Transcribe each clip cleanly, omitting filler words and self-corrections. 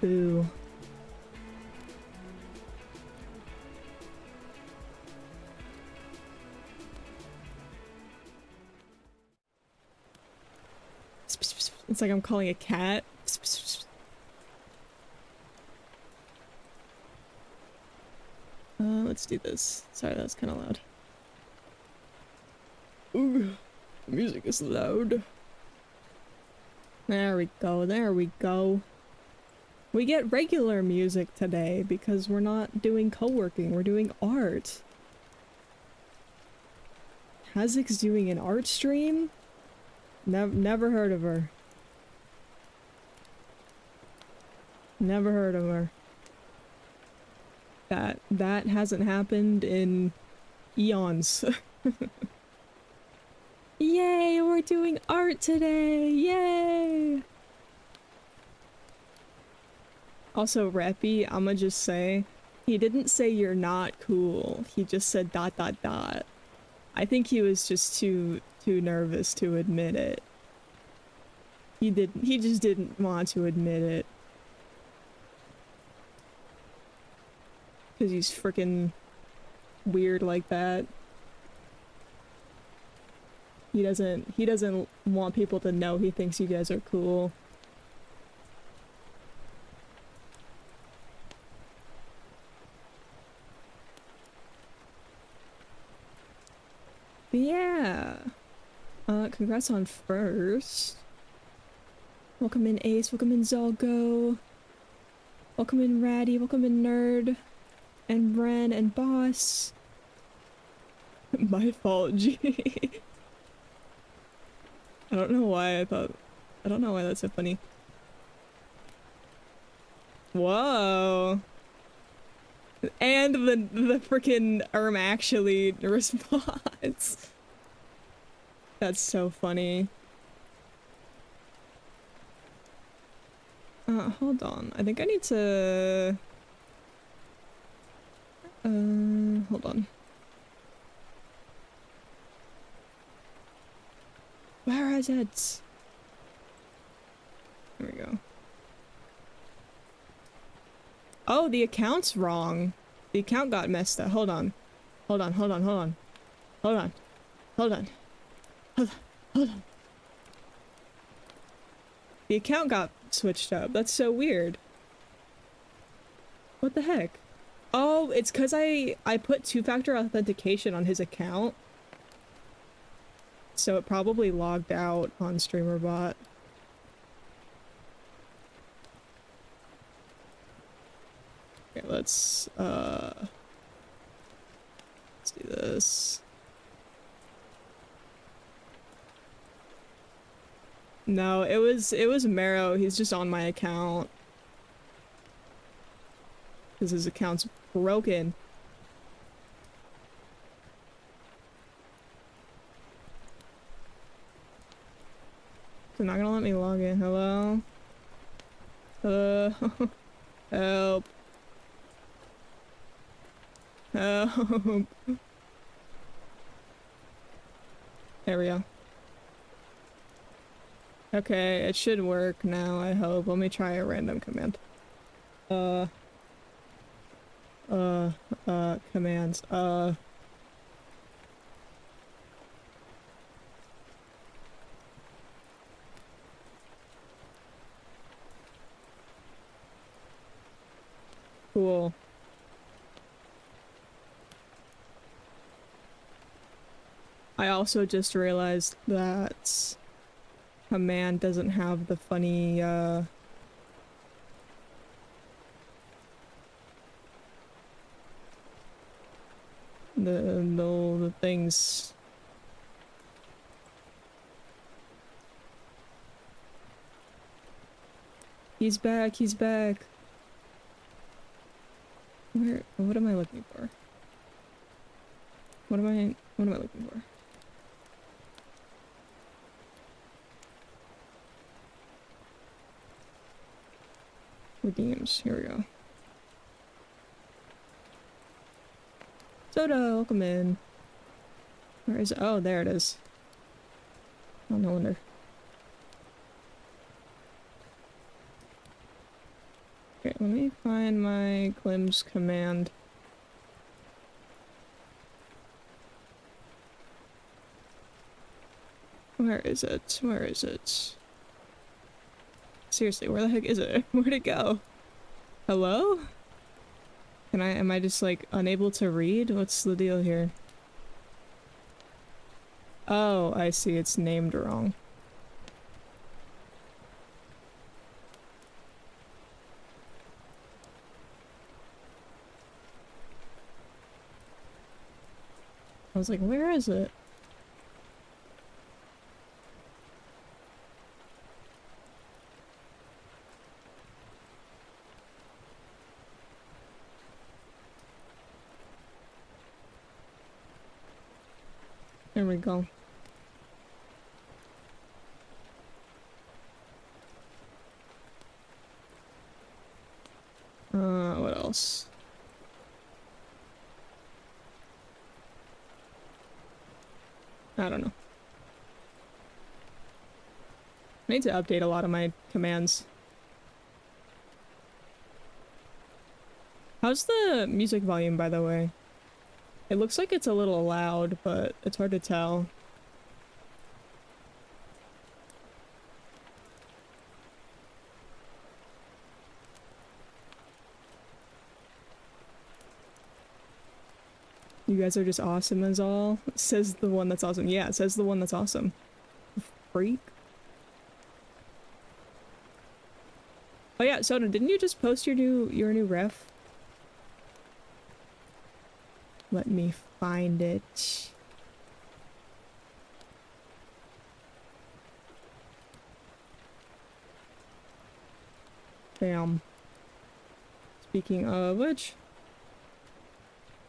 Boo. It's like I'm calling a cat. Let's do this. Sorry, that was kind of loud. Ooh, the music is loud. There we go, there we go. We get regular music today because we're not doing co-working, we're doing art. Hazik's doing an art stream? Never heard of her. Never heard of her. That hasn't happened in eons. Yay, we're doing art today! Yay! Also, Reppy, I'ma just say, he didn't say you're not cool. He just said ... I think he was just too nervous to admit it. He just didn't want to admit it. Cause he's freaking weird like that. He doesn't want people to know he thinks you guys are cool. But yeah. Congrats on first. Welcome in Ace, welcome in Zalgo. Welcome in Ratty, welcome in Nerd. And Bren and Boss. My fault, G. I don't know why that's so funny. Whoa. And the freaking actually response. That's so funny. Hold on. I think I need to... hold on. Where is it? There we go. Oh, the account's wrong. The account got messed up. Hold on. Hold on, hold on, hold on. Hold on. Hold on. Hold on. Hold on. The account got switched up. That's so weird. What the heck? Oh, it's because I put two-factor authentication on his account. So it probably logged out on StreamerBot. Okay, let's do this. No, it was Mero. He's just on my account. Because his account's broken. They're not gonna let me log in. Hello? Help. Help. There we go. Okay, it should work now, I hope. Let me try a random command. Commands. Cool. I also just realized that command doesn't have the funny, the things. He's back, he's back. What am I looking for? What am I looking for? Redeems, here we go. Soda, welcome in. Where is it? Oh, there it is. Oh, no wonder. Okay, let me find my Glimpse command. Where is it? Where is it? Seriously, where the heck is it? Where'd it go? Hello? Am I just like unable to read? What's the deal here? Oh, I see, it's named wrong. I was like, where is it? There we go. What else? I don't know. I need to update a lot of my commands. How's the music volume, by the way? It looks like it's a little loud, but it's hard to tell. You guys are just awesome as all. Says the one that's awesome. Yeah, says the one that's awesome. Freak. Oh yeah, Soda, didn't you just post your new ref? Let me find it. Bam. Speaking of which,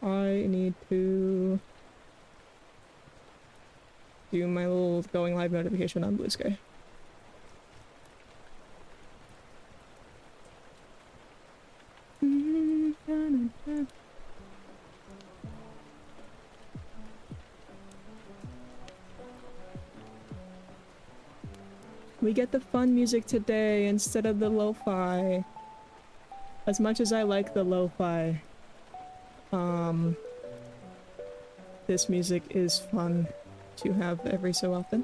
I need to do my little going live notification on Blue Sky. We get the fun music today instead of the lo-fi. As much as I like the lo-fi, this music is fun to have every so often.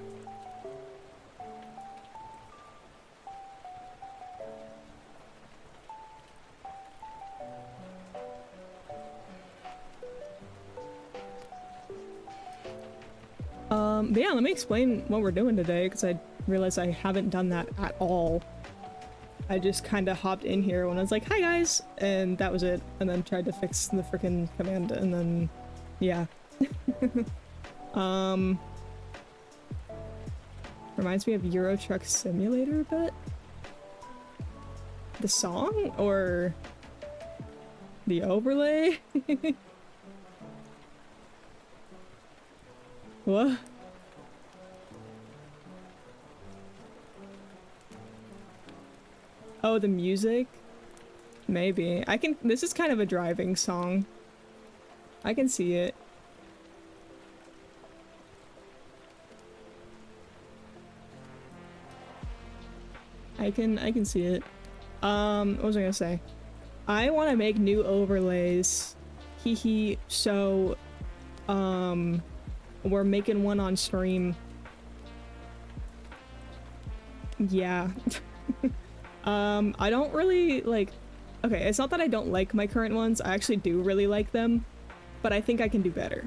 But yeah, let me explain what we're doing today, because I realized I haven't done that at all. I just kind of hopped in here when I was like, hi guys, and that was it, and then tried to fix the freaking command, and then, yeah. Reminds me of Euro Truck Simulator a bit? The song? Or the overlay? What? Oh, the music? Maybe. This is kind of a driving song. I can see it. I can see it. What was I gonna say? I want to make new overlays. Hee, so, we're making one on stream. Yeah. I don't really, like... Okay, it's not that I don't like my current ones, I actually do really like them, but I think I can do better.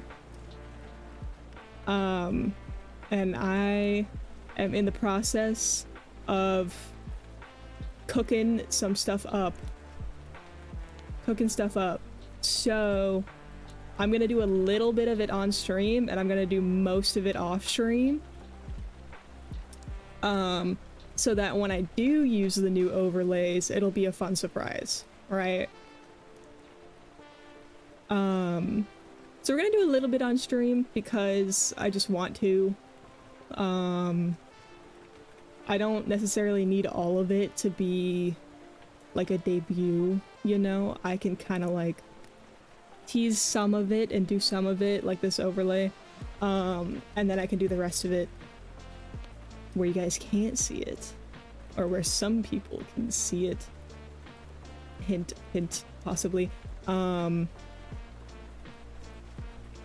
And I am in the process of cooking some stuff up. So I'm gonna do a little bit of it on stream, and I'm gonna do most of it off stream. So that when I do use the new overlays, it'll be a fun surprise, right? So we're gonna do a little bit on stream because I just want to. I don't necessarily need all of it to be like a debut, you know? I can kind of like tease some of it and do some of it, like this overlay, and then I can do the rest of it where you guys can't see it, or where some people can see it. hint, possibly. And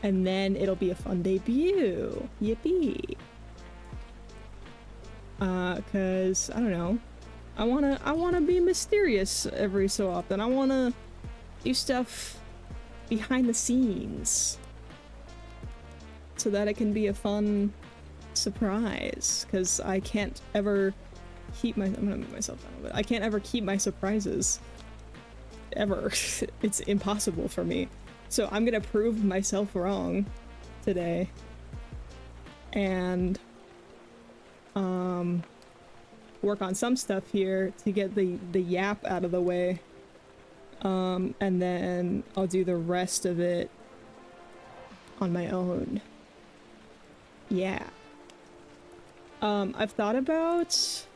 then it'll be a fun debut. Yippee. Cause I don't know. I wanna be mysterious every so often. I wanna do stuff behind the scenes so that it can be a fun surprise. Cause I can't ever keep I'm gonna move myself down a bit. I can't ever keep my surprises. Ever. It's impossible for me. So I'm gonna prove myself wrong today. And work on some stuff here to get the yap out of the way. And then I'll do the rest of it on my own. Yeah. I've thought about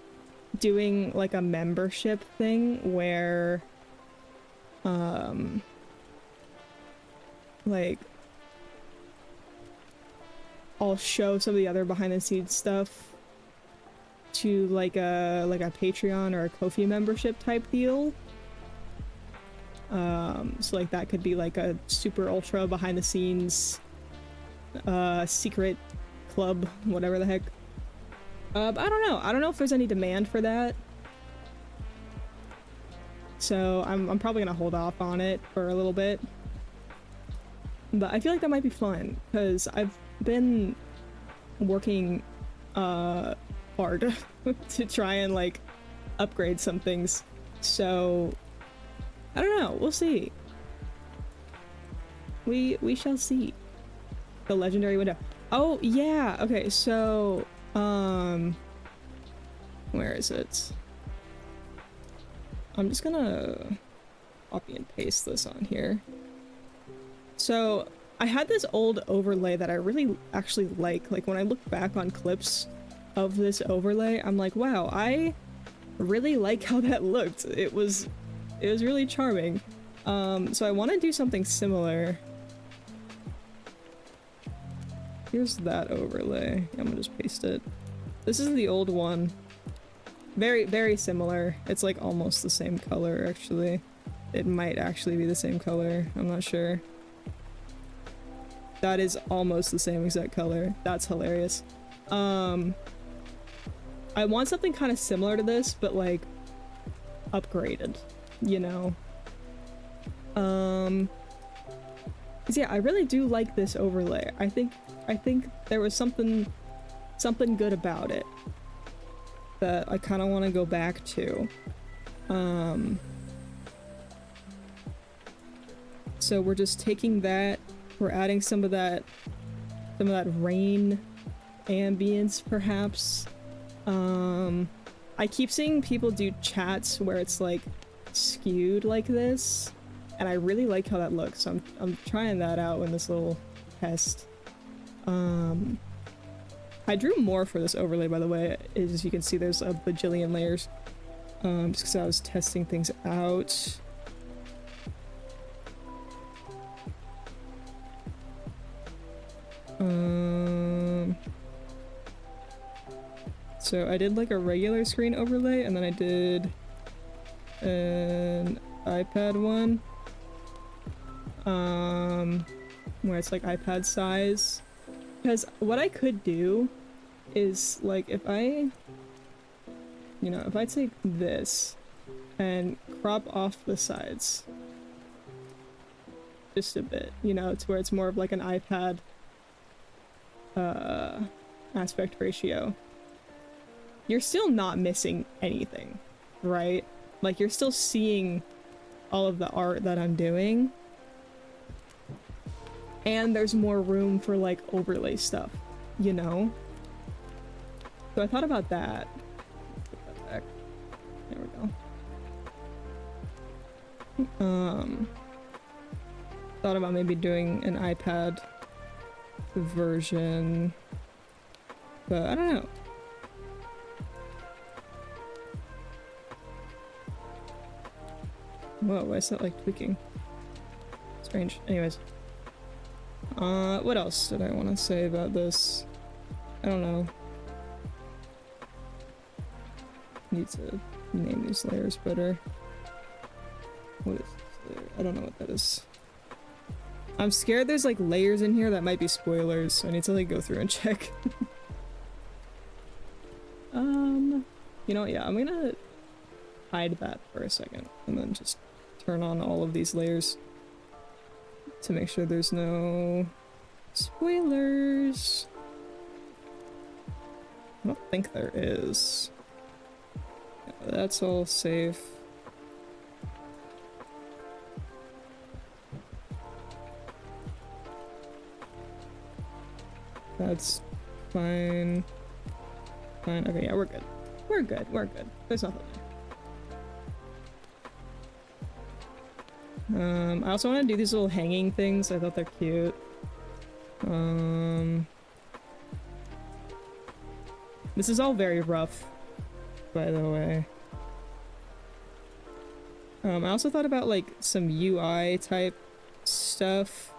doing like a membership thing where like I'll show some of the other behind the scenes stuff to like a Patreon or a Ko-fi membership type deal. So like that could be like a super ultra behind the scenes secret club, whatever the heck. But I don't know if there's any demand for that. So I'm probably gonna hold off on it for a little bit. But I feel like that might be fun because I've been working hard to try and like upgrade some things. So I don't know, we'll see. We shall see. The legendary window. Oh yeah, okay, so where is it? I'm just gonna copy and paste this on here. So I had this old overlay that I really actually like when I look back on clips of this overlay, I'm like, wow, I really like how that looked. It was really charming. So I want to do something similar. Here's that overlay. I'm gonna just paste it. This is the old one. Very, very similar. It's like almost the same color, actually. It might actually be the same color. I'm not sure. That is almost the same exact color. That's hilarious. I want something kind of similar to this, but like upgraded, you know? 'Cause yeah, I really do like this overlay. I think there was something good about it that I kind of want to go back to. So we're just taking that, we're adding some of that rain ambience, perhaps. I keep seeing people do chats where it's like skewed like this, and I really like how that looks. So I'm trying that out in this little test. I drew more for this overlay, by the way. As you can see, there's a bajillion layers. Just because I was testing things out. So I did like a regular screen overlay, and then I did an iPad one. Where it's like iPad size. Because what I could do is like if I take this and crop off the sides just a bit, you know, to where it's more of like an iPad aspect ratio, you're still not missing anything, right? Like you're still seeing all of the art that I'm doing. And there's more room for like overlay stuff, you know? So I thought about that. Put that back. There we go. Thought about maybe doing an iPad version, but I don't know. Whoa, why is that like tweaking? Strange. Anyways. What else did I want to say about this? I don't know. Need to name these layers better. What is there? I don't know what that is. I'm scared there's like layers in here that might be spoilers, so I need to like go through and check. You know what, yeah, I'm gonna hide that for a second and then just turn on all of these layers to make sure there's no spoilers. I don't think there is. Yeah, that's all safe. That's fine. Fine. Okay, yeah, we're good. We're good. We're good. There's nothing there. I also want to do these little hanging things. I thought they're cute. This is all very rough, by the way. I also thought about like some UI type stuff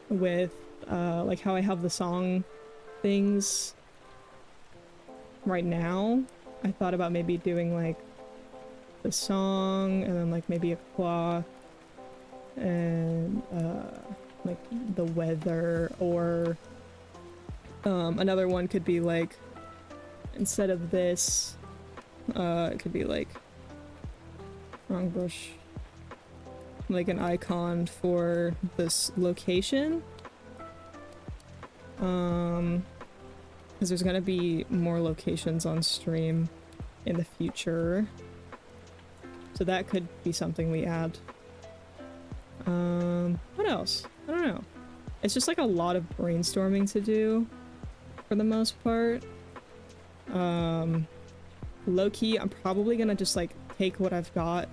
with like how I have the song things right now. I thought about maybe doing like the song and then like maybe a clock and like the weather, or another one could be like, instead of this, it could be like, wrong bush, like an icon for this location. Because there's gonna be more locations on stream in the future. So that could be something we add. What else? I don't know. It's just like a lot of brainstorming to do for the most part. Low-key, I'm probably gonna just like take what I've got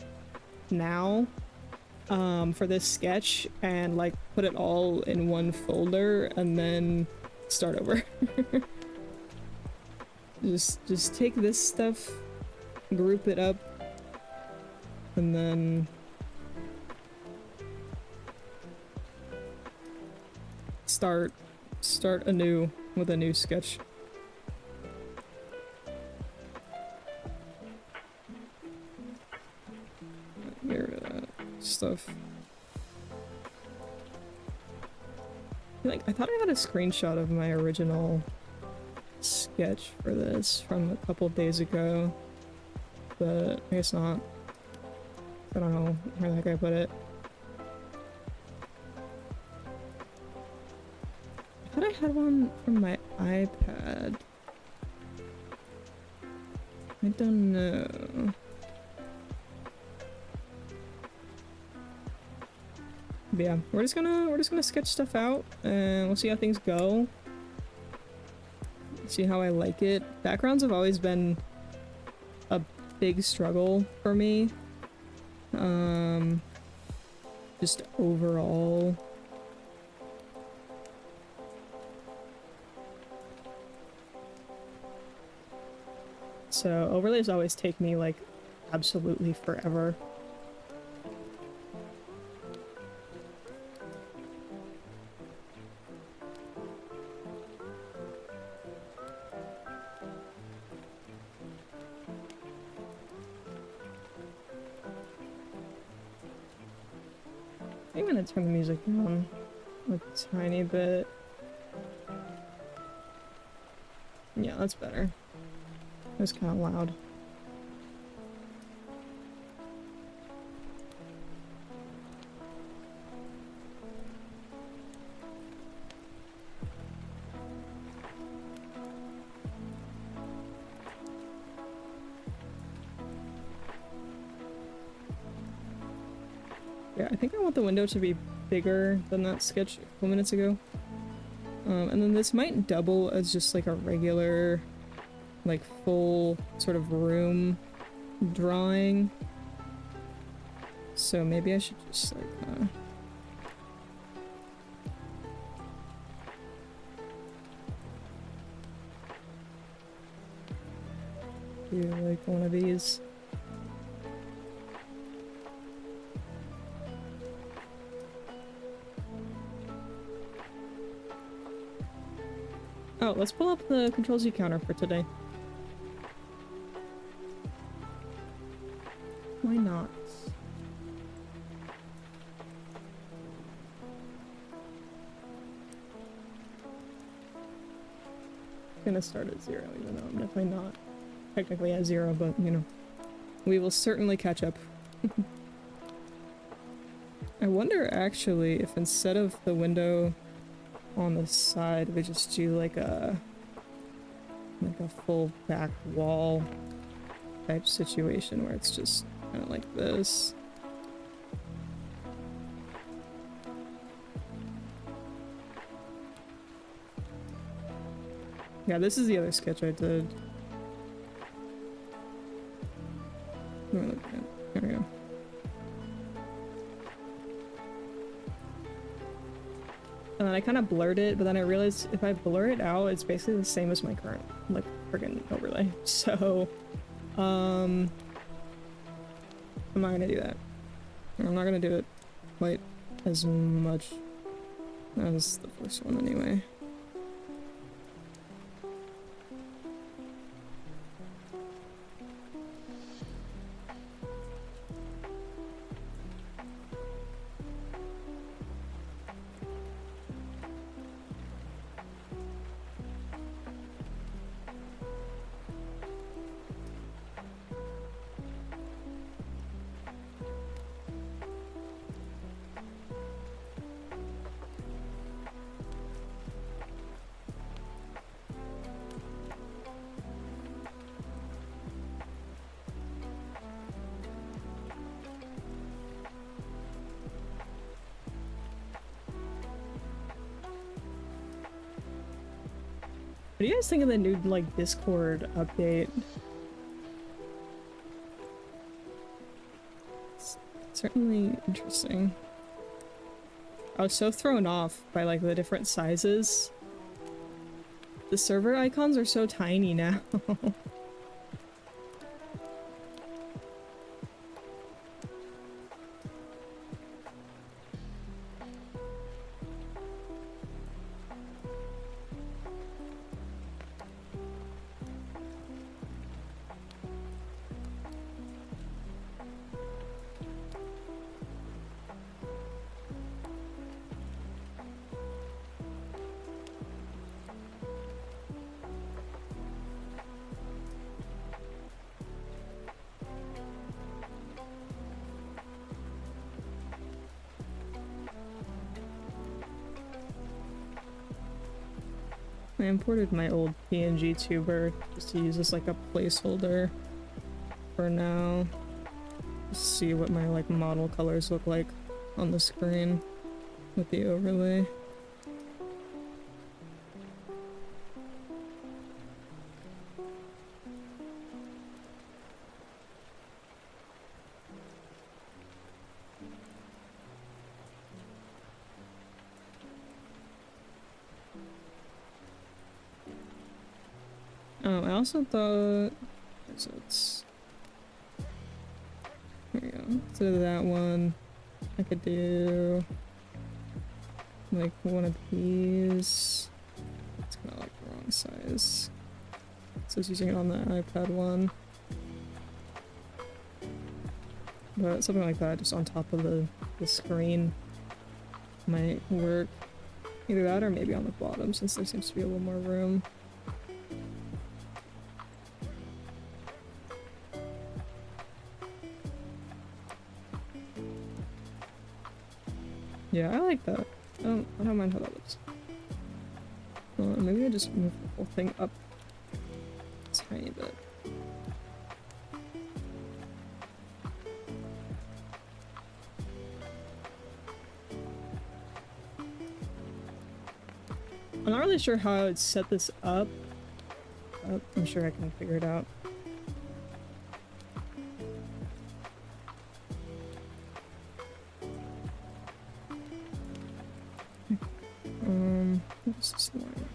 now for this sketch and like put it all in one folder and then start over. just take this stuff, group it up, and then start anew with a new sketch. Get rid of that stuff. Like, I thought I had a screenshot of my original sketch for this from a couple days ago, but I guess not. I don't know where the heck I put it. I thought I had one from my iPad. I don't know. But yeah, we're just gonna sketch stuff out and we'll see how things go. See how I like it. Backgrounds have always been a big struggle for me. Just overall. So overlays always take me like absolutely forever. I'm gonna turn the music down a tiny bit. Yeah, that's better. It was kind of loud. Yeah, I think I want the window to be bigger than that sketch a couple minutes ago. And then this might double as just like a regular, like full sort of room drawing. So maybe I should just like, do like one of these. Oh, let's pull up the Control-Z counter for today. Why not? gonna start at 0, even though I'm definitely not technically at 0, but, you know, we will certainly catch up. I wonder, actually, if instead of the window on the side, we just do like a full back wall type situation where it's just kind of like this. Yeah, this is the other sketch I did. There we go. And then I kind of blurred it, but then I realized if I blur it out, it's basically the same as my current, like, friggin' overlay. So, I'm not gonna do that. I'm not gonna do it quite as much as the first one anyway. What do you guys think of the new, like, Discord update? It's certainly interesting. I was so thrown off by, like, the different sizes. The server icons are so tiny now. I imported my old PNG tuber just to use as like a placeholder for now. Just see what my like model colors look like on the screen with the overlay. Oh, I also thought... So it's... There we go. So that one, I could do... like one of these. It's kind of like the wrong size. So it's using it on the iPad one. But something like that, just on top of the screen, might work. Either that or maybe on the bottom, since there seems to be a little more room. Yeah, I like that. I don't mind how that looks. Maybe I just move the whole thing up a tiny bit. I'm not really sure how I would set this up. I'm sure I can figure it out. What's this line?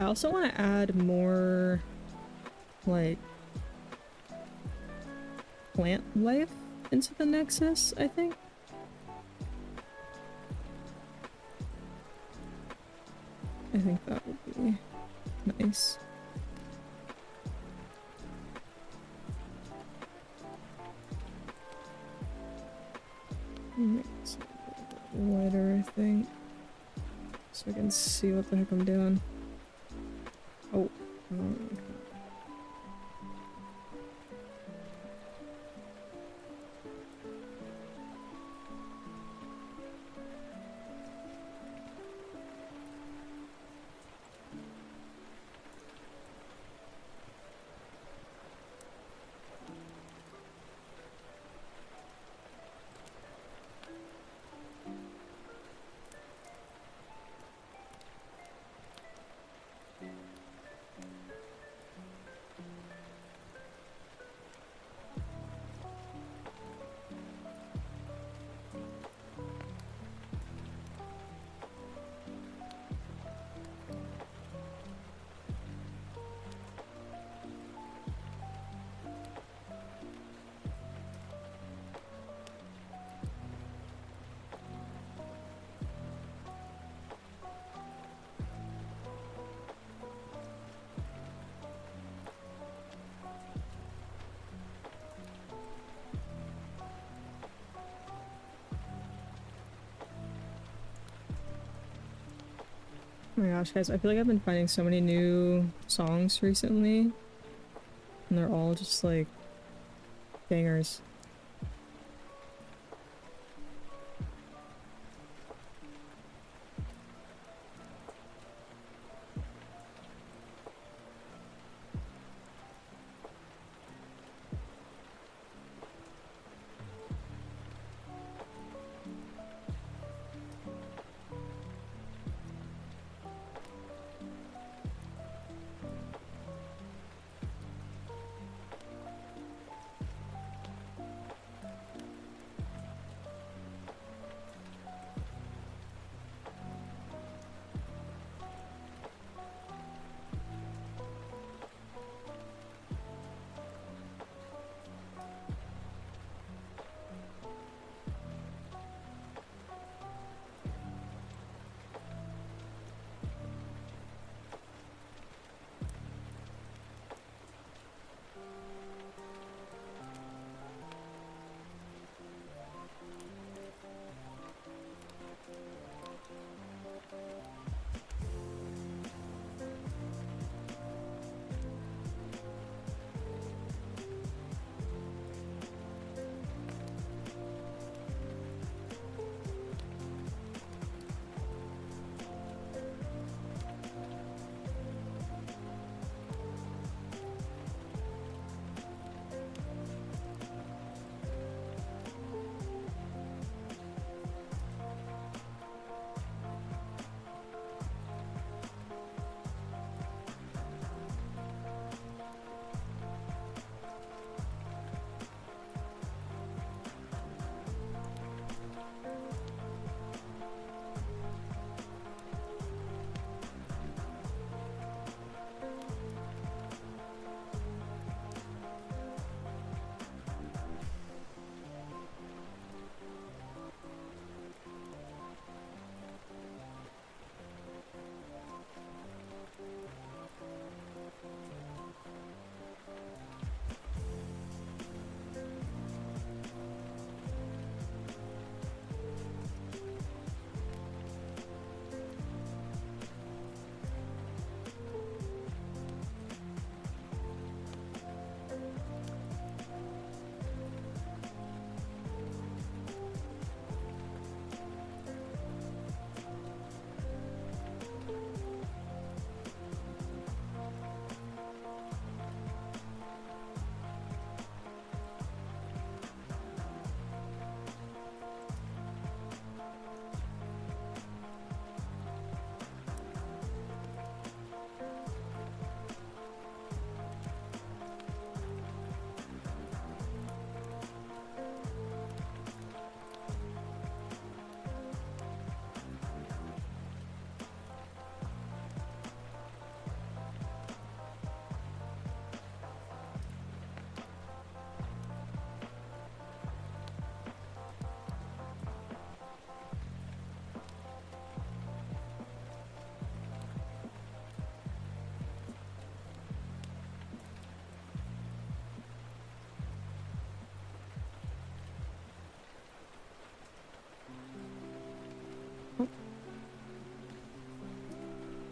I also want to add more, like, plant life into the Nexus, I think. I think that would be nice. Make this a little bit lighter, I think. So I can see what the heck I'm doing. Oh. Okay. Oh my gosh, guys, I feel like I've been finding so many new songs recently, and they're all just like bangers.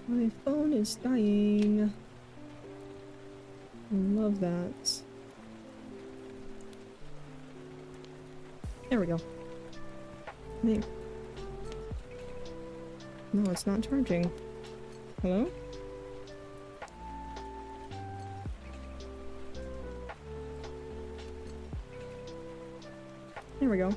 My phone is dying. I love that. There we go. Maybe. No, it's not charging. Hello? There we go.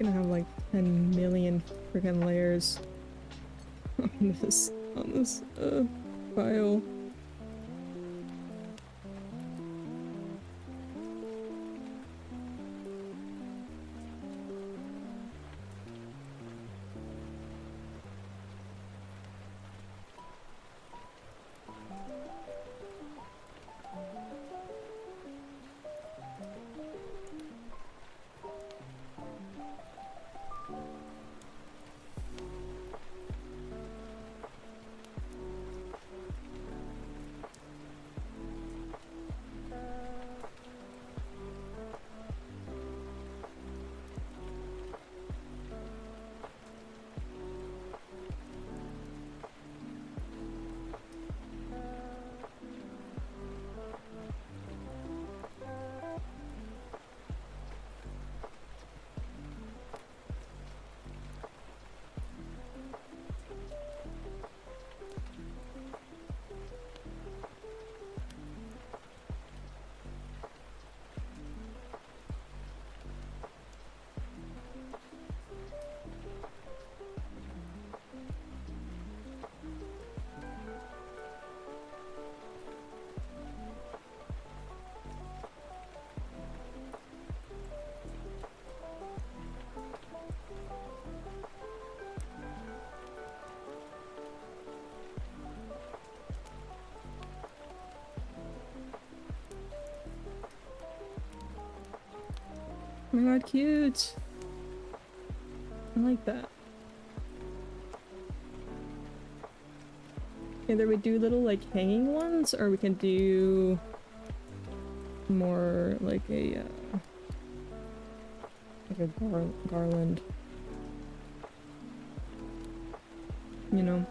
Gonna have like 10 million freaking layers on this file. Oh my god, cute! I like that. Either we do little like hanging ones, or we can do more like a garland. You know?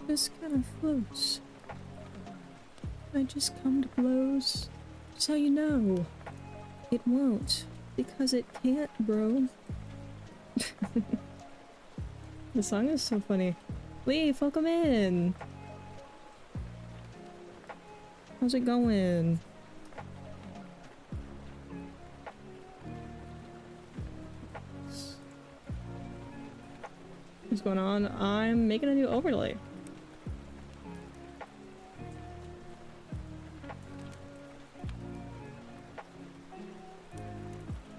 Just kind of floats. I just come to blows. Just so you know, it won't. Because it can't, bro. The song is so funny. Leaf, welcome in! How's it going? what's going on. I'm making a new overlay.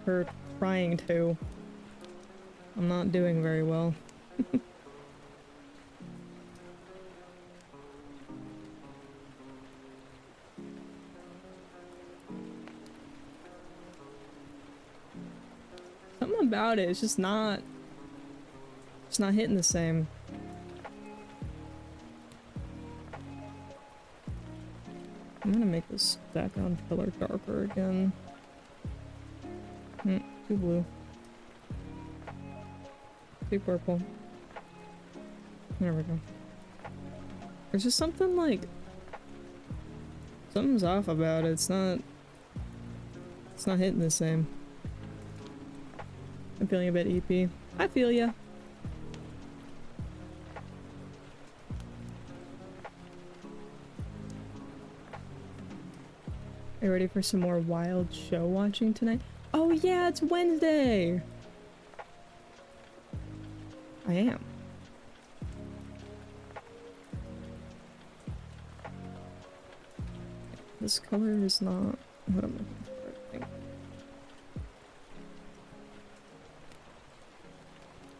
Or trying to. I'm not doing very well. Something about it, it's just not hitting the same. I'm gonna make this background color darker again. Too blue. Too purple. There we go. There's just something like... something's off about it. It's not hitting the same. I'm feeling a bit EP. I feel ya. Are you ready for some more wild show watching tonight? Oh yeah, it's Wednesday! I am. This color is not what I'm looking for, I think.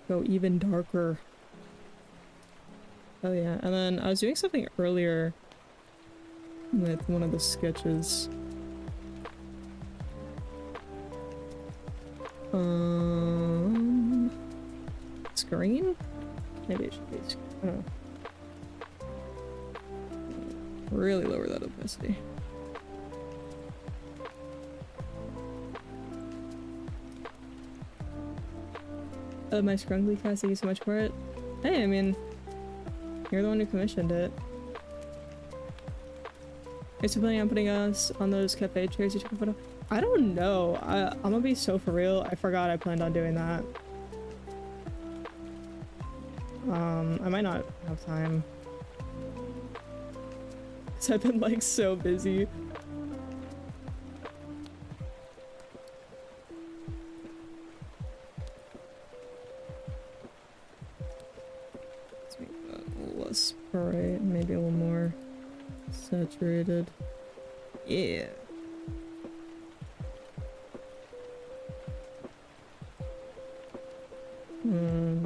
Go even darker. Oh yeah, and then I was doing something earlier with one of the sketches. It's green? Maybe it should be. I don't know. Really lower that opacity. My Scrungly cast, thank you so much for it. Hey, I mean, you're the one who commissioned it. Are you still planning on putting us on those cafe chairs you took a photo? I don't know. I'm gonna be so for real. I forgot I planned on doing that. I might not have time. Cause I've been like so busy. Let's make that a little less bright, maybe a little more saturated. Yeah.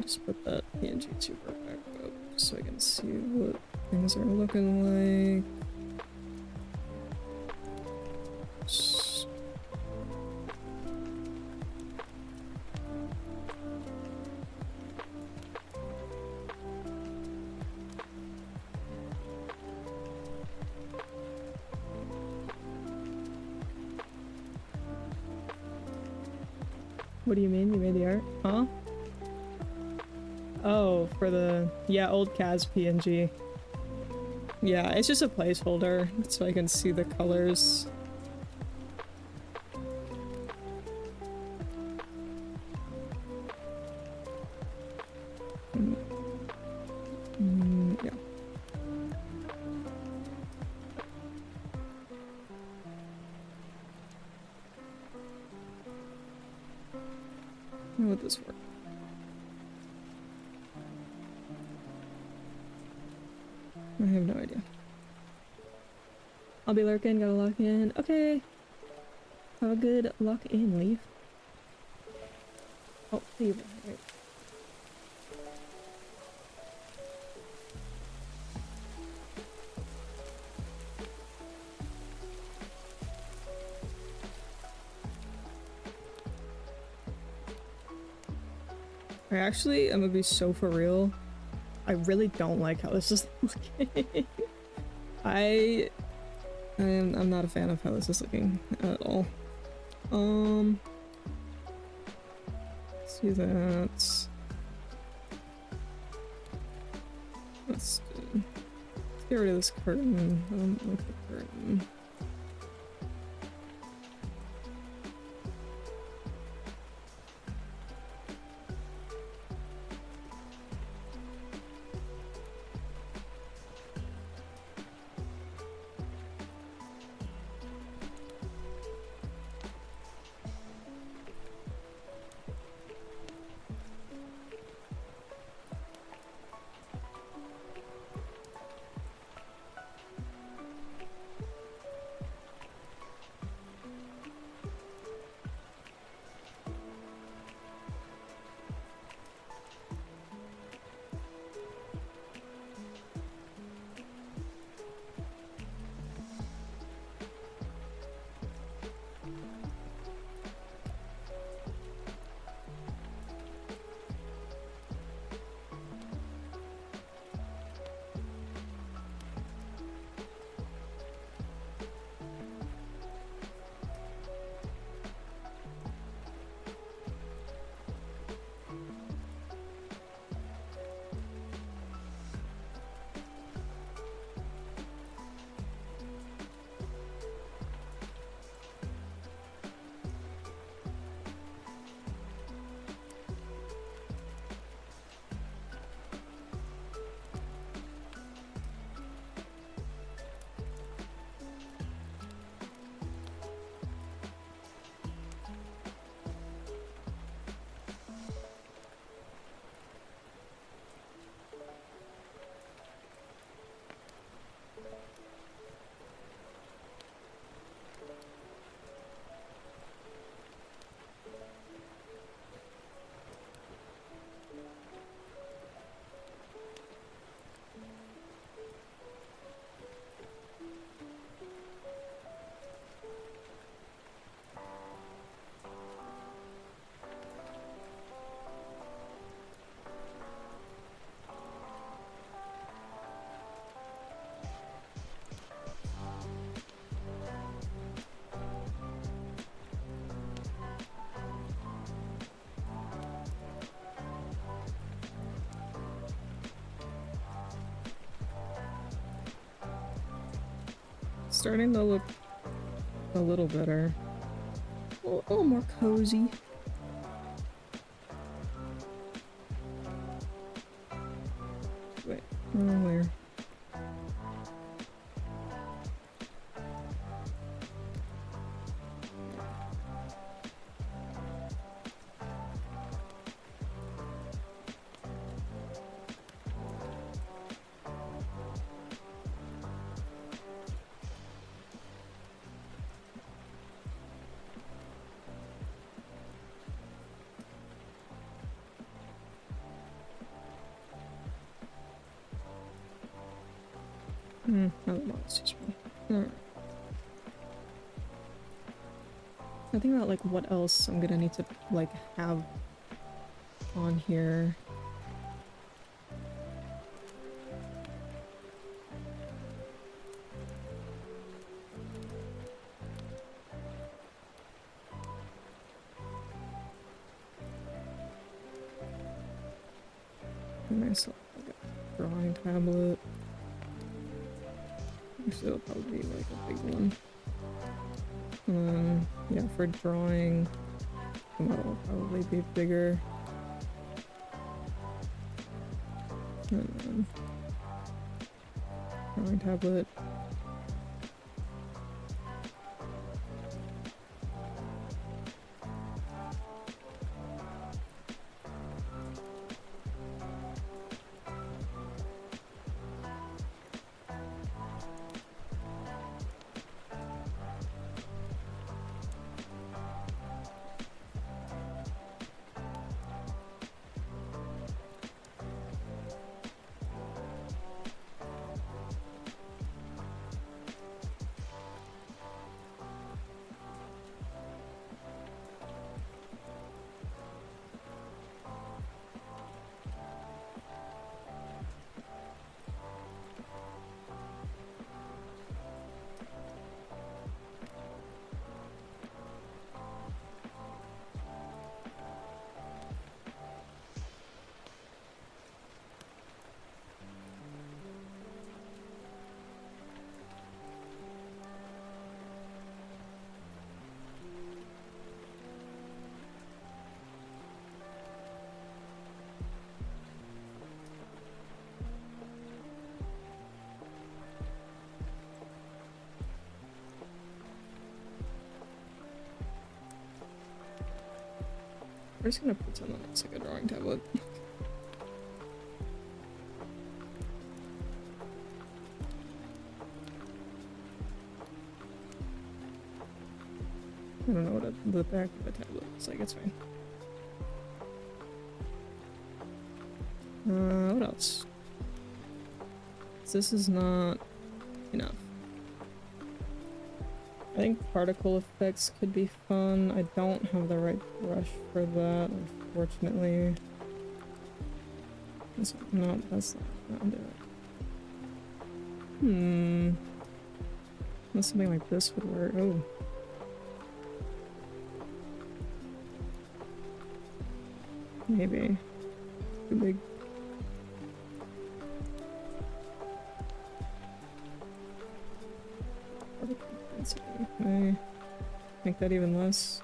Just put that PNG tuber back up so I can see what things are looking like. What do you mean? You made the art? Huh? Oh, for the... yeah, old Kaz PNG. Yeah, it's just a placeholder, so I can see the colors. Yeah. How would this work? I have no idea. I'll be lurking, gotta lock in. Okay. Have a good lock in, Leaf. Oh, leave. Right. I actually am gonna be so for real. I really don't like how this is looking. I'm not a fan of how this is looking at all. Let's do that. Let's get rid of this curtain. I don't like the curtain. starting to look a little better. A little more cozy. Wait, where? No, that's just me. Alright. I think about like what else I'm gonna need to like have on here. Myself like a drawing tablet. Actually, it'll probably be like a big one. Yeah, for drawing, the model will probably be bigger. Drawing tablet. We're just gonna pretend that it's like a drawing tablet. I don't know what the back of the tablet looks like, it's fine. What else? This is not enough. I think particle effects could be fun. I don't have the right brush for that, unfortunately. That's not it. Something like this would work. Oh. Maybe. Too big. Can I make that even less?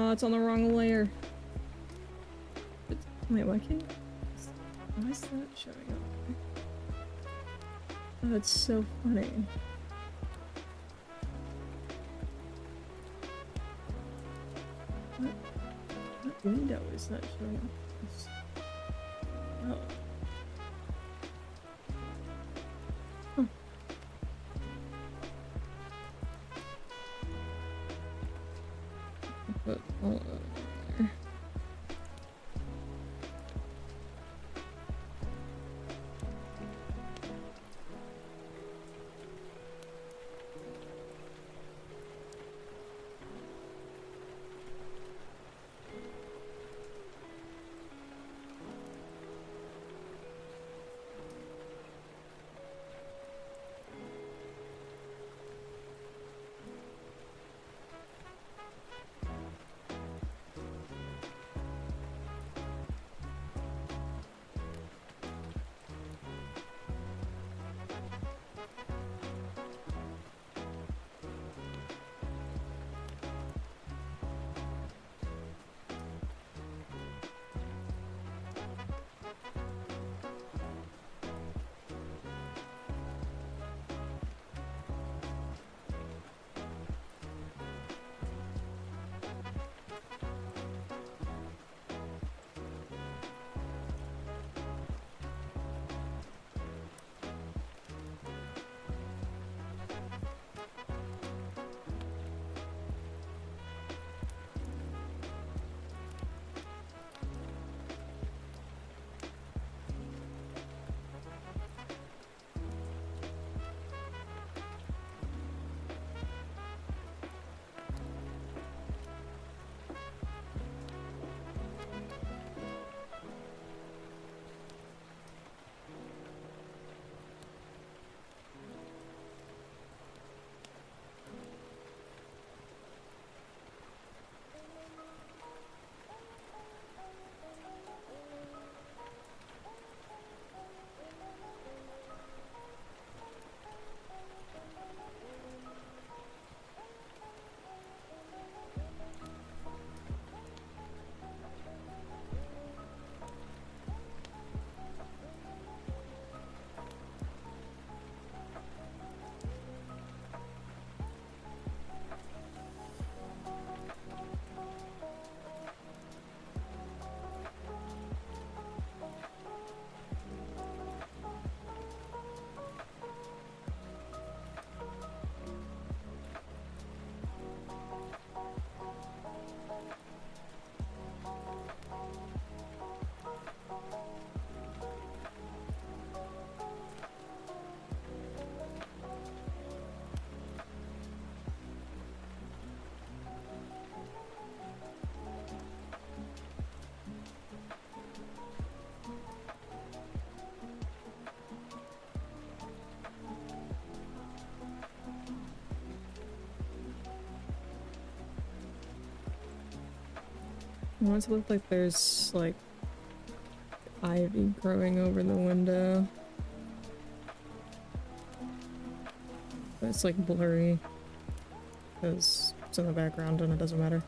Oh, it's on the wrong layer. Wait, why can't... Why is that showing up? Oh, it's so funny. What window is that showing up? Oh. Huh. But, there. I want it to look like there's, like, ivy growing over the window. But it's, like, blurry. Because it's in the background and it doesn't matter.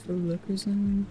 For lookers on.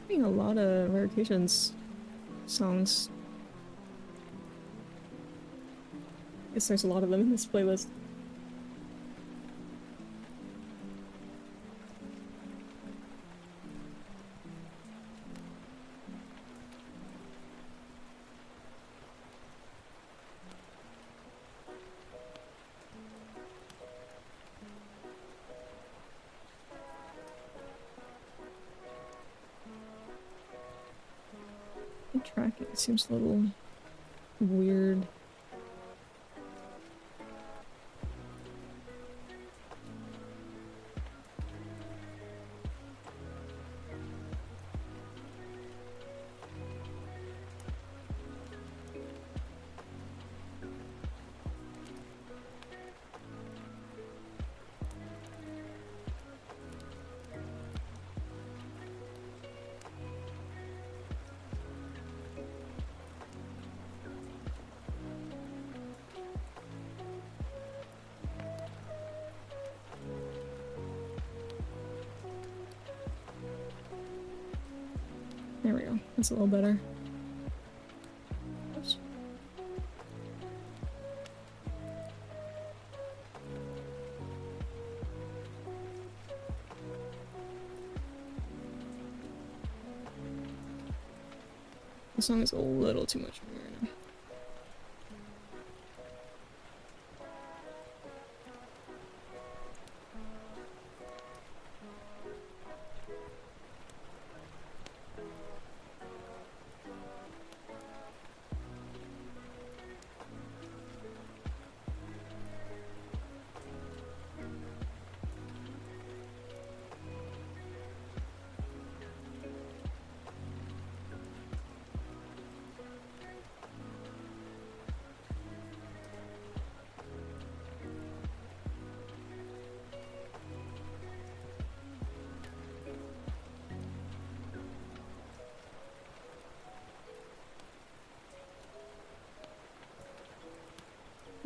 Having a lot of Rarications songs. Guess there's a lot of them in this playlist. The tracking seems a little weird. There we go. That's a little better. Oops. song is a little too much for me right now.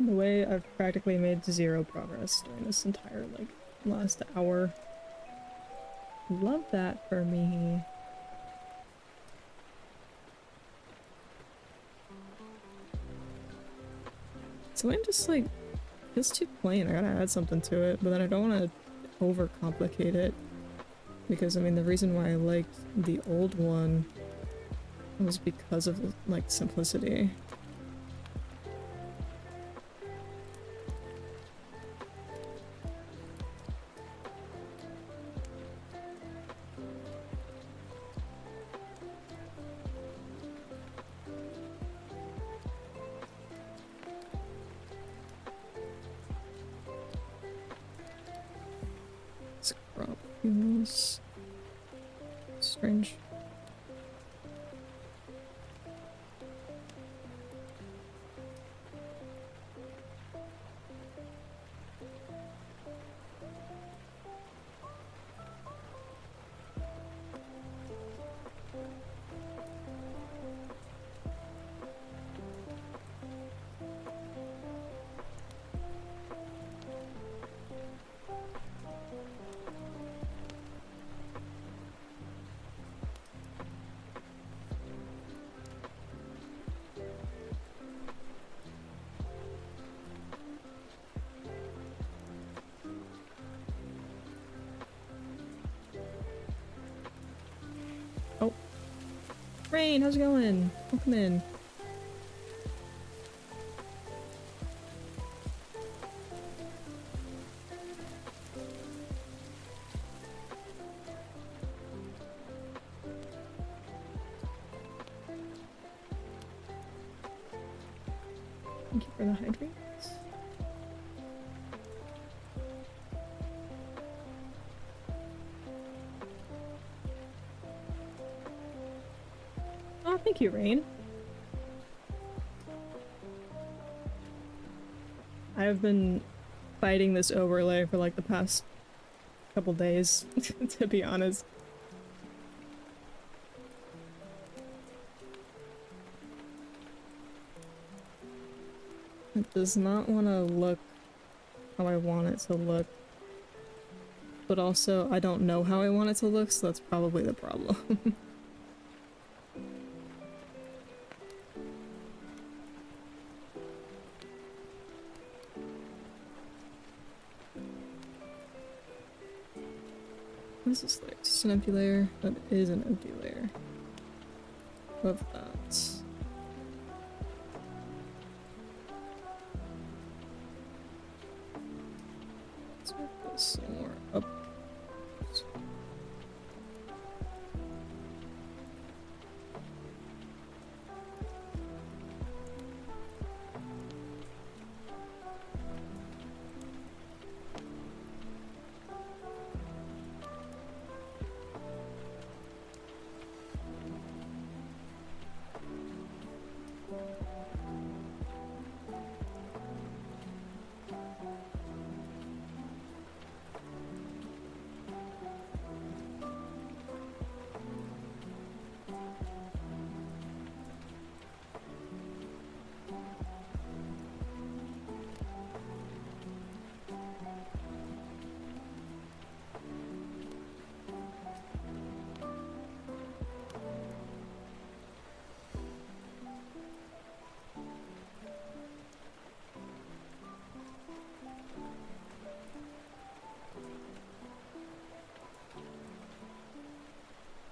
The way I've practically made zero progress during this entire, like, last hour. Love that for me. So I'm just like, it's too plain, I gotta add something to it, but then I don't want to overcomplicate it. Because, I mean, the reason why I liked the old one was because of, like, simplicity. Scropules. Strange. Oh. Rain, how's it going? Welcome in. Thank you for the hydrates. Oh, thank you, Rain. I've been fighting this overlay for like the past couple days, to be honest. It does not want to look how I want it to look. But also, I don't know how I want it to look, so that's probably the problem. What is this layer? It's just an empty layer? That is an empty layer. Of that. Let's move this some more up.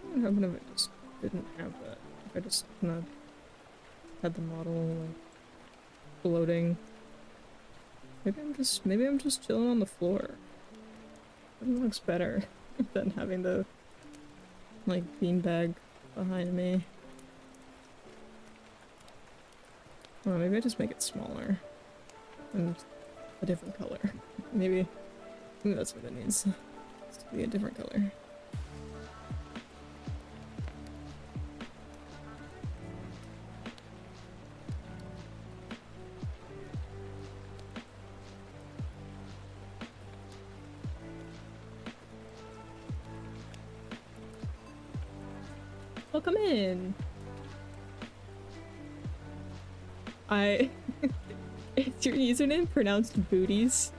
What would happen if I just didn't have that? If I just kind of had the model like floating. Maybe I'm just chilling on the floor. It looks better than having the like beanbag behind me. Oh, maybe I just make it smaller and a different color. Maybe that's what it needs. It's to be a different color. Welcome in. Is your username pronounced booties?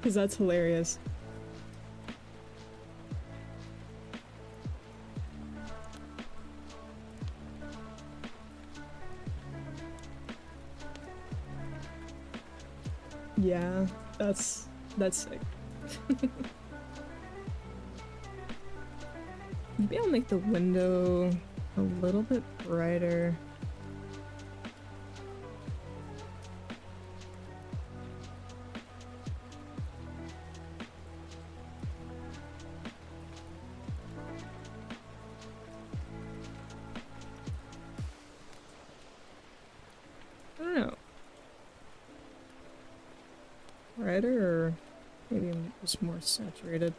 Because that's hilarious. Yeah, that's sick. Maybe I'll make the window a little bit brighter. I don't know. Brighter, or maybe just more saturated.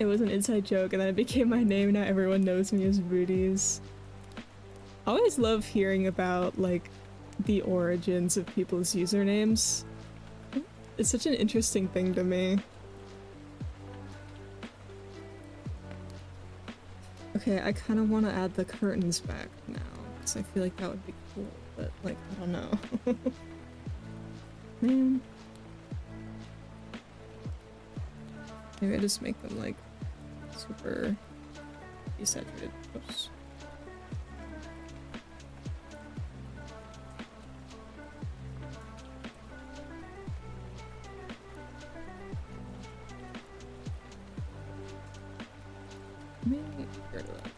It was an inside joke and then it became my name. Now everyone knows me as Booties. I always love hearing about like the origins of people's usernames. It's such an interesting thing to me. Okay, I kind of want to add the curtains back now because I feel like that would be cool, but like, I don't know. Man. Maybe I just make them like super desaturated. Oops. Maybe get rid of that.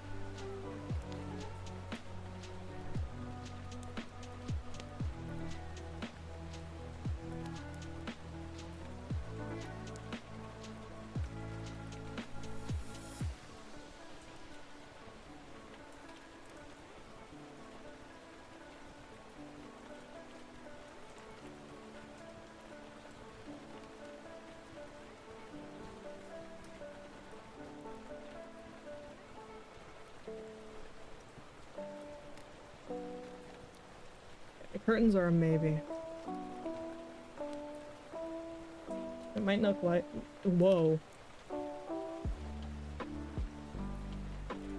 The curtains are a maybe. It might look like— whoa.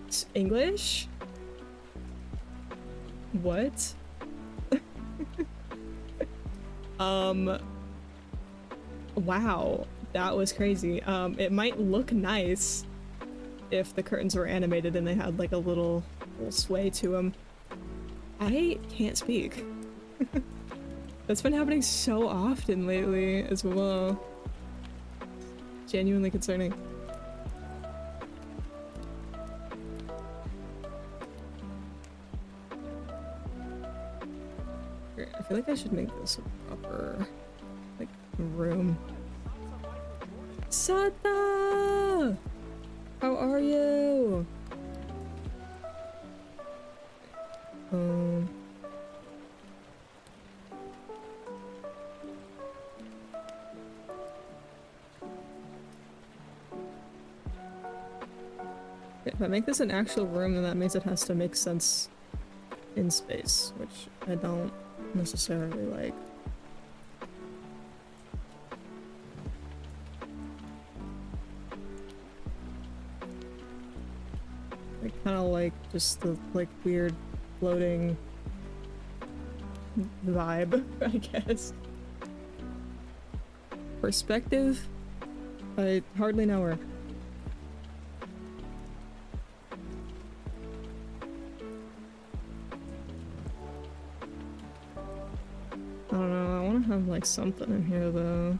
It's English? What? Wow. That was crazy. It might look nice if the curtains were animated and they had like a little sway to them. I can't speak. That's been happening so often lately as well. Genuinely concerning. I feel like I should make this a proper, like, room. Sata! How are you? If I make this an actual room, then that means it has to make sense in space, which I don't necessarily like. I kind of like just the like weird floating vibe, I guess. Perspective? I hardly know her. I don't know, I want to have like something in here though.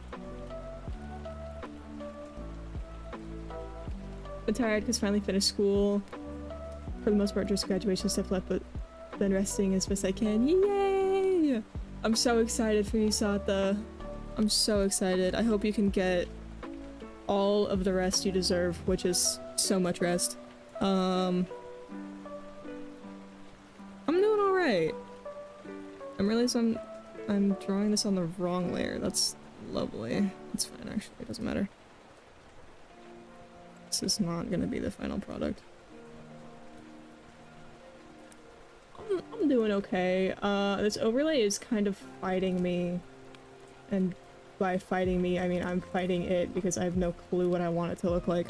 I'm tired because finally finished school. For the most part, just graduation stuff left, but then resting as best I can. Yay! I'm so excited for you, Sata. I'm so excited. I hope you can get all of the rest you deserve, which is so much rest. I'm doing alright. I'm realizing I'm drawing this on the wrong layer. That's lovely. It's fine, actually. It doesn't matter. This is not gonna be the final product. I'm doing okay. This overlay is kind of fighting me. And by fighting me, I mean I'm fighting it because I have no clue what I want it to look like.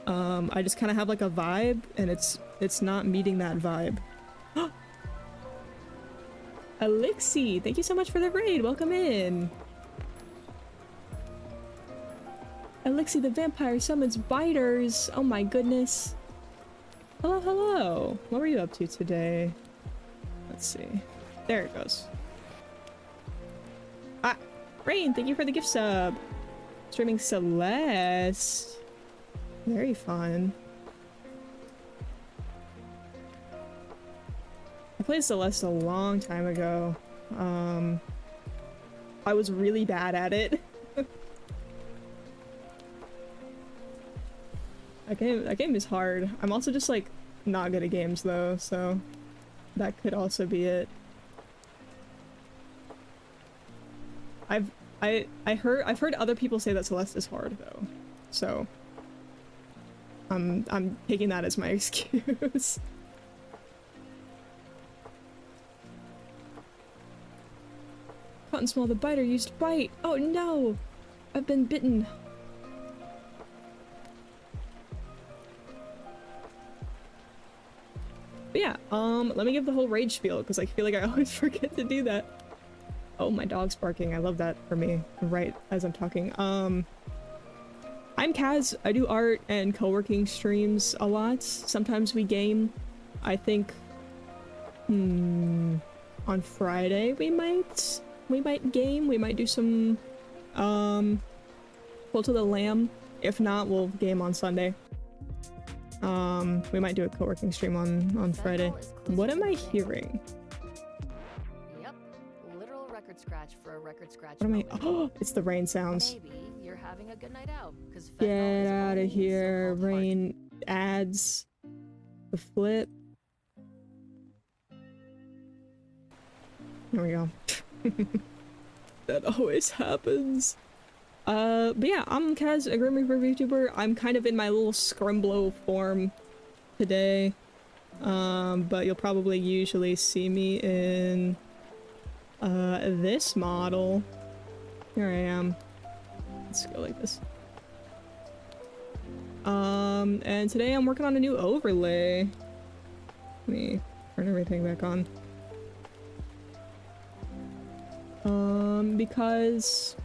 I just kind of have like a vibe, and it's not meeting that vibe. Elixir, thank you so much for the raid. Welcome in. Elixir the vampire summons biters. Oh my goodness. Hello, hello. What were you up to today? Let's see. There it goes. Ah, Rain, thank you for the gift sub. Streaming Celeste. Very fun. I played Celeste a long time ago. I was really bad at it. That game is hard. I'm also just like not good at games though, so that could also be it. I've heard other people say that Celeste is hard though, so I'm taking that as my excuse. Cotton Small the biter used bite. Oh no! I've been bitten. But yeah, let me give the whole rage spiel because I feel like I always forget to do that. Oh, my dog's barking. I love that for me right as I'm talking. I'm Kaz. I do art and co-working streams a lot. Sometimes we game. I think on Friday we might game. We might do some Cult of the Lamb. If not, we'll game on Sunday. We might do a co-working stream on Friday. What am I hearing? Yep, literal record scratch for a record scratch. What am I? Oh, it's the rain sounds. Maybe you're having a good night out because Get out of here, rain ads. The flip. There we go. That always happens. But yeah, I'm Kaz, a Grim Reaper VTuber. I'm kind of in my little Scrimblow form today. But you'll probably usually see me in this model. Here I am. Let's go like this. And today I'm working on a new overlay. Let me turn everything back on. Because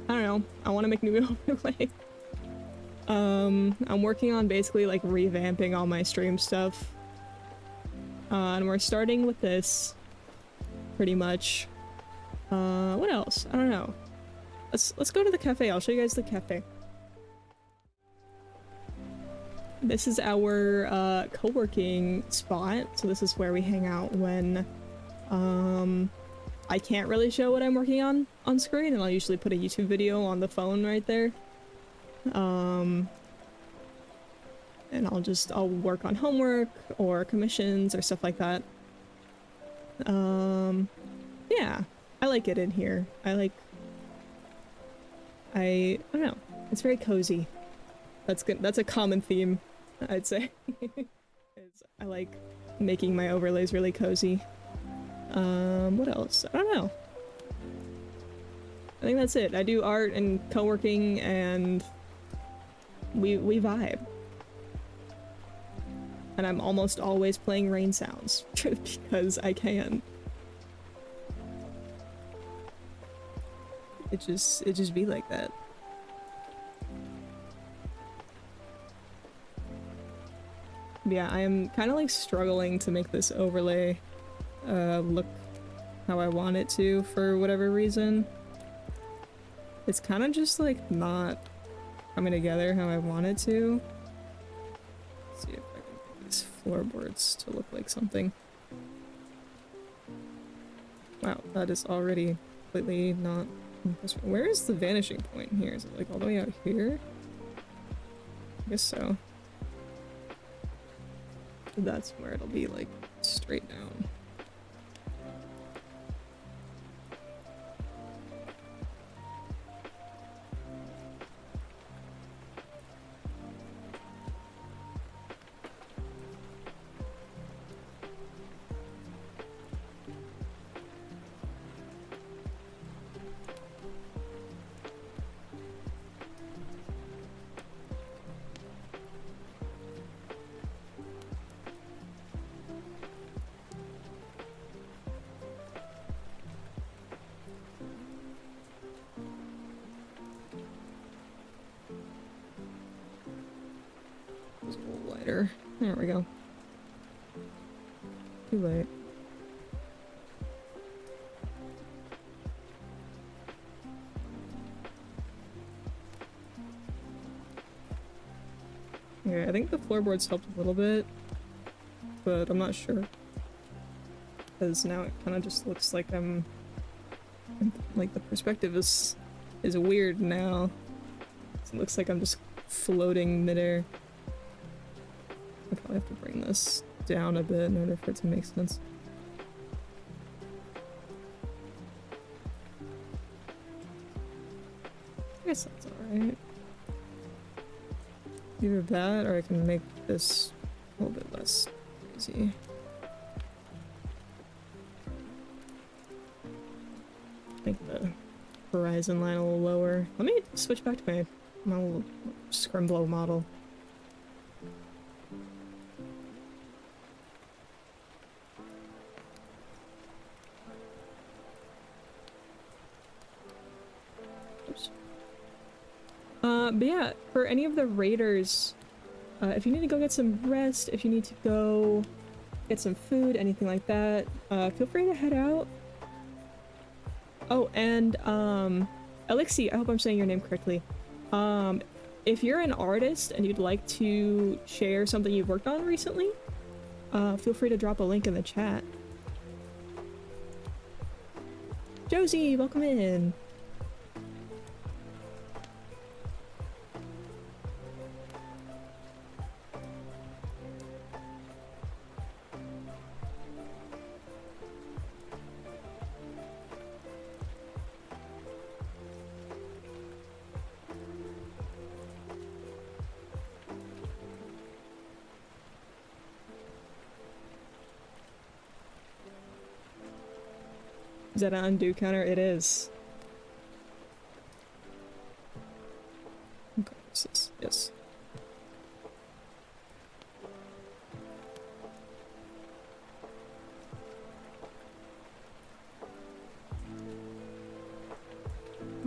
I don't know, I want to make new overlay. I'm working on basically like revamping all my stream stuff. And we're starting with this pretty much. What else? I don't know. Let's go to the cafe. I'll show you guys the cafe. This is our co-working spot. So this is where we hang out when I can't really show what I'm working on screen, and I'll usually put a YouTube video on the phone right there. And I'll work on homework or commissions or stuff like that. Yeah, I like it in here. I don't know. It's very cozy. That's good. That's a common theme, I'd say. I like making my overlays really cozy. What else? I don't know. I think that's it. I do art and co-working, and we vibe. And I'm almost always playing rain sounds because I can. it just be like that. Yeah, I am kind of like struggling to make this overlay look how I want it to for whatever reason. It's kind of just like not coming together how I want it to. Let's see if I can get these floorboards to look like something. Wow, that is already completely not impressive. Where is the vanishing point here? Is it like all the way out here? I guess so. That's where it'll be like straight down. There we go. Too late. Okay, I think the floorboards helped a little bit, but I'm not sure. Because now it kind of just looks like like the perspective is weird now. It looks like I'm just floating midair. I probably have to bring this down a bit in order for it to make sense. I guess that's alright. Either that, or I can make this a little bit less crazy. Make the horizon line a little lower. Let me switch back to my little Scrimblow model. But yeah, for any of the raiders, if you need to go get some rest, if you need to go get some food, anything like that, feel free to head out. Oh, and Elixir, I hope I'm saying your name correctly. If you're an artist and you'd like to share something you've worked on recently, feel free to drop a link in the chat. Josie, welcome in. Is that an undo counter? It is. Okay, yes.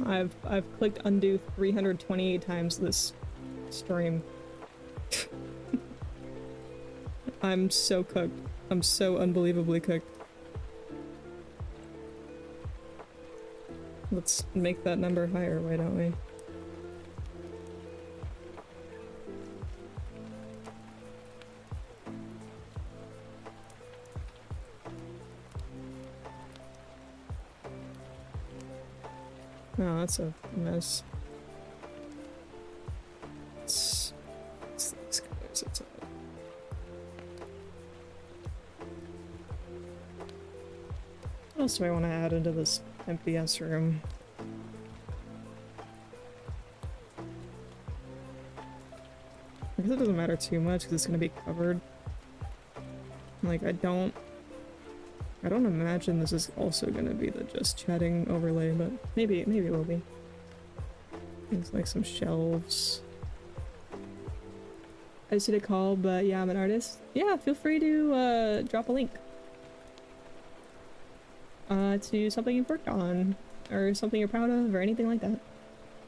I've clicked undo 328 times this stream. I'm so cooked. I'm so unbelievably cooked. Let's make that number higher, why don't we? Oh, that's a mess. What else do I want to add into this MPS room? I guess it doesn't matter too much because it's going to be covered. Like, I don't imagine this is also going to be the just chatting overlay, but maybe it will be. Things like some shelves. I just did a call, but yeah, I'm an artist. Yeah, feel free to drop a link to something you've worked on. or something you're proud of or anything like that.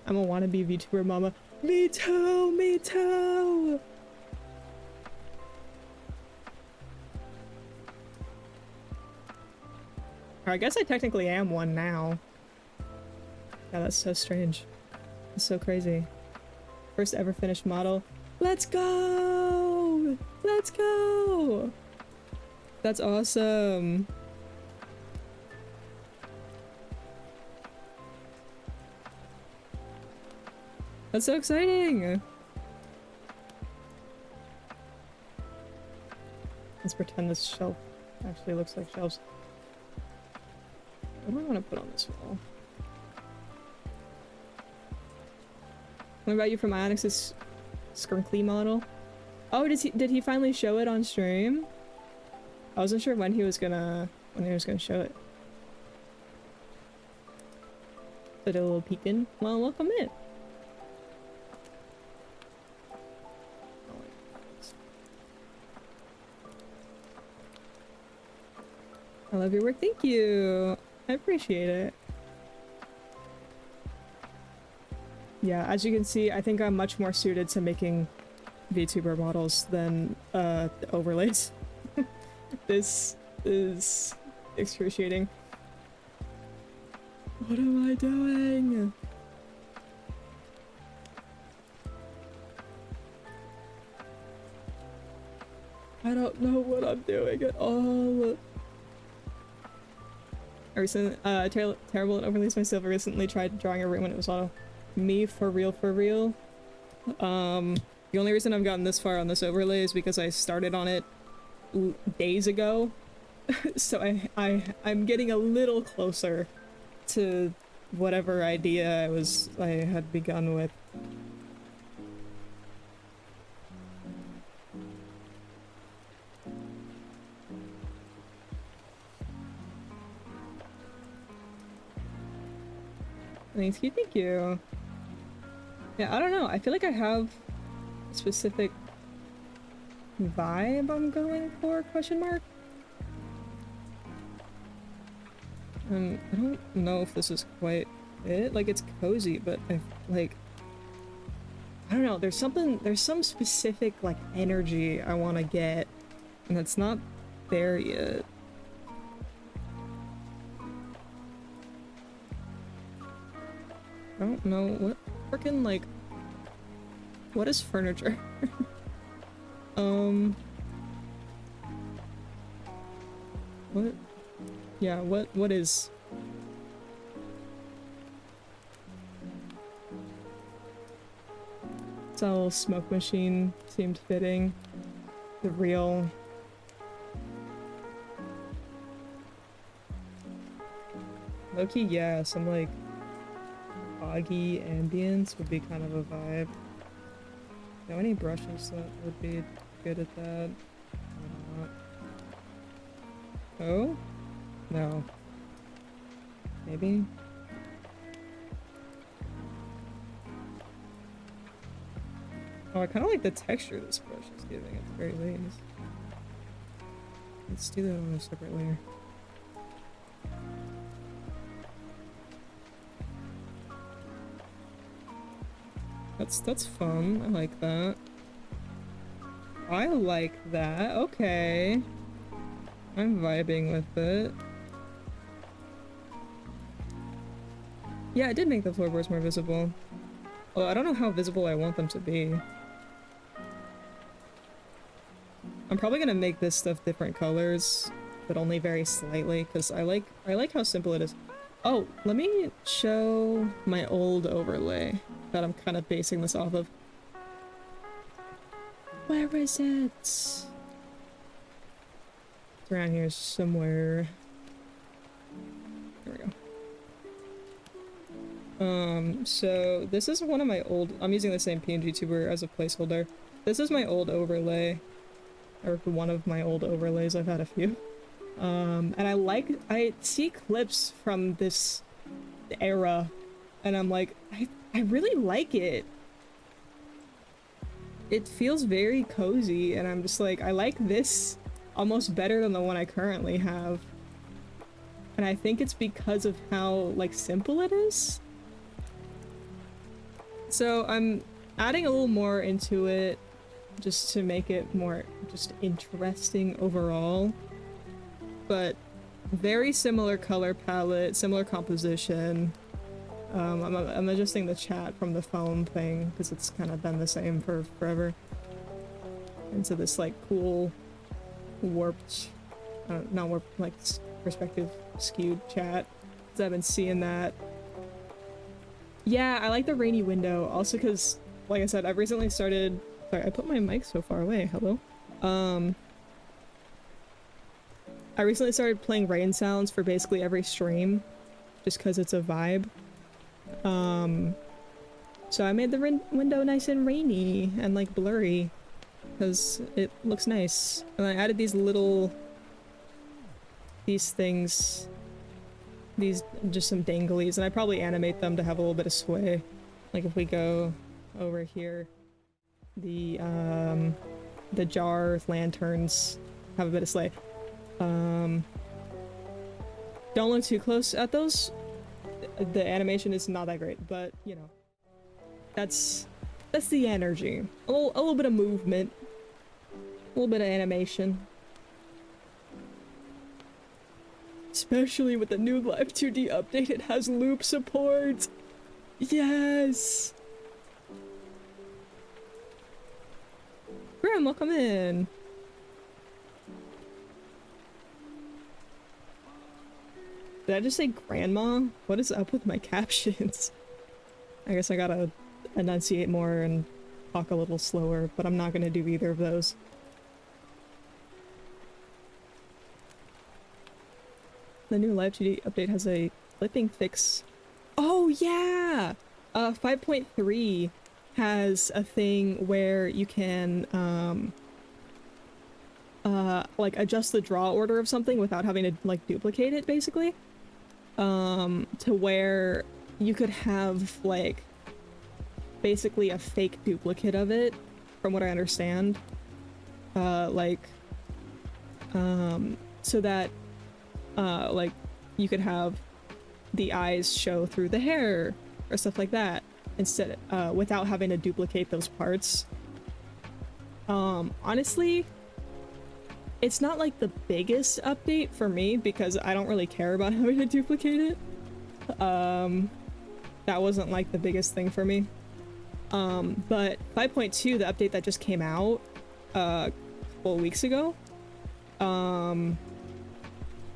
I'm a wannabe VTuber mama. Me too! Me too! Or I guess I technically am one now. Yeah, that's so strange. It's so crazy. First ever finished model. Let's go! Let's go! That's awesome. That's so exciting! Let's pretend this shelf actually looks like shelves. What do I want to put on this wall? What about you from Ionix's Skrinkly model? Oh, did he finally show it on stream? I wasn't sure when he was gonna show it. Did a little peek in. Well, welcome in. I love your work. Thank you. I appreciate it. Yeah, as you can see, I think I'm much more suited to making VTuber models than overlays. This is excruciating. What am I doing? I don't know what I'm doing at all. Terrible at overlays myself. I recently tried drawing a room when it was auto. Me for real, for real. The only reason I've gotten this far on this overlay is because I started on it days ago. So I'm getting a little closer to whatever idea I had begun with. Thank you, thank you. Yeah, I don't know. I feel like I have a specific vibe I'm going for, question mark? I don't know if this is quite it. Like, it's cozy, but I don't know. There's some specific, like, energy I want to get, and it's not there yet. I don't know what freaking, like, what is furniture? What? Yeah, what is? It's a little smoke machine seemed fitting. The real. Low-key, yeah, some like foggy ambience would be kind of a vibe. Know any brushes that would be good at that? Or not? Oh? No. Maybe? Oh, I kind of like the texture this brush is giving at the very least. Let's do that on a separate layer. That's fun. I like that. I like that. Okay. I'm vibing with it. Yeah, it did make the floorboards more visible. Although I don't know how visible I want them to be. I'm probably gonna make this stuff different colors, but only very slightly, because I like how simple it is. Oh, let me show my old overlay that I'm kind of basing this off of. Where is it? It's around here somewhere. There we go. So this is one of my old, I'm using the same PNG tuber as a placeholder. This is my old overlay, or one of my old overlays. I've had a few. And I see clips from this era, and I'm like, I really like it. It feels very cozy, and I'm just like, I like this almost better than the one I currently have. And I think it's because of how, like, simple it is. So I'm adding a little more into it just to make it more just interesting overall. But very similar color palette, similar composition. I'm adjusting the chat from the phone thing because it's kind of been the same for forever. Into this like cool warped, not warped, like perspective skewed chat. Because I've been seeing that. Yeah, I like the rainy window also because, like I said, I've recently started. Sorry, I put my mic so far away. Hello. I recently started playing rain sounds for basically every stream, just because it's a vibe. So I made the window nice and rainy and like blurry, because it looks nice. And I added these things, these just some danglies, and I probably animate them to have a little bit of sway. Like if we go over here, the jar lanterns have a bit of sway. Don't look too close at those. The animation is not that great, but you know, that's the energy. A little bit of movement, a little bit of animation. Especially with the new Live 2D update, it has loop support. Yes. Graham, welcome in. Did I just say grandma? What is up with my captions? I guess I gotta enunciate more and talk a little slower, but I'm not gonna do either of those. The new Live 2D update has a clipping fix. Oh yeah! 5.3 has a thing where you can, like adjust the draw order of something without having to, like, duplicate it, basically. To where you could have, like, basically a fake duplicate of it, from what I understand. So that, like, you could have the eyes show through the hair, or stuff like that, instead, without having to duplicate those parts. Honestly, it's not like the biggest update for me because I don't really care about having to duplicate it. That wasn't like the biggest thing for me. But 5.2, the update that just came out a couple of weeks ago,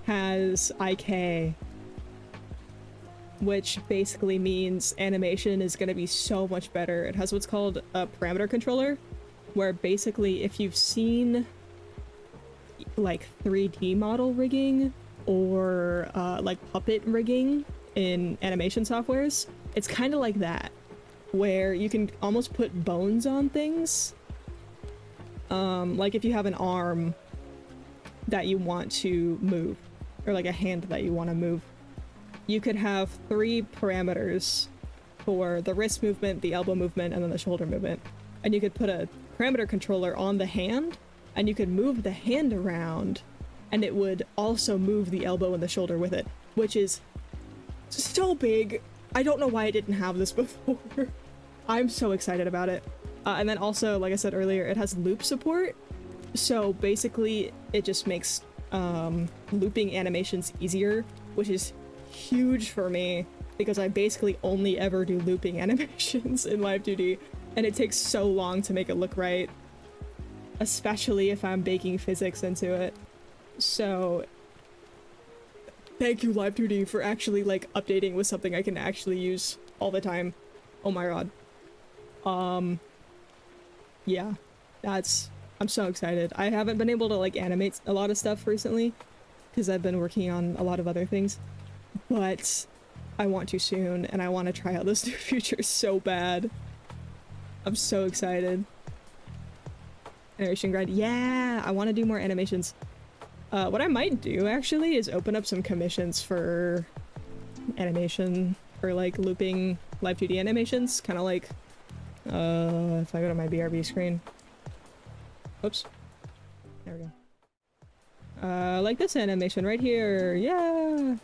has IK, which basically means animation is going to be so much better. It has what's called a parameter controller, where basically if you've seen like 3D model rigging or like puppet rigging in animation softwares, it's kind of like that, where you can almost put bones on things. Like if you have an arm that you want to move, or like a hand that you want to move, you could have 3 parameters for the wrist movement, the elbow movement, and then the shoulder movement. And you could put a parameter controller on the hand, and you could move the hand around, and it would also move the elbow and the shoulder with it, which is so big. I don't know why I didn't have this before. I'm so excited about it. And then also, like I said earlier, it has loop support. So basically, it just makes looping animations easier, which is huge for me because I basically only ever do looping animations in Live 2D, and it takes so long to make it look right, especially if I'm baking physics into it. So thank you, Live 2D, for actually like updating with something I can actually use all the time. Oh my god. Yeah, I'm so excited. I haven't been able to like animate a lot of stuff recently because I've been working on a lot of other things, but I want to soon, and I want to try out this new feature so bad. I'm so excited. Animation grind. Yeah, I want to do more animations. What I might do actually is open up some commissions for animation, for like looping Live 2D animations, kind of like if I go to my BRB screen. Oops. There we go. Like this animation right here. Yeah.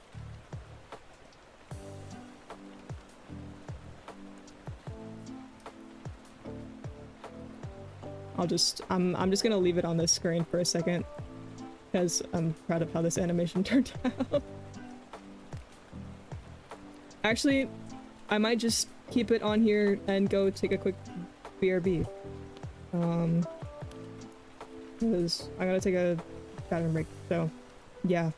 I'm just gonna leave it on this screen for a second because I'm proud of how this animation turned out. Actually, I might just keep it on here and go take a quick BRB. Because I gotta take a bathroom break, so yeah.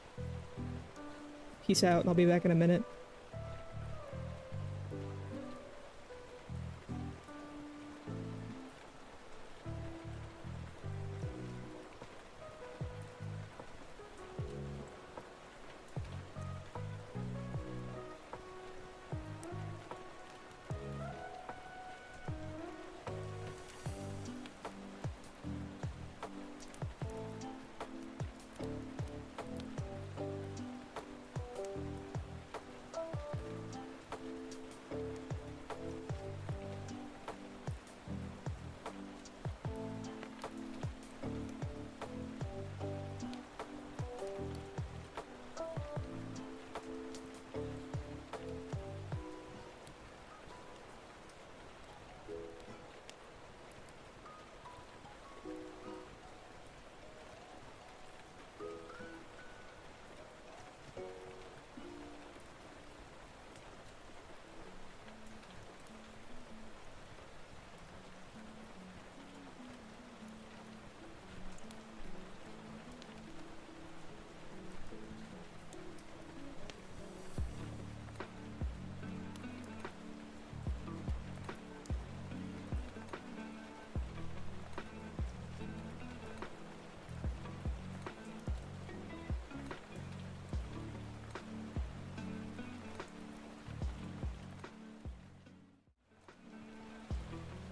Peace out, I'll be back in a minute.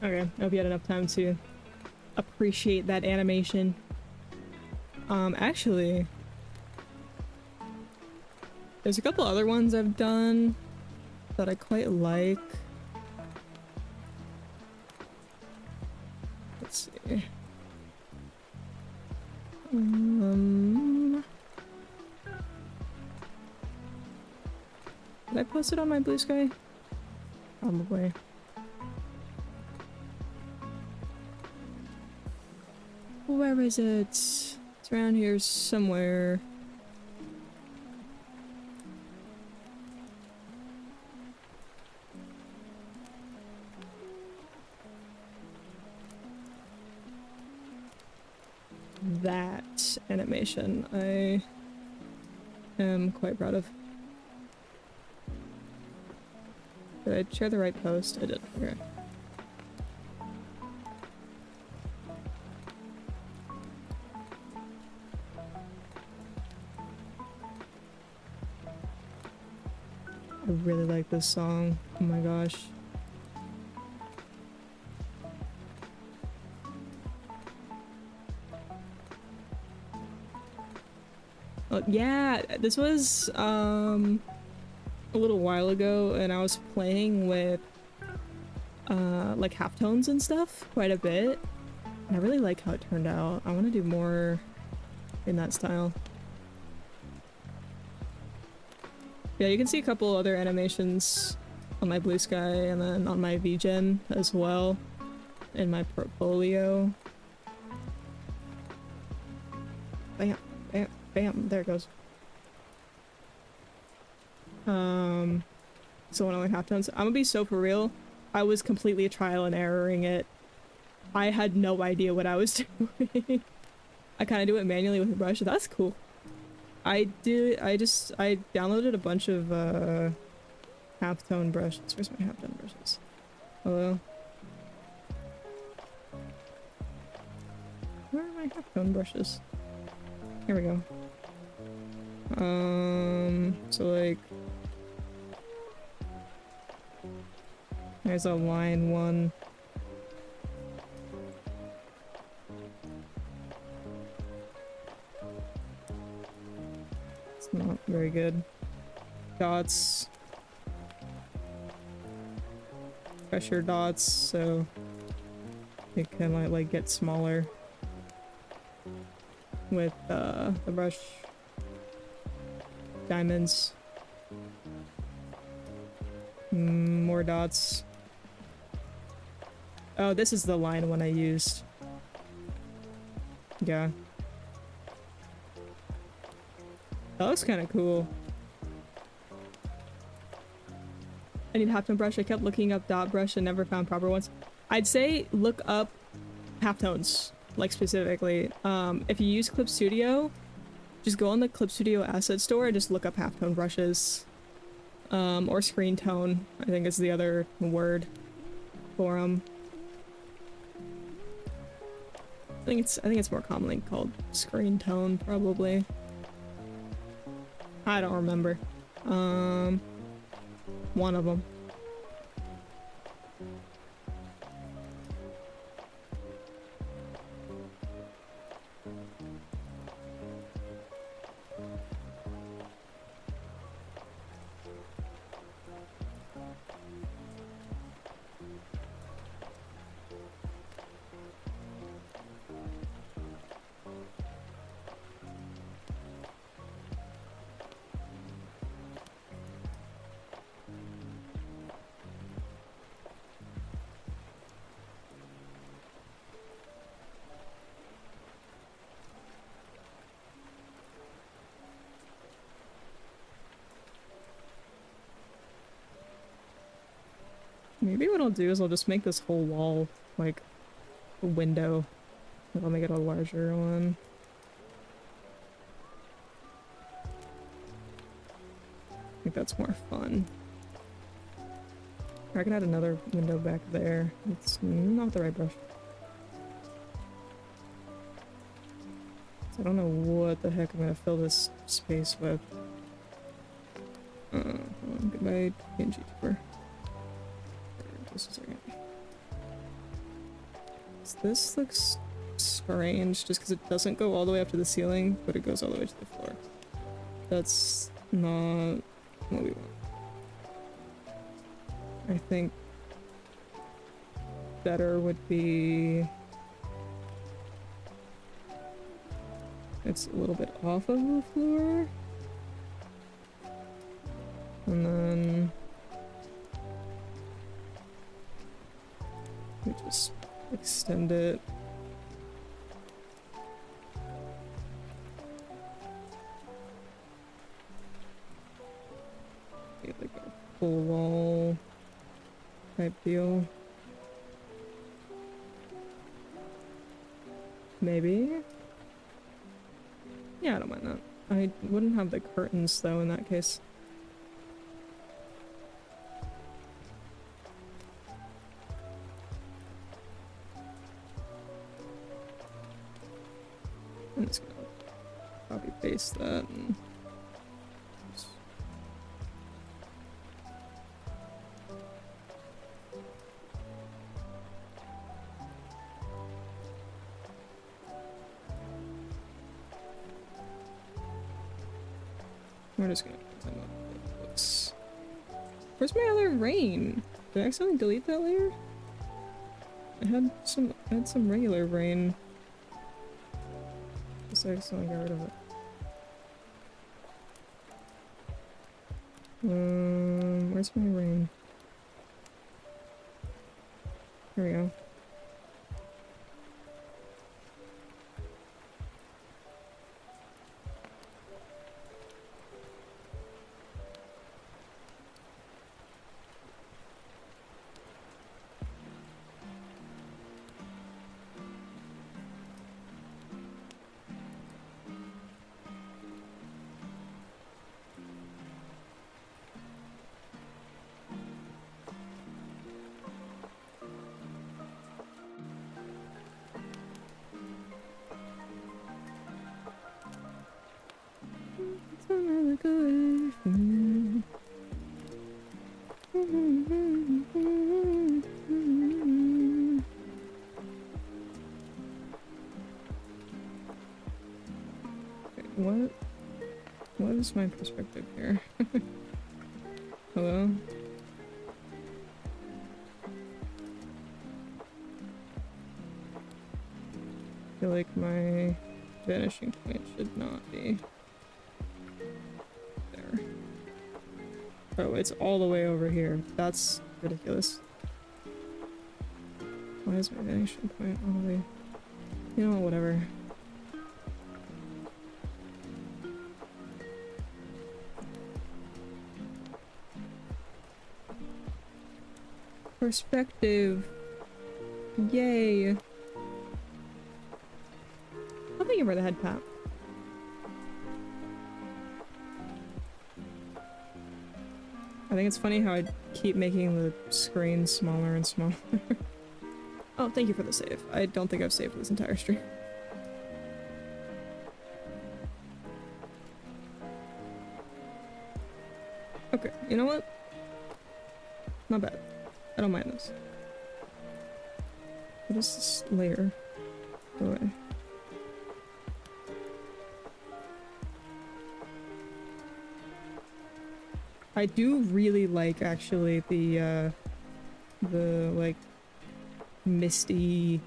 Okay, I hope you had enough time to appreciate that animation. Actually, there's a couple other ones I've done that I quite like. Let's see. Did I post it on my Blue Sky? Probably. Where is it? It's around here somewhere. That animation I am quite proud of. Did I share the right post? I did. Okay. I really like this song. Oh my gosh. Yeah, this was a little while ago and I was playing with like halftones and stuff quite a bit. And I really like how it turned out. I want to do more in that style. Yeah, you can see a couple other animations on my Blue Sky and then on my VGen as well in my portfolio. Bam, bam, bam, there it goes. So one of my halftones. I'm gonna be so for real. I was completely trial and erroring it. I had no idea what I was doing. I kind of do it manually with a brush. That's cool. I downloaded a bunch of halftone brushes. Where's my halftone brushes? Hello? Where are my halftone brushes? Here we go. So like there's a line one. It's not very good. Dots. Pressure dots, so it can like get smaller with the brush. Diamonds. More dots. Oh, this is the line one I used. Yeah. That looks kind of cool. I need halftone brush. I kept looking up dot brush and never found proper ones. I'd say look up halftones, like specifically. If you use Clip Studio, just go on the Clip Studio asset store and just look up halftone brushes. Or screen tone, I think is the other word for them. I think it's more commonly called screen tone, probably. I don't remember. One of them. Maybe what I'll do is I'll just make this whole wall like a window. I'll make it a larger one. I think that's more fun. I can add another window back there. It's not the right brush. So I don't know what the heck I'm gonna fill this space with. Hold on, goodbye, PNG Tuber. Just a second. This looks strange just because it doesn't go all the way up to the ceiling, but it goes all the way to the floor. That's not what we want. I think better would be it's a little bit off of the floor. And then we just extend it. Get like a full wall type deal. Maybe? Yeah, I don't mind that. I wouldn't have the curtains though in that case. I'm just gonna copy paste that and just... We're just gonna time up the looks. Where's my other rain? Did I accidentally delete that layer? I had some regular rain. Just accidentally got rid of it. Where's my rain? Here we go. What is my perspective here? Hello? I feel like my vanishing point should not be there. Oh, it's all the way over here. That's ridiculous. Why is my vanishing point all the way? You know, whatever. Perspective. Yay. I'll think over the head tap. I think it's funny how I keep making the screen smaller and smaller. Oh, thank you for the save. I don't think I've saved this entire stream. Okay, you know what? Not bad. I don't mind this. What is this layer? Go away. I do really like actually the like mistiness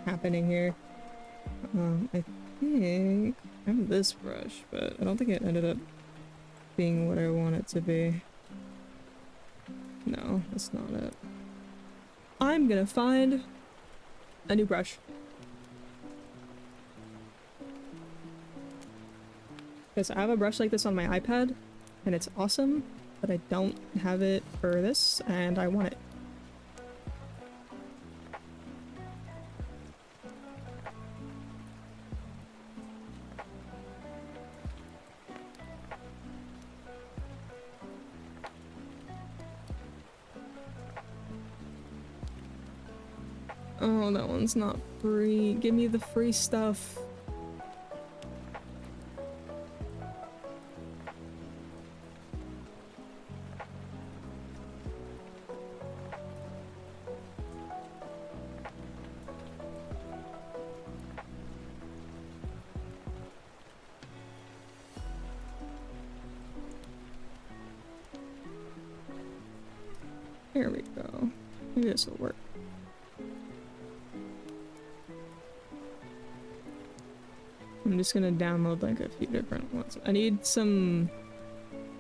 happening here. I think I have this brush, but I don't think it ended up being what I want it to be. No, that's not it. I'm gonna find a new brush. Because I have a brush like this on my iPad, and it's awesome, but I don't have it for this, and I want it. Oh, that one's not free. Give me the free stuff. There we go. Maybe this will work. I'm just gonna download like a few different ones. I need some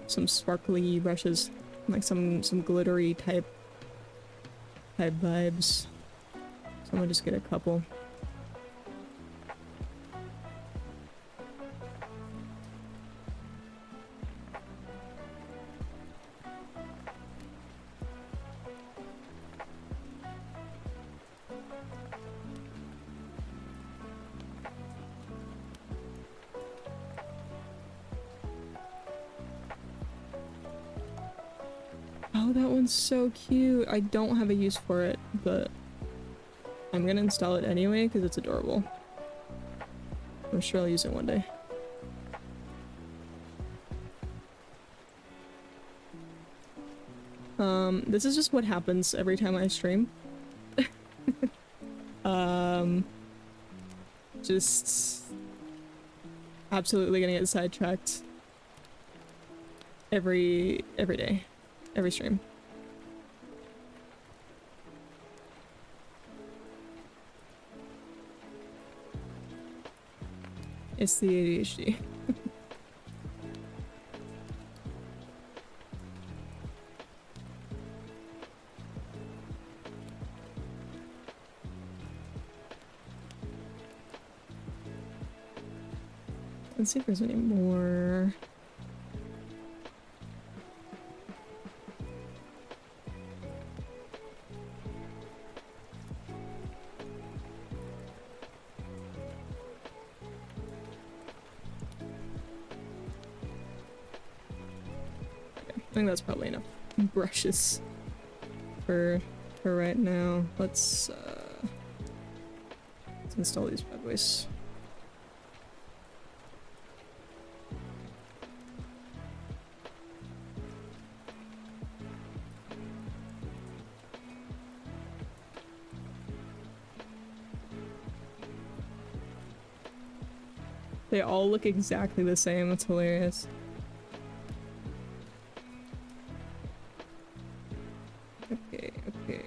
sparkly brushes, like some glittery type vibes. So I'm gonna just get a couple. Oh, that one's so cute. I don't have a use for it, but I'm gonna install it anyway because it's adorable. I'm sure I'll use it one day. This is just what happens every time I stream. Just absolutely gonna get sidetracked every day. Every stream. It's the ADHD. Let's see if there's any more. I think that's probably enough brushes for right now. Let's install these bad boys. They all look exactly the same. That's hilarious. Okay, okay.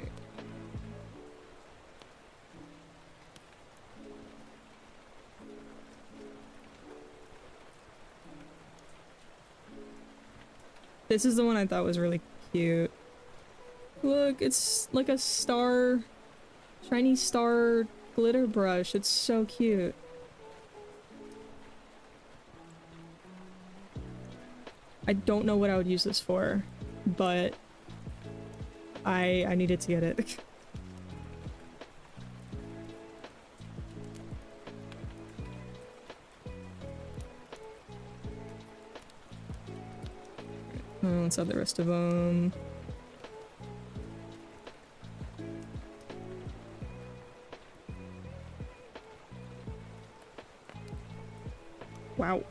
This is the one I thought was really cute. Look, it's like a star, shiny star glitter brush. It's so cute. I don't know what I would use this for, but I needed to get it. Let's have the rest of them. Wow.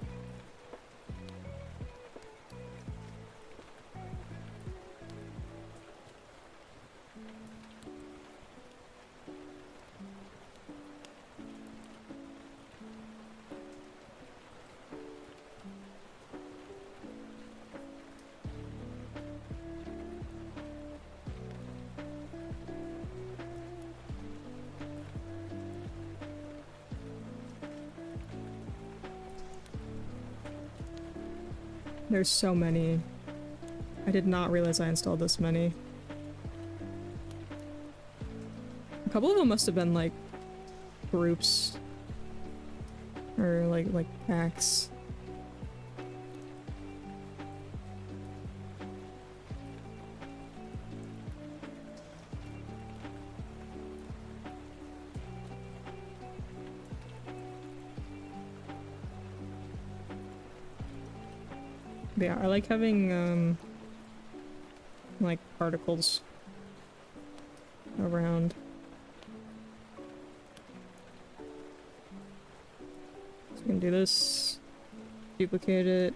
There's so many. I did not realize I installed this many. A couple of them must have been like groups or like packs. But yeah, I like having like particles around. So we can do this, duplicate it,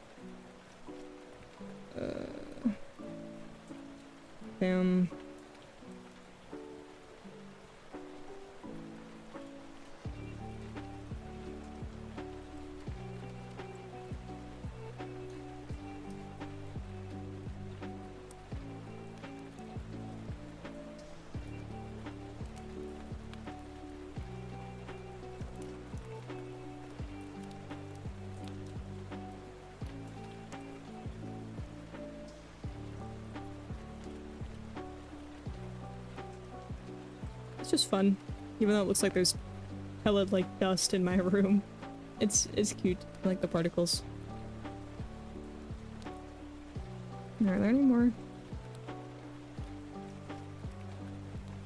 bam. It's just fun, even though it looks like there's hella like dust in my room. It's cute. I like the particles. Are there any more?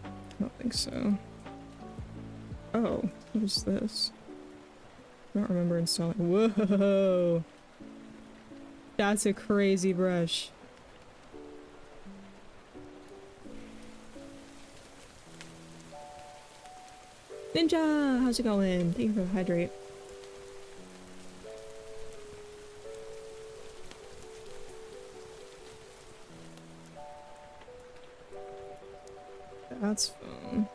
I don't think so. Oh, what is this? I don't remember installing. Whoa! That's a crazy brush. Ninja! How's it going? Thank you for the hydrate. That's fun.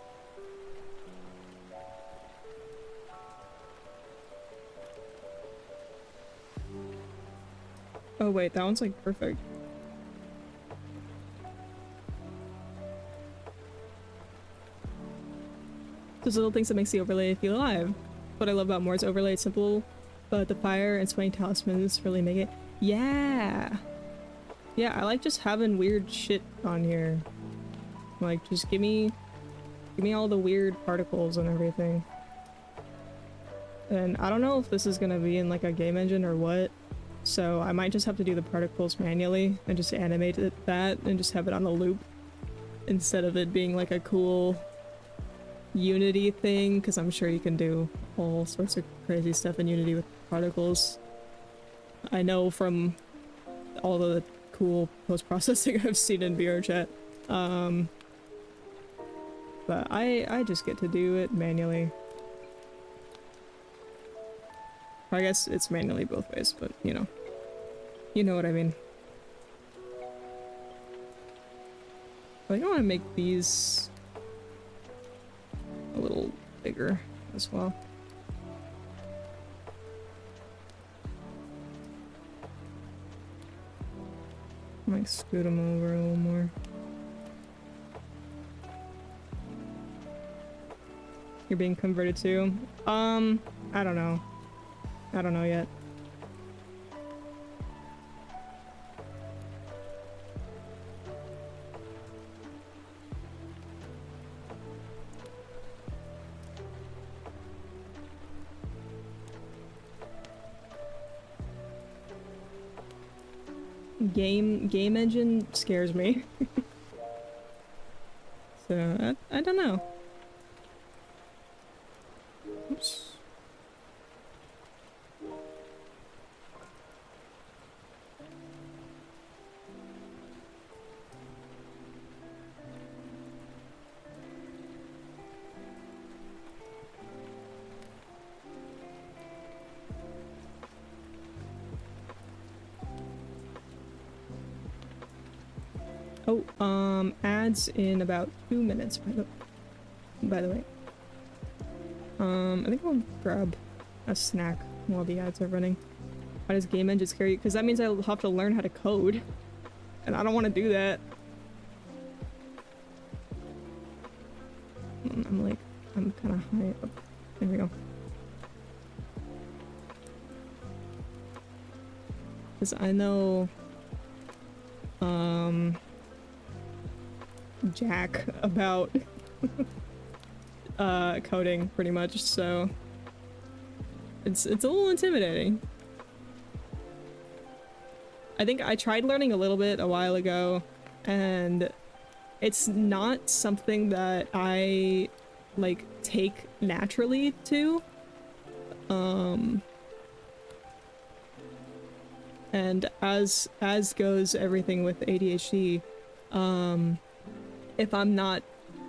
Oh wait, that one's like perfect. Those little things that makes the overlay feel alive. What I love about Moore's overlay, it's simple, but the fire and swaying talismans really make it. Yeah! Yeah, I like just having weird shit on here. Like, just give me all the weird particles and everything. And I don't know if this is gonna be in like a game engine or what, so I might just have to do the particles manually and just animate that and just have it on a loop instead of it being like a cool Unity thing, because I'm sure you can do all sorts of crazy stuff in Unity with particles. I know from all the cool post-processing I've seen in VRChat. But I just get to do it manually. I guess it's manually both ways, but you know. You know what I mean. I think I want to make these a little bigger as well. I might scoot them over a little more. You're being converted to? I don't know. I don't know yet. Game engine scares me. So I don't know. Oops. Oh, ads in about 2 minutes, by the way. I think I'll grab a snack while the ads are running. Why does game engine scare you? Because that means I'll have to learn how to code. And I don't want to do that. I'm kind of high up. There we go. Because I know, jack about coding pretty much, so it's a little intimidating. I think I tried learning a little bit a while ago, and it's not something that I like take naturally to. And as goes everything with ADHD, if I'm not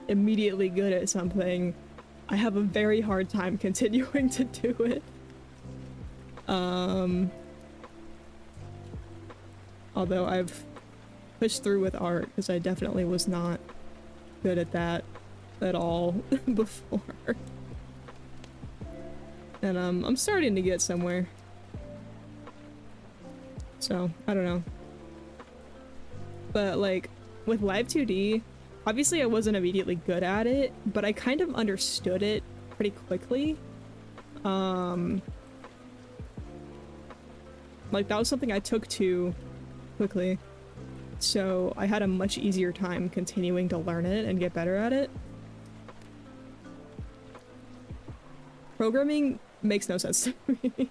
immediately good at something, I have a very hard time continuing to do it. Although I've pushed through with art, because I definitely was not good at that at all before. And I'm starting to get somewhere. So, I don't know. But like, with Live 2D, obviously I wasn't immediately good at it, but I kind of understood it pretty quickly. Like, that was something I took to quickly. So I had a much easier time continuing to learn it and get better at it. Programming makes no sense to me.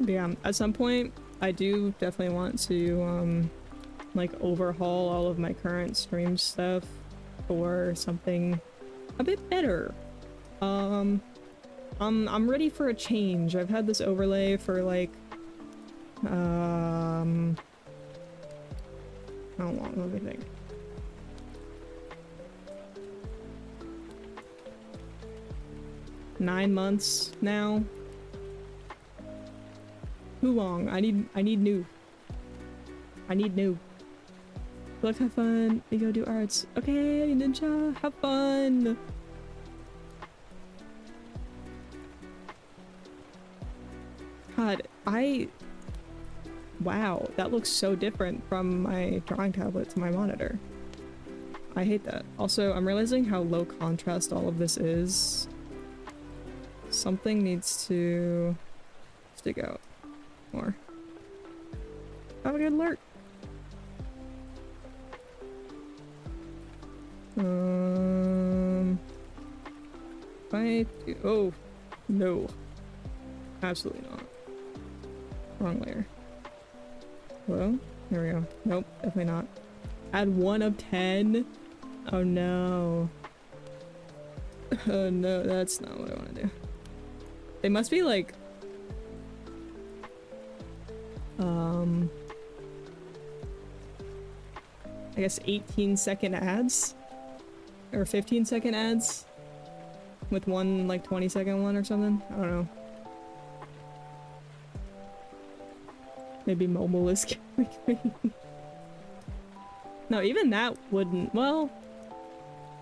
Yeah, at some point, I do definitely want to, like, overhaul all of my current stream stuff for something a bit better. I'm ready for a change. I've had this overlay for, like, how long, let me think. Nine months now. Too long. I need new. I need new. Look, have fun. We go do arts. Okay, Ninja, have fun. God, wow, that looks so different from my drawing tablet to my monitor. I hate that. Also, I'm realizing how low contrast all of this is. Something needs to stick out more. Have a good alert. Oh, no. Absolutely not. Wrong layer. Hello? There we go. Nope, definitely not. Add 1 of 10? Oh no. Oh no, that's not what I want to do. They must be like... I guess 18-second ads? Or 15-second ads? With one, like, 20-second one or something? I don't know. Maybe mobile is killing me. No, even that wouldn't... Well...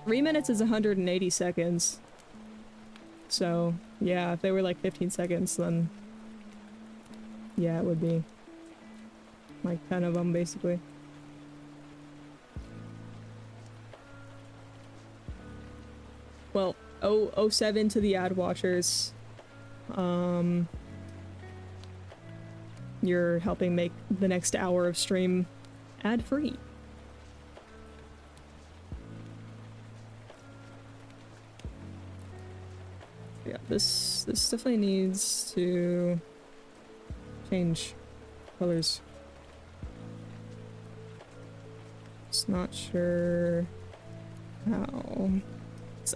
3 minutes is 180 seconds. So, yeah, if they were like 15 seconds, then... Yeah, it would be... like 10 of them, basically. 07 to the ad watchers. You're helping make the next hour of stream ad-free. Yeah, this definitely needs to change colors. Just not sure how.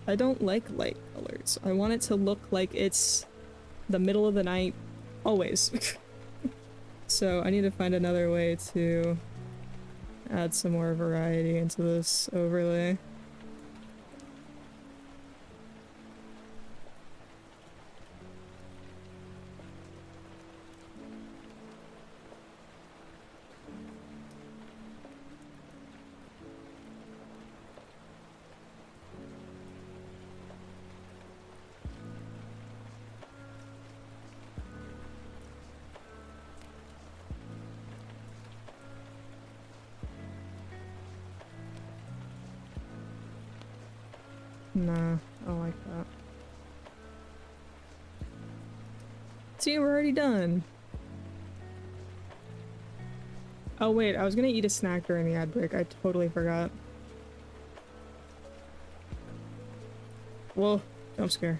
I don't like light colors. I want it to look like it's the middle of the night always. So I need to find another way to add some more variety into this overlay. Nah, I don't like that. See, we're already done. Oh wait, I was gonna eat a snack during the ad break. I totally forgot. Whoa, jump scare.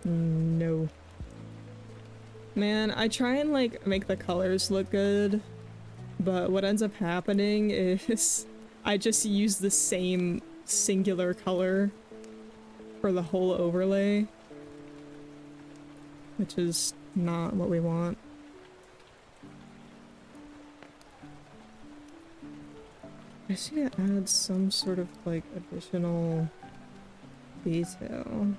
No. Man, I try and like make the colors look good, but what ends up happening is I just use the same singular color for the whole overlay, which is not what we want. I just need to add some sort of like additional detail.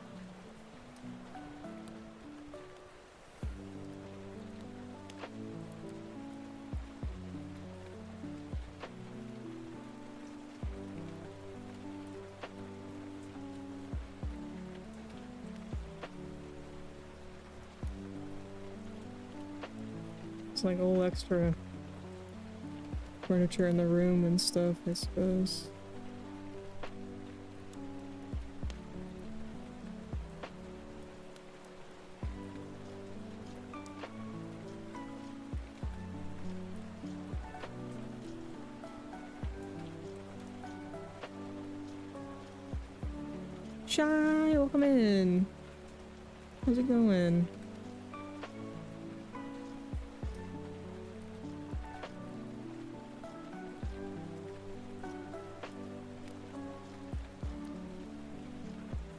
It's like a little extra furniture in the room and stuff, I suppose. Shy, welcome in. How's it going?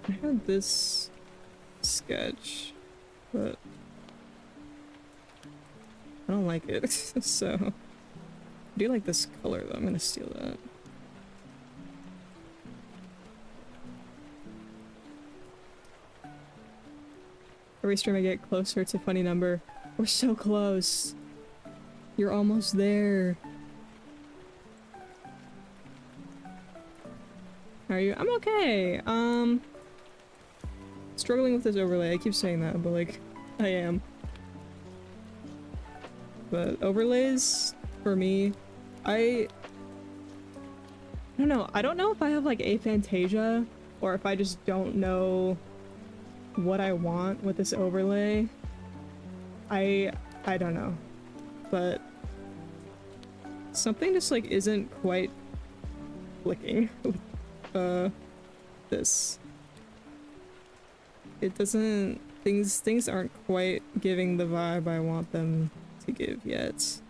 I had this sketch, but I don't like it, so I do like this color though. I'm gonna steal that. Every stream I get closer to funny number. We're so close. You're almost there. How are you? I'm okay. Struggling with this overlay. I keep saying that, but like, I am. But overlays, for me, I don't know. I don't know if I have like aphantasia or if I just don't know what I want with this overlay. I don't know. But something just like isn't quite clicking with this. It doesn't, things aren't quite giving the vibe I want them to give yet.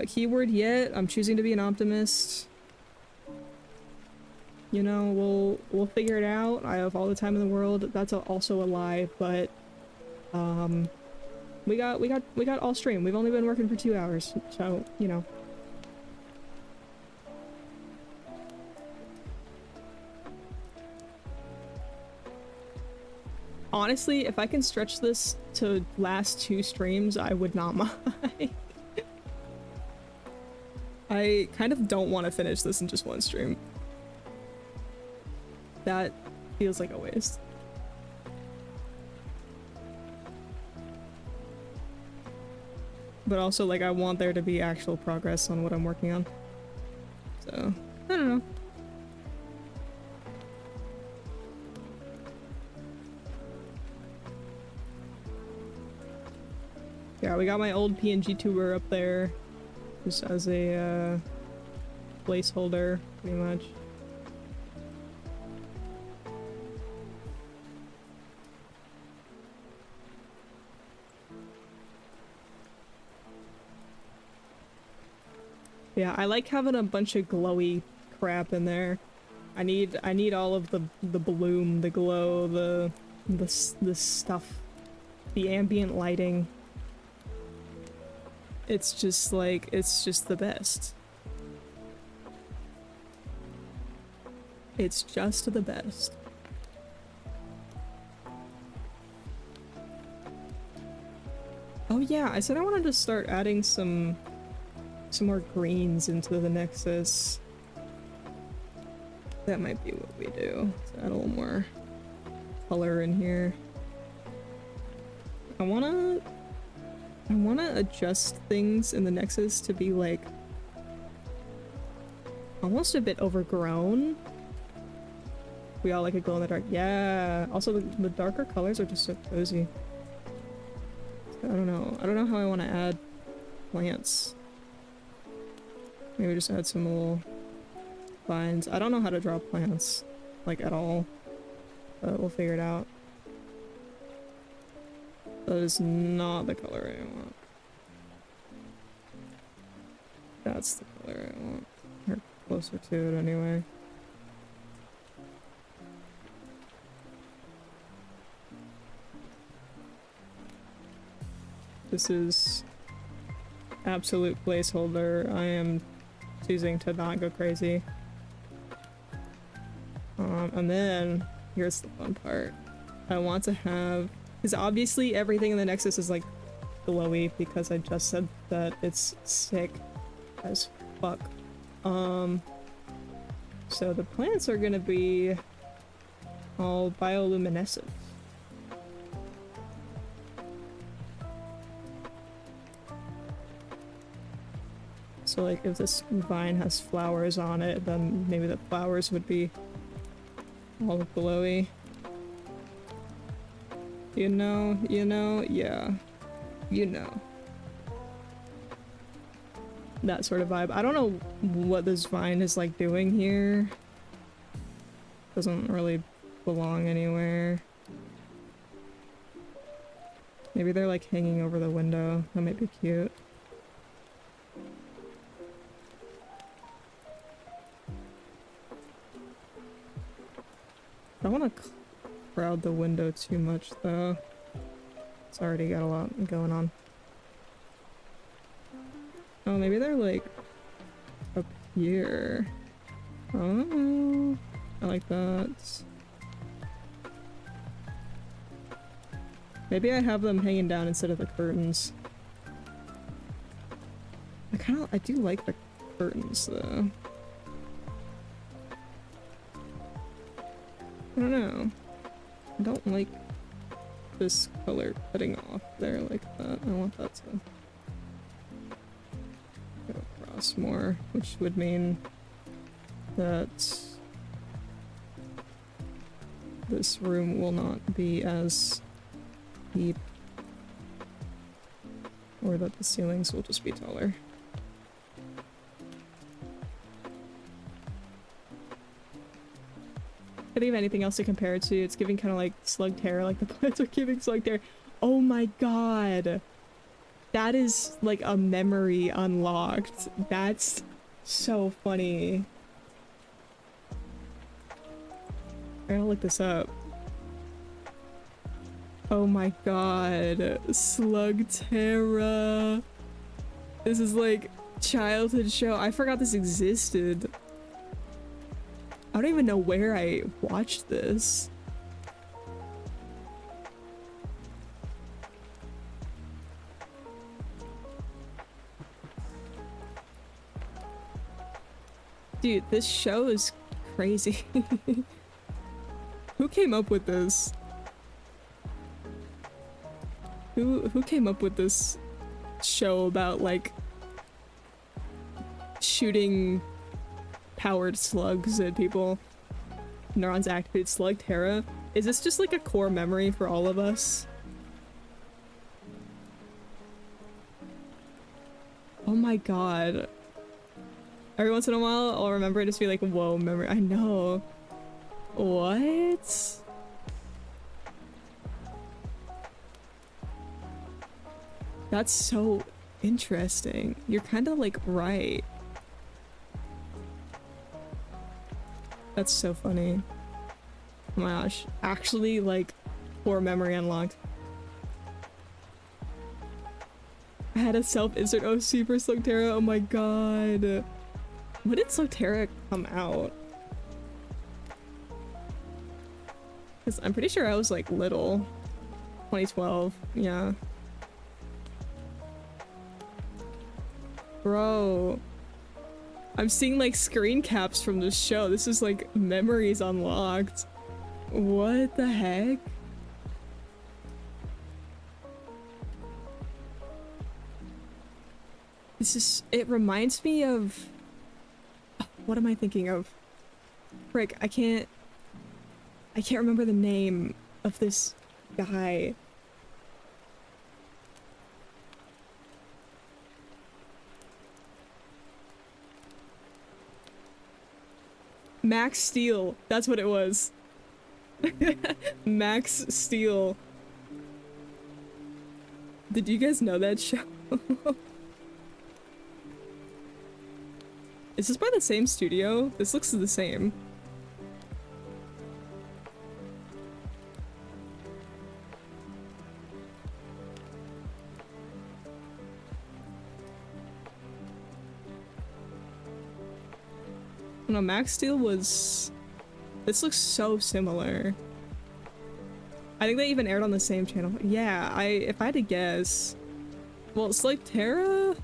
Keyword yet, I'm choosing to be an optimist. You know, we'll figure it out. I have all the time in the world. That's also a lie, but we got all stream. We've only been working for 2 hours, so you know. Honestly, if I can stretch this to last 2 streams, I would not mind. I kind of don't want to finish this in just 1 stream. That feels like a waste. but also like I want there to be actual progress on what I'm working on. So, I don't know. Yeah, we got my old PNG tuber up there just as a placeholder, pretty much. Yeah, I like having a bunch of glowy crap in there. I need all of the bloom, the glow, the stuff, the ambient lighting. It's just like, it's just the best. It's just the best. Oh yeah, I said I wanted to start adding some more greens into the Nexus. That might be what we do. Let's add a little more color in here. I wanna adjust things in the Nexus to be like almost a bit overgrown. We all like a glow in the dark. Yeah. Also, the darker colors are just so cozy. So I don't know. I don't know how I want to add plants. Maybe just add some little vines. I don't know how to draw plants, like, at all. But we'll figure it out. That is not the color I want. That's the color I want. Or closer to it anyway. This is absolute placeholder. I am choosing to not go crazy. And then here's the fun part. I want to have, because obviously everything in the Nexus is like glowy because I just said that it's sick as fuck. So the plants are gonna be all bioluminescent. So like if this vine has flowers on it, then maybe the flowers would be all glowy. You know, yeah. You know. That sort of vibe. I don't know what this vine is like doing here. Doesn't really belong anywhere. Maybe they're like hanging over the window. That might be cute. I don't want to crowd the window too much though. It's already got a lot going on. Oh, maybe they're like up here. Oh, I like that. Maybe I have them hanging down instead of the curtains. I do like the curtains though. I don't know. I don't like this color cutting off there like that. I want that to go across more, which would mean that this room will not be as deep, or that the ceilings will just be taller. I think of anything else to compare it to. It's giving kind of like Slugterra, like the plants are giving Slugterra. Oh my god. That is like a memory unlocked. That's so funny. I gotta look this up. Oh my god. Slugterra. This is like childhood show. I forgot this existed. I don't even know where I watched this. Dude, this show is crazy. Who came up with this? Who came up with this show about like shooting powered slugs at people. Neurons activated Slugterra. Is this just like a core memory for all of us? Oh my god. Every once in a while, I'll remember it just be like, whoa, memory. I know. What? That's so interesting. You're kind of like right. That's so funny. Oh my gosh. Actually, like, core memory unlocked. I had a self-insert OC for Slugterra. Oh my god. When did Slugterra come out? Because I'm pretty sure I was like little. 2012. Yeah. Bro. I'm seeing like screen caps from this show. This is like memories unlocked. What the heck? This is, it reminds me of, what am I thinking of? Frick, I can't remember the name of this guy. Max Steel, that's what it was. Max Steel. Did you guys know that show? Is this by the same studio? This looks the same. No, Max Steel was... This looks so similar. I think they even aired on the same channel. Yeah, if I had to guess... Well, Slugterra?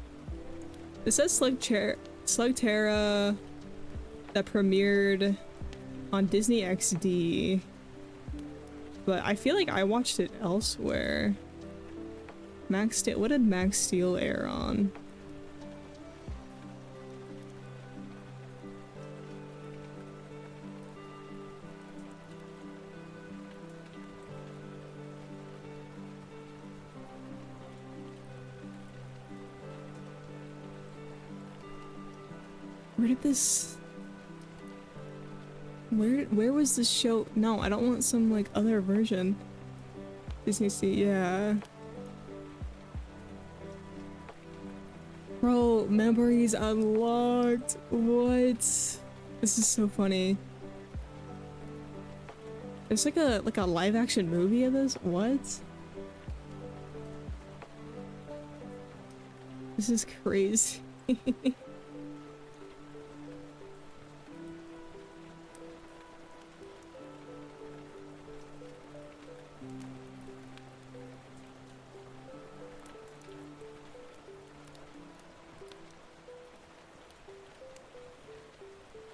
It says Slugterra that premiered on Disney XD. But I feel like I watched it elsewhere. Max Steel... What did Max Steel air on? Where did this... Where was this show? No, I don't want some, like, other version. Disney Sea, yeah. Bro, memories unlocked. What? This is so funny. There's like a live action movie of this? What? This is crazy.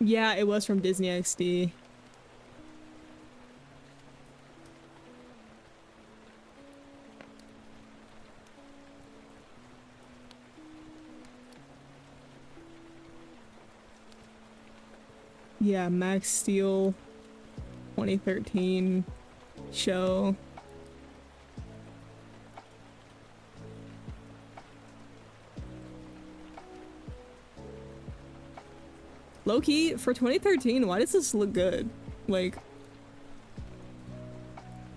Yeah, it was from Disney XD. Yeah, Max Steel 2013 show. Low-key, for 2013, why does this look good? Like,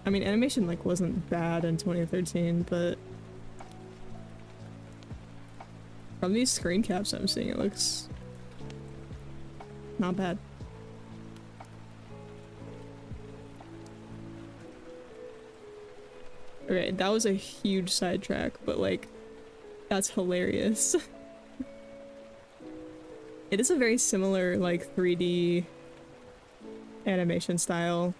I mean, animation, like, wasn't bad in 2013, but from these screen caps I'm seeing, it looks not bad. Okay, that was a huge sidetrack, but, like, that's hilarious. It is a very similar, like, 3D animation style.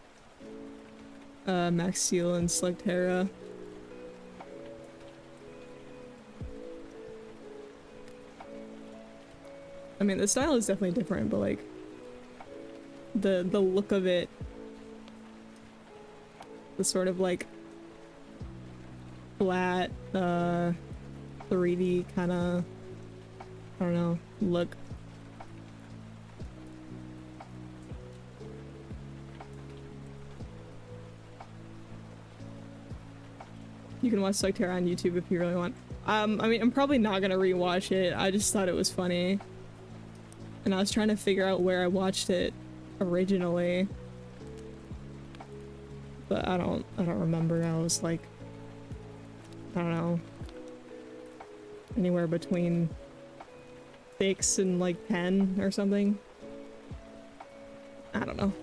Max Steel and Slugterra. I mean, the style is definitely different, but, like, the look of it, the sort of, like, flat, 3D kind of, I don't know, look. You can watch Sectara on YouTube if you really want. I mean, I'm probably not gonna rewatch it. I just thought it was funny. And I was trying to figure out where I watched it originally. But I don't remember. I was like, I don't know, anywhere between 6 and like 10 or something. I don't know.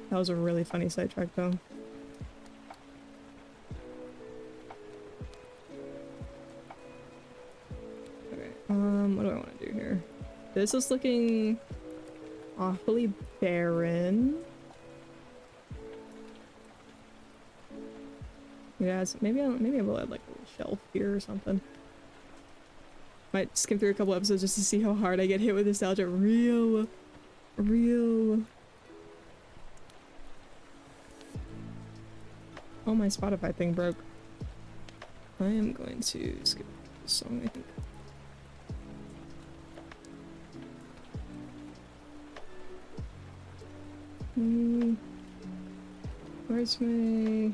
That was a really funny sidetrack though. Okay, what do I want to do here? This is looking awfully barren. Yeah, maybe I will add like a little shelf here or something. Might skim through a couple episodes just to see how hard I get hit with nostalgia. Real. Oh, my Spotify thing broke. I am going to skip this song, I think. Where's my...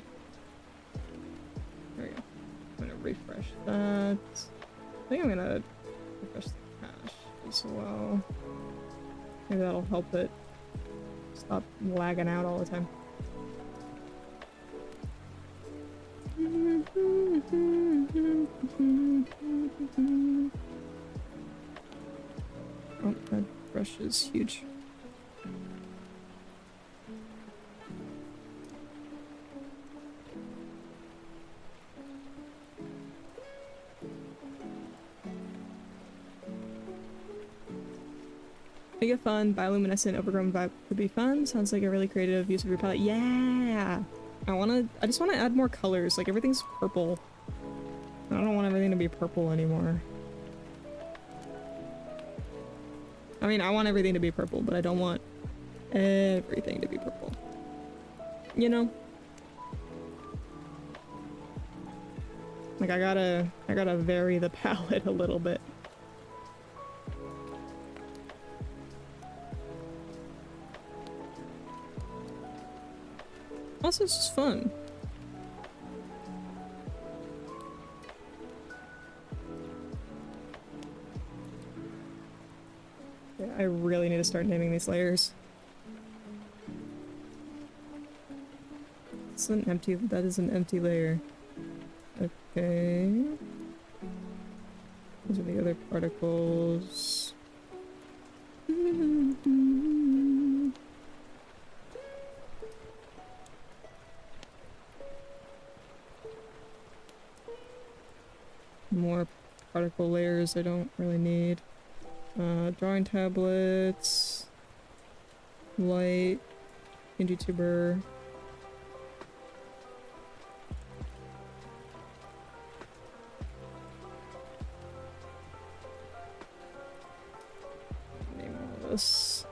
There we go. I'm gonna refresh that. I think I'm gonna refresh the cache as well. Maybe that'll help it stop lagging out all the time. Oh, that brush is huge. Make it fun, bioluminescent overgrown vibe would be fun. Sounds like a really creative use of your palette. Yeah! I just wanna add more colors. Like everything's purple. I don't want everything to be purple anymore. I mean, I want everything to be purple, but I don't want everything to be purple. You know? Like I gotta vary the palette a little bit. Also, it's just fun. Yeah, I really need to start naming these layers. That is an empty layer. Okay. Those are the other particles. More particle layers I don't really need. Drawing tablets, light, YouTuber. Name all this.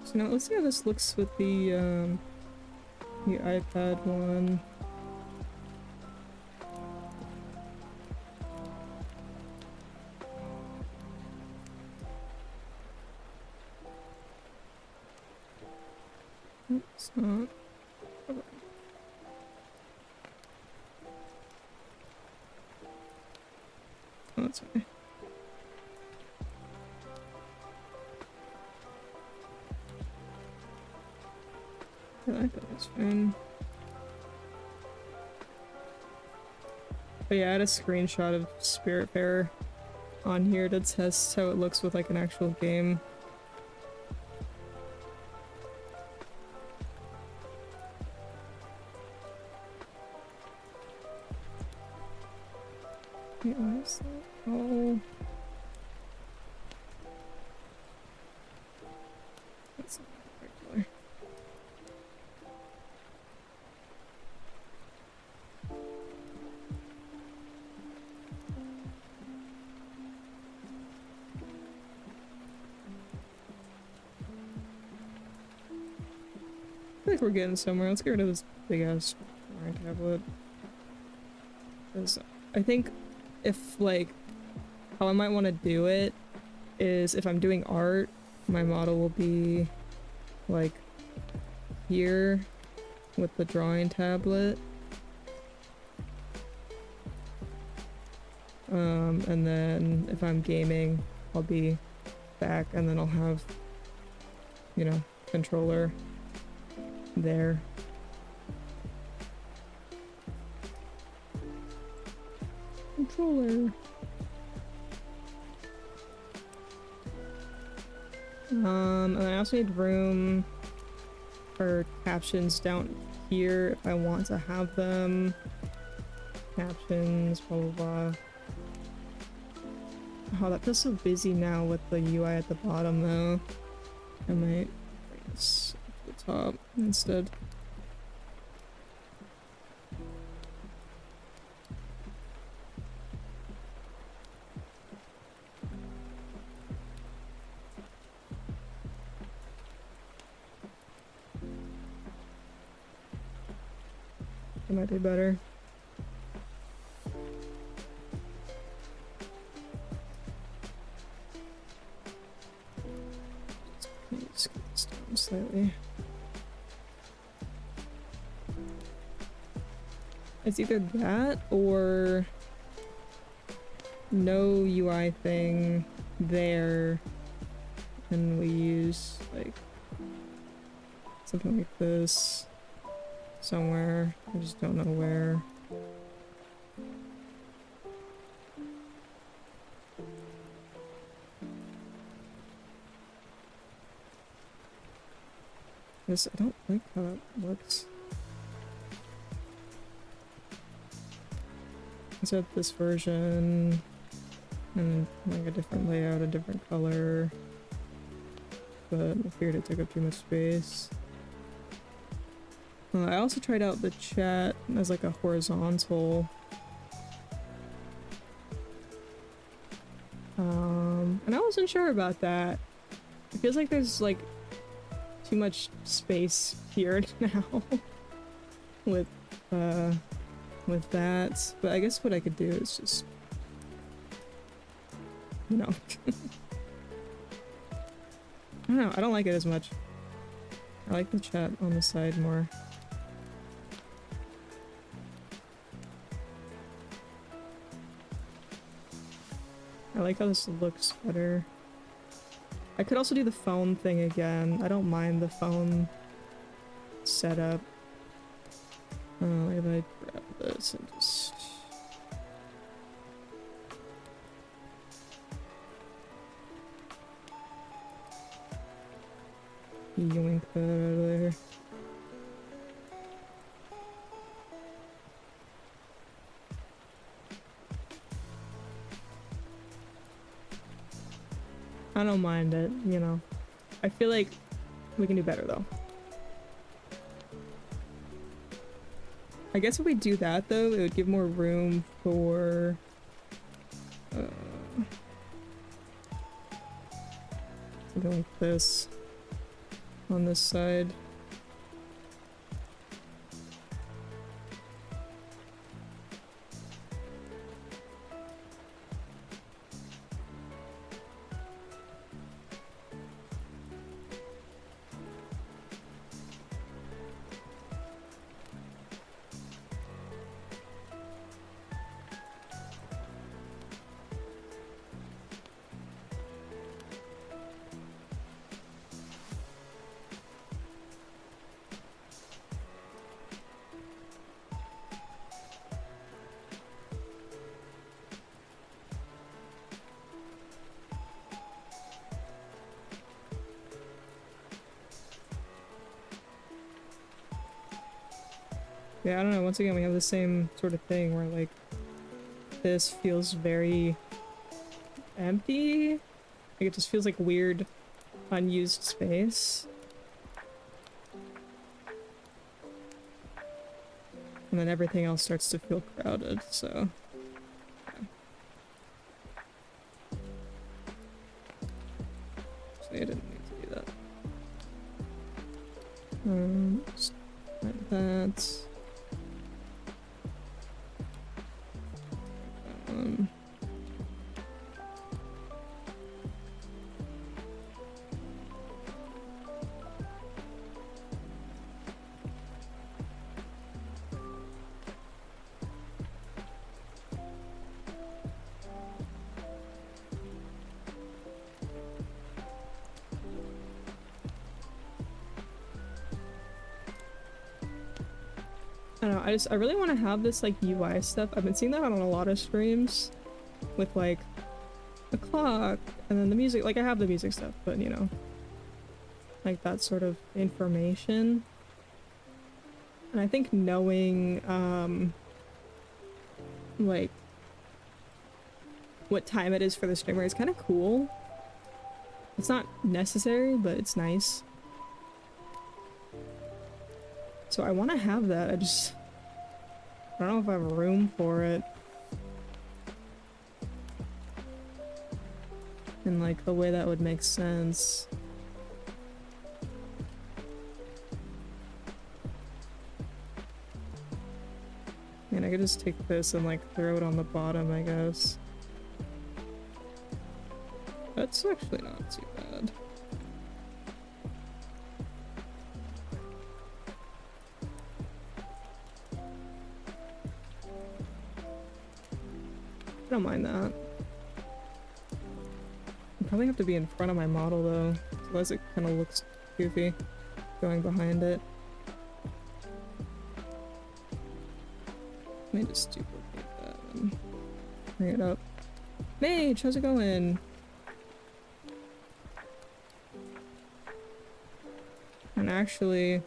So now let's see how this looks with the iPad one. It's not. Okay. Oh, that's okay. I thought it was fine. But yeah, I had a screenshot of Spiritfarer on here to test how it looks with like an actual game. Wait, what is that? Oh. That's not regular. I feel like we're getting somewhere. Let's get rid of this big ass drawing tablet. Because I think if, like, how I might want to do it is if I'm doing art, my model will be, like, here with the drawing tablet. And then if I'm gaming, I'll be back and then I'll have, you know, controller there. Controller. And I also need room for captions down here if I want to have them. Captions, blah blah blah. Oh, that feels so busy now with the UI at the bottom though. I might bring this up to the top instead. It might be better. Let's get this down slightly. It's either that or no UI thing there, and we use like something like this somewhere. I just don't know where. This, I don't like how that looks. Let's have this version and like a different layout, a different color. But I figured it took up too much space. I also tried out the chat as like a horizontal. And I wasn't sure about that. It feels like there's like too much space here now with that. But I guess what I could do is just, you know. I don't know, I don't like it as much. I like the chat on the side more. I like how this looks better. I could also do the phone thing again. I don't mind the phone setup. If I grab this and just... yoink that out of there. I don't mind it, you know. I feel like we can do better though. I guess if we do that though, it would give more room for something like this on this side. Yeah, I don't know, once again we have the same sort of thing where like this feels very empty. Like it just feels like weird, unused space. And then everything else starts to feel crowded, so... Actually, I didn't need to do that. Just like that. I don't know, I really want to have this like UI stuff. I've been seeing that on a lot of streams with like the clock and then the music. Like I have the music stuff, but you know, like that sort of information. And I think knowing like what time it is for the streamer is kind of cool. It's not necessary, but it's nice. So I want to have that, I don't know if I have room for it. And like the way that would make sense. I mean, I could just take this and like throw it on the bottom, I guess. That's actually not too bad. I don't mind that. I probably have to be in front of my model though, otherwise it kind of looks goofy going behind it. Let me just duplicate that and bring it up. Mage, how's it going? And actually,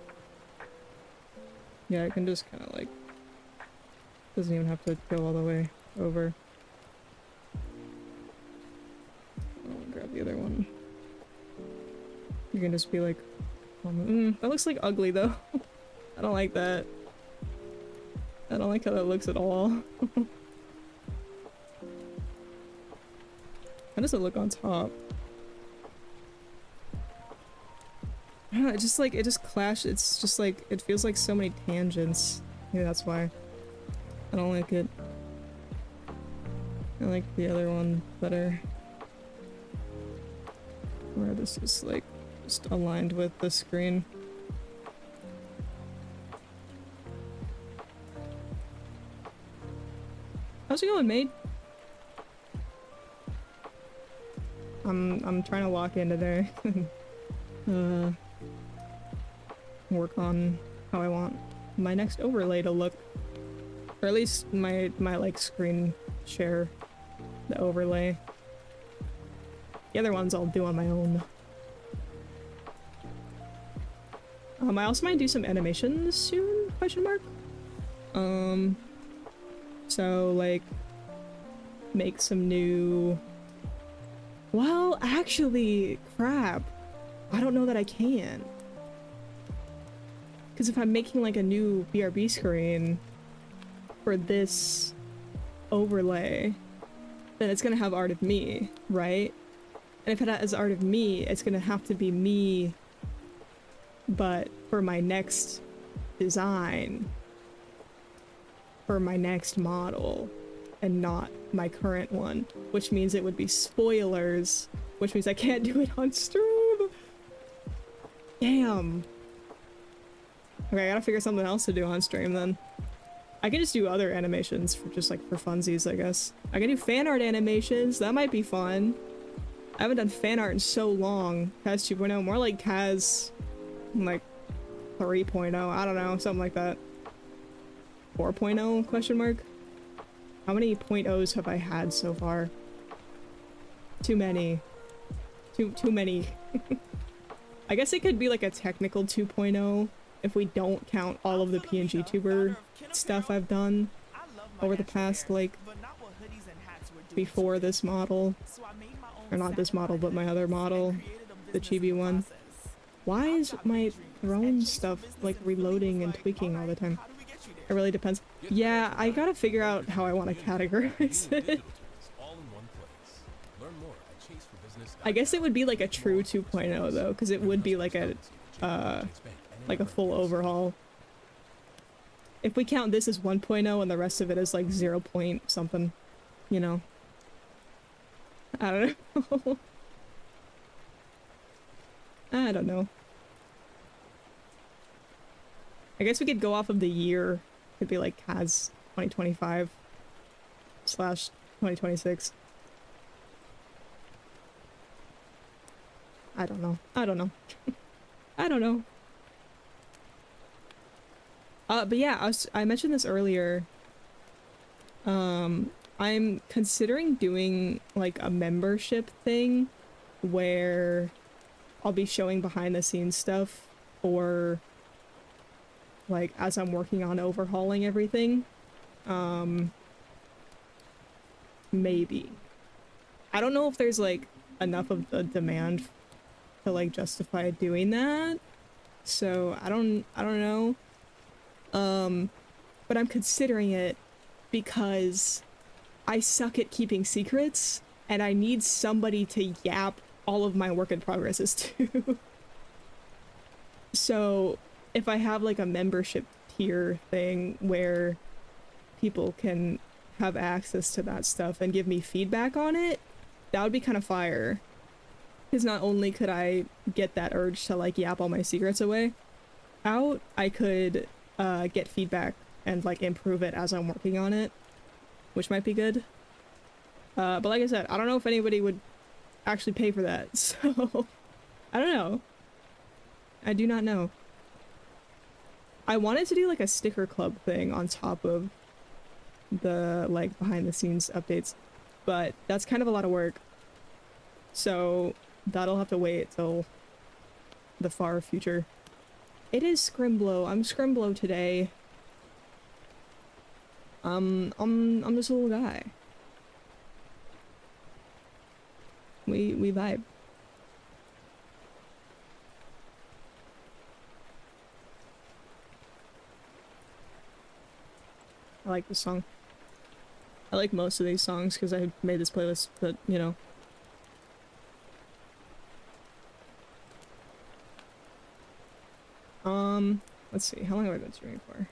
yeah, I can just kind of like, doesn't even have to go all the way over. I'll grab the other one. You can just be like, that looks like ugly though. I don't like that. I don't like how that looks at all. How does it look on top? I don't know, it just clashes. It's just like, it feels like so many tangents. Maybe that's why. I don't like it. I like the other one better. Where this is like, just aligned with the screen. How's it going, mate? I'm trying to walk into there. Work on how I want my next overlay to look. Or at least my like screen share, the overlay. The other ones I'll do on my own. I also might do some animations soon, question mark. So like make some new, well, actually, crap. I don't know that I can. Because if I'm making like a new BRB screen for this overlay, then it's gonna have art of me, right? And if it has art of me, it's gonna have to be me, but for my next design, for my next model, and not my current one, which means it would be spoilers, which means I can't do it on stream. Damn. Okay, I gotta figure something else to do on stream then. I can just do other animations for just like for funsies, I guess. I can do fan art animations, that might be fun. I haven't done fan art in so long. Kaz 2.0, more like Kaz like 3.0, I don't know, something like that. 4.0 question mark? How many .0s have I had so far? Too many. Too many. I guess it could be like a technical 2.0 if we don't count all of the PNG tuber stuff I've done over the past like before this model. Or not this model, but my other model, the chibi one. Why is my throne stuff like reloading and tweaking all the time? It really depends. Yeah, I gotta figure out how I want to categorize it. I guess it would be like a true 2.0 though, because it would be like a full overhaul. If we count this as 1.0 and the rest of it is like 0 point something, you know. I don't know. I don't know. I guess we could go off of the year. Could be like CAS 2025 / 2026. I don't know. I don't know. I don't know. But yeah, I mentioned this earlier. I'm considering doing like a membership thing where I'll be showing behind the scenes stuff or like as I'm working on overhauling everything. Maybe. I don't know if there's like enough of the demand to like justify doing that. So I don't know. But I'm considering it because I suck at keeping secrets and I need somebody to yap all of my work in progresses to. So if I have like a membership tier thing where people can have access to that stuff and give me feedback on it, that would be kind of fire. Because not only could I get that urge to like yap all my secrets out, I could get feedback and like improve it as I'm working on it, which might be good. But like I said, I don't know if anybody would actually pay for that, so I don't know. I do not know. I wanted to do like a sticker club thing on top of the like behind the scenes updates, but that's kind of a lot of work. So that'll have to wait till the far future. It is Scrimblow. I'm Scrimblow today. I'm this little guy. We vibe. I like this song. I like most of these songs because I made this playlist, but you know. Let's see, how long have I been streaming for?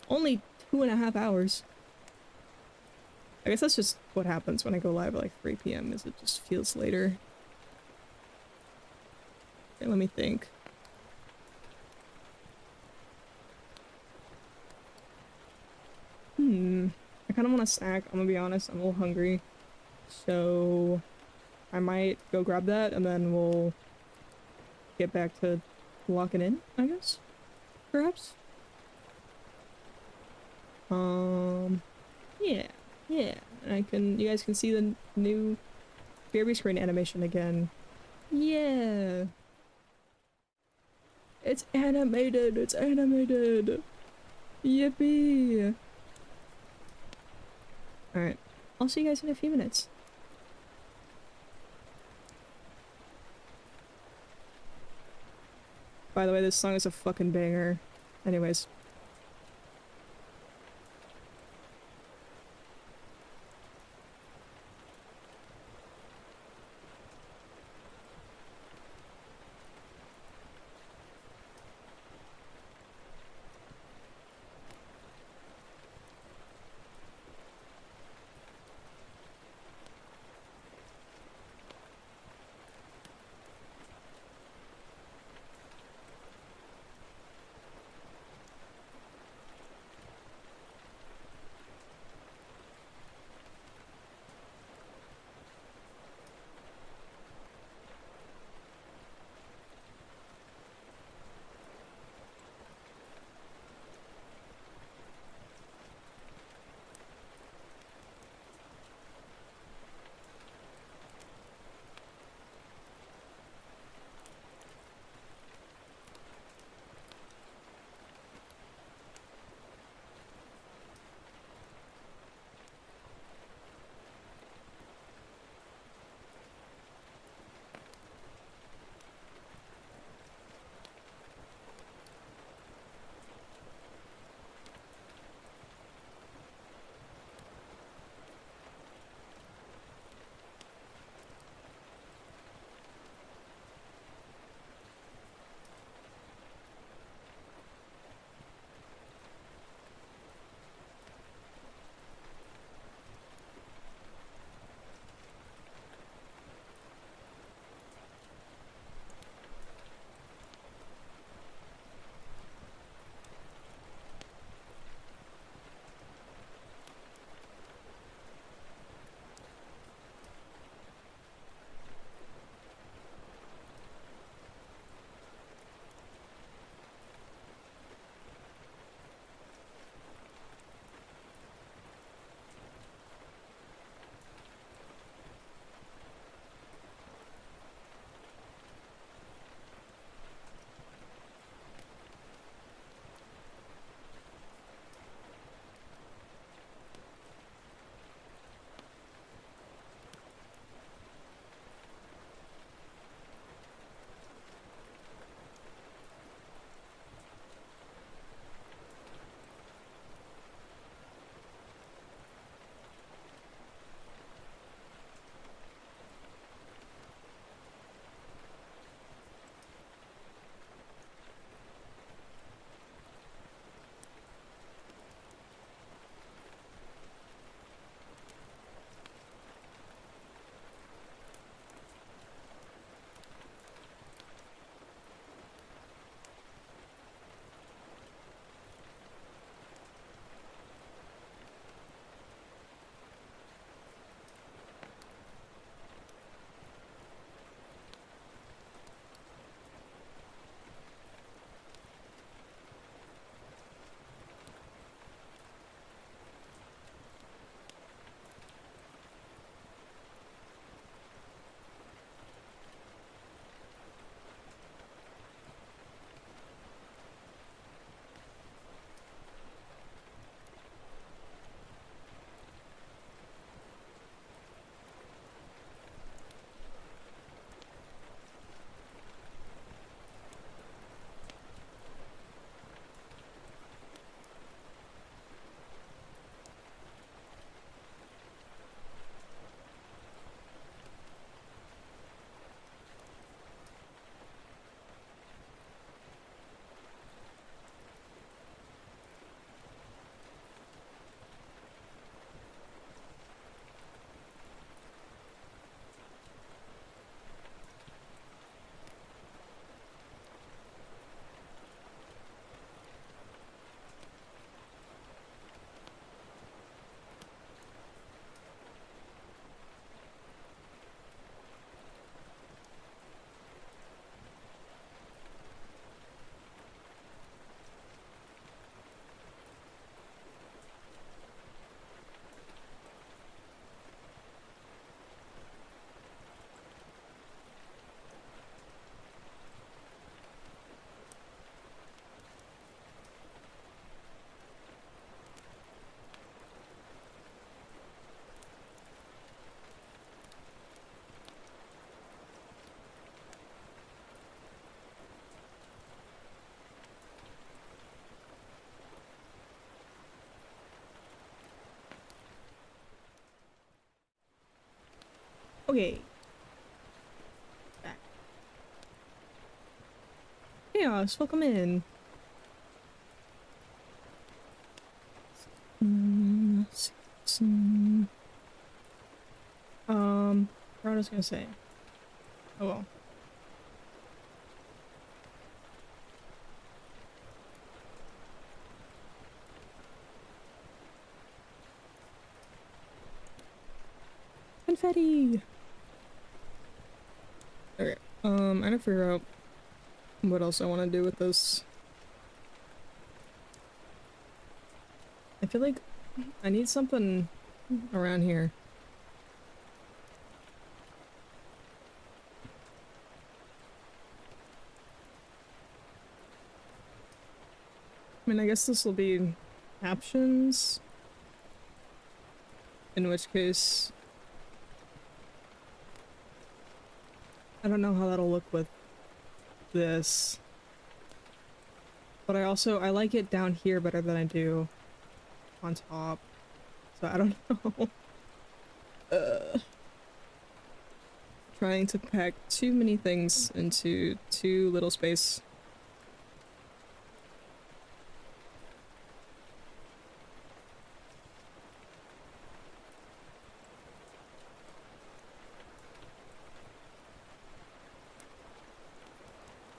Only 2.5 hours. I guess that's just what happens when I go live at like 3 PM, is it just feels later. Okay, let me think. I kind of want a snack, I'm gonna be honest, I'm a little hungry. So I might go grab that and then we'll get back to locking in, I guess? Perhaps? Yeah. And you guys can see the new BRB screen animation again. Yeah. It's animated, it's animated. Yippee. Alright, I'll see you guys in a few minutes. By the way, this song is a fucking banger. Anyways. Okay. Back. Chaos, welcome in. Some, what was I gonna say? Oh well. Confetti! Okay, I gotta figure out what else I want to do with this. I feel like I need something around here. I mean, I guess this will be captions. In which case, I don't know how that'll look with this. But I like it down here better than I do on top. So I don't know. Trying to pack too many things into too little space.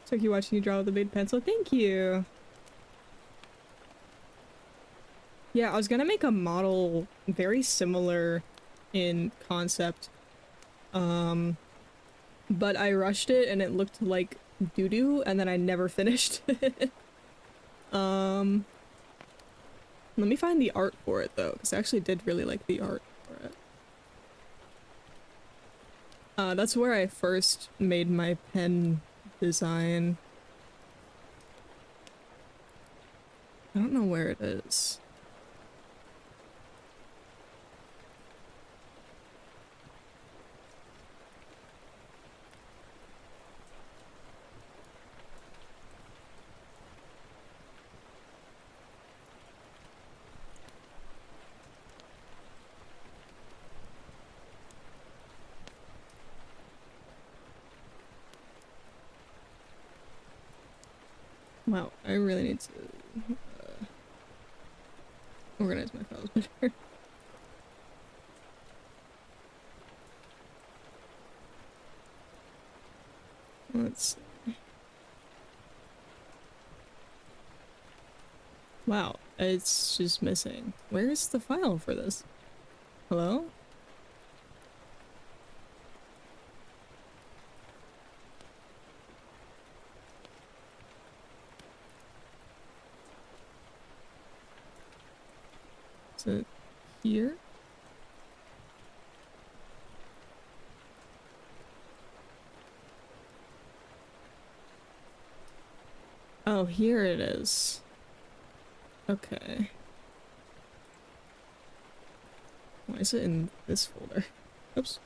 Took you watching you draw with a big pencil. Thank you. Yeah, I was gonna make a model very similar in concept. But I rushed it and it looked like doo-doo and then I never finished it. Let me find the art for it though, because I actually did really like the art for it. That's where I first made my pen design. I don't know where it is. Wow, I really need to organize my files better. Let's see. Wow, it's just missing. Where's the file for this? Hello? Is it here? Oh, here it is. Okay. Why is it in this folder? Oops.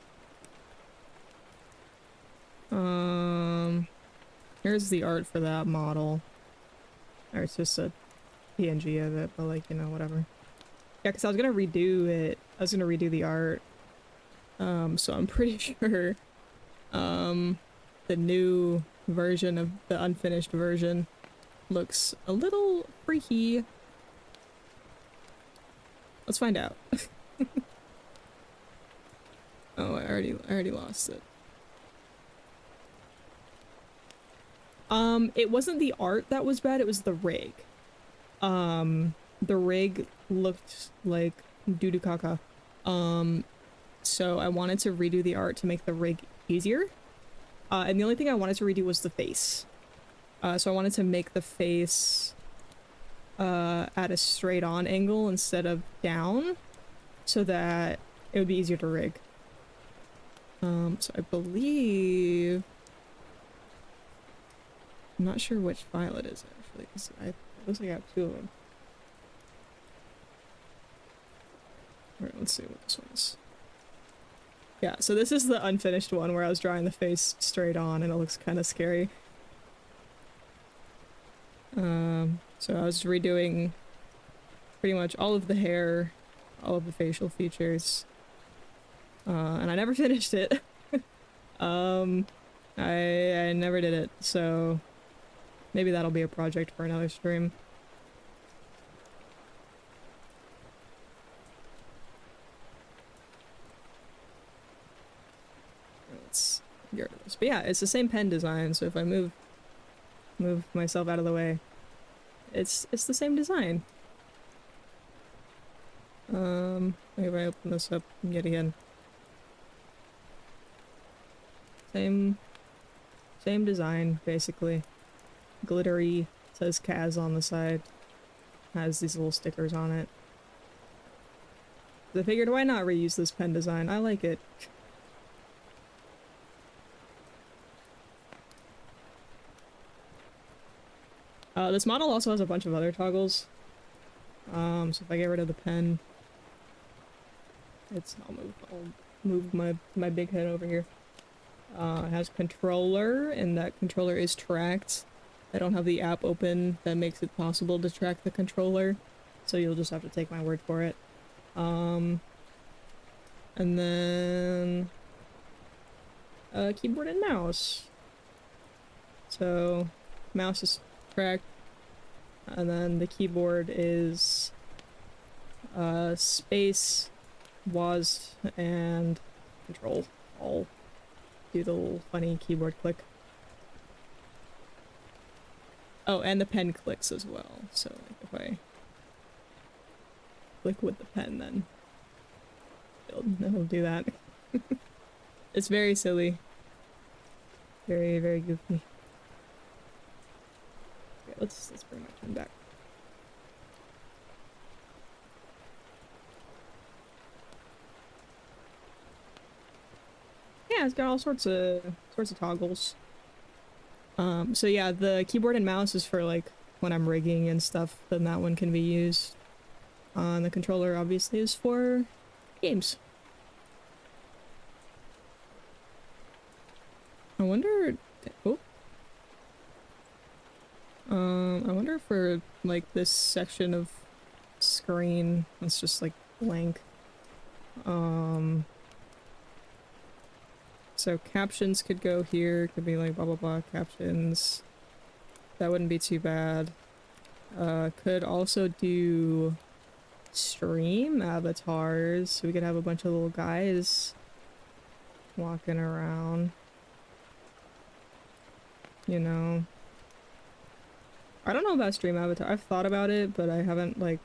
Here's the art for that model. Or it's just a PNG of it, but like, you know, whatever. Yeah, because I was gonna redo it. I was gonna redo the art. So I'm pretty sure, the new version of the unfinished version looks a little freaky. Let's find out. Oh, I already lost it. It wasn't the art that was bad, it was the rig. The rig looked like doo-doo caca. So I wanted to redo the art to make the rig easier. And the only thing I wanted to redo was the face. So I wanted to make the face at a straight on angle instead of down so that it would be easier to rig. So I believe... I'm not sure which file it is actually, because it looks like I have two of them. Alright, let's see what this one is. Yeah, so this is the unfinished one where I was drawing the face straight on and it looks kind of scary. So I was redoing pretty much all of the hair, all of the facial features, and I never finished it. Um, I never did it, so maybe that'll be a project for another stream. Let's get rid of this. But yeah, it's the same pen design, so if I move myself out of the way, it's the same design. If I open this up yet again. Same design, basically. Glittery, says Kaz on the side. Has these little stickers on it. I figured, why not reuse this pen design? I like it. This model also has a bunch of other toggles. So if I get rid of the pen, I'll move my big head over here. It has controller, and that controller is tracked. I don't have the app open that makes it possible to track the controller, so you'll just have to take my word for it. And then keyboard and mouse. So mouse is tracked, and then the keyboard is space, WASD, and control. All do the little funny keyboard click. Oh, and the pen clicks as well. So like, if I click with the pen, then it'll do that. It's very silly. Very, very goofy. Okay, let's bring my pen back. Yeah, it's got all sorts of toggles. So yeah, the keyboard and mouse is for like when I'm rigging and stuff, then that one can be used. And the controller obviously is for games. I wonder, oh. I wonder if for like this section of screen, it's just like blank. So captions could go here, could be like blah blah blah captions. That wouldn't be too bad. Could also do stream avatars, so we could have a bunch of little guys walking around. You know. I don't know about stream avatar. I've thought about it, but I haven't like...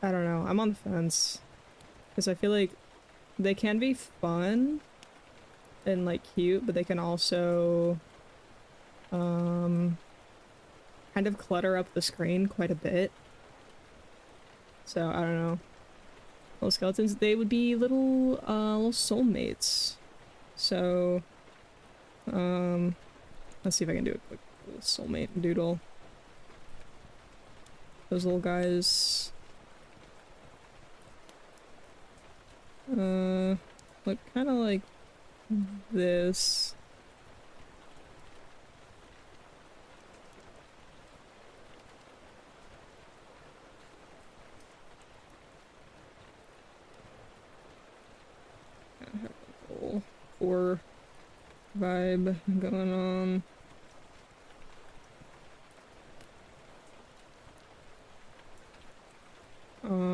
I don't know. I'm on the fence. Because I feel like they can be fun and like cute, but they can also kind of clutter up the screen quite a bit. So I don't know. Little skeletons, they would be little soulmates. So let's see if I can do a quick little soulmate doodle. Those little guys look kind of like this. I have a little four vibe going on.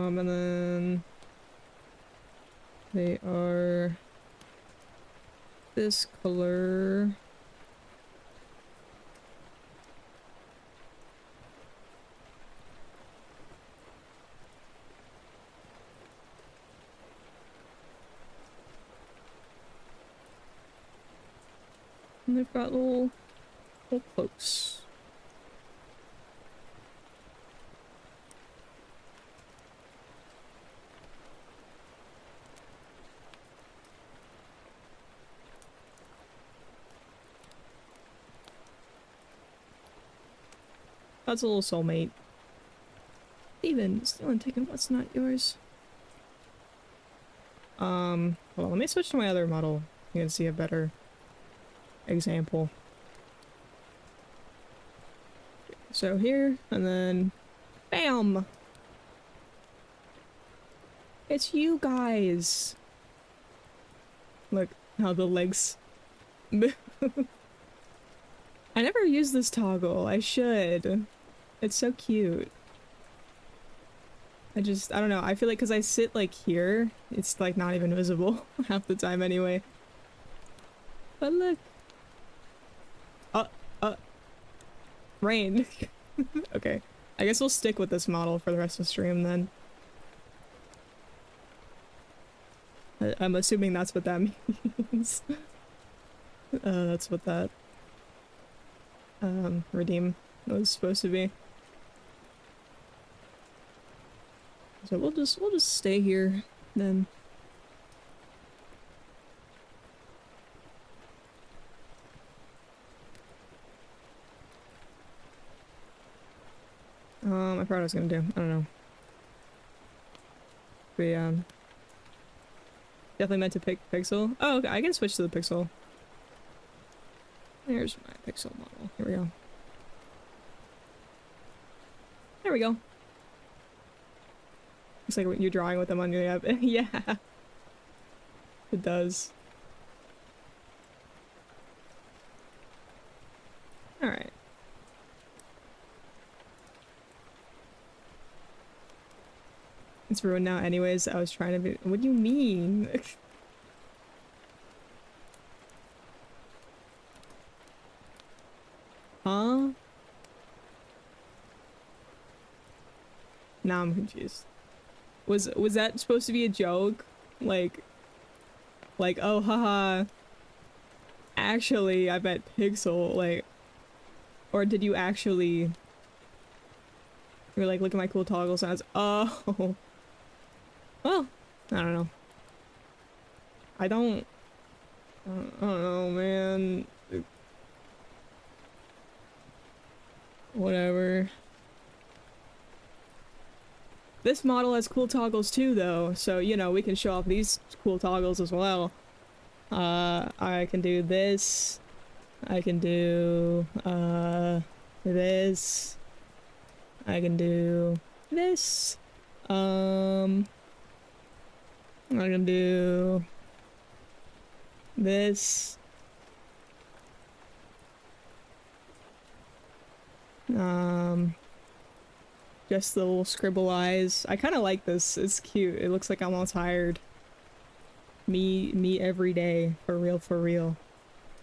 And then they are this color. And they've got little cloaks. That's a little soulmate. Steven, taking what's not yours. Hold on, let me switch to my other model. You can see a better example. So here, and then BAM! It's you guys! Look how the legs move. I never use this toggle. I should. It's so cute. I don't know. I feel like because I sit like here, it's like not even visible half the time anyway. But look. Rain. Okay. I guess we'll stick with this model for the rest of the stream then. I'm assuming that's what that means. That's what that redeem was supposed to be. So we'll just stay here then. I forgot what I was gonna do. I don't know. We definitely meant to pick Pixel. Oh, okay, I can switch to the Pixel. There's my Pixel model. Here we go. There we go. Looks like you're drawing with them on your app. Yeah. It does. Alright. It's ruined now anyways. I was trying to be— what do you mean? Huh? Now I'm confused. Was that supposed to be a joke? Like, oh haha. Actually, I bet Pixel, like— or did you actually— you were like, look at my cool toggles, and I was— oh. Well, I don't know. I don't know, man. Whatever. This model has cool toggles too, though, so, you know, we can show off these cool toggles as well. I can do this. I can do, this. I can do this. I'm gonna do this. Just the little scribble eyes. I kind of like this. It's cute. It looks like I'm all tired. Me every day. For real, for real.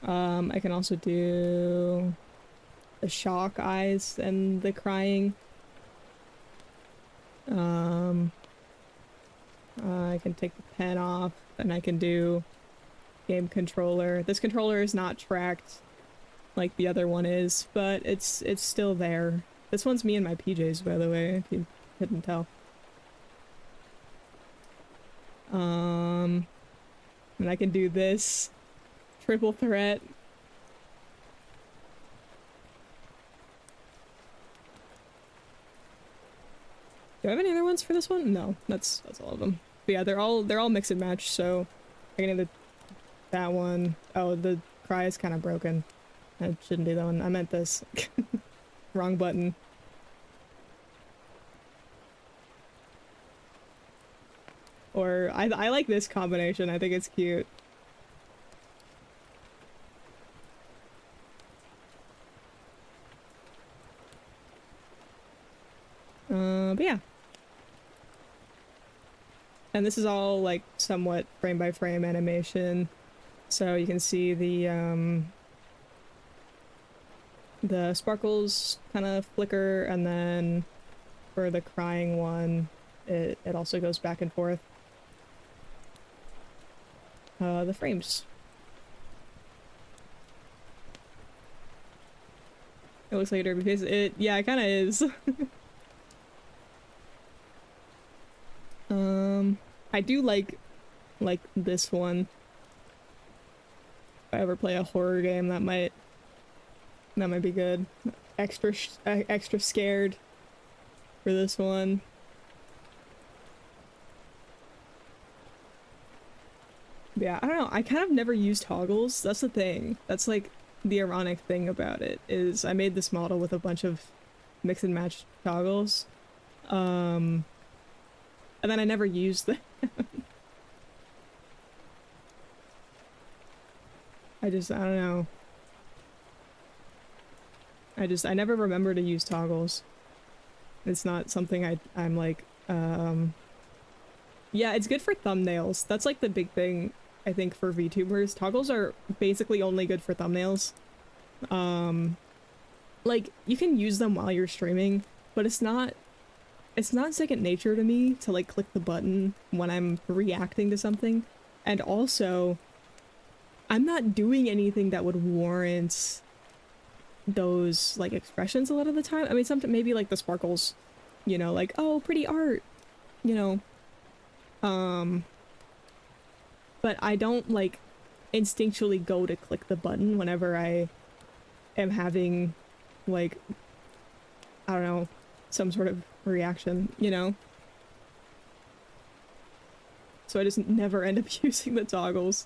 I can also do the shock eyes and the crying. I can take the pen off, and I can do game controller. This controller is not tracked like the other one is, but it's still there. This one's me in my PJs, by the way, if you couldn't tell. And I can do this triple threat. Do I have any other ones for this one? No, that's all of them. But yeah, they're all mix and match, so I can do that one. Oh, the cry is kind of broken. I shouldn't do that one. I meant this. Wrong button. Or I like this combination. I think it's cute. But yeah. And this is all like somewhat frame by frame animation. So you can see the sparkles kind of flicker, and then for the crying one, it also goes back and forth. The frames. It looks like a derby face. Yeah, it kind of is. I do like this one. If I ever play a horror game, that might be good. Extra scared for this one. Yeah, I don't know. I kind of never used toggles. That's the thing. That's like the ironic thing about it, is I made this model with a bunch of mix and match toggles. And then I never used them. I don't know. I never remember to use toggles. It's not something I'm like, yeah, it's good for thumbnails. That's like the big thing, I think, for VTubers. Toggles are basically only good for thumbnails. Like, you can use them while you're streaming, but it's not second nature to me to like click the button when I'm reacting to something. And also, I'm not doing anything that would warrant those like expressions a lot of the time. I mean, something maybe like the sparkles, you know, like, oh, pretty art, you know. But I don't like instinctually go to click the button whenever I am having like, I don't know, some sort of reaction, you know? So I just never end up using the toggles.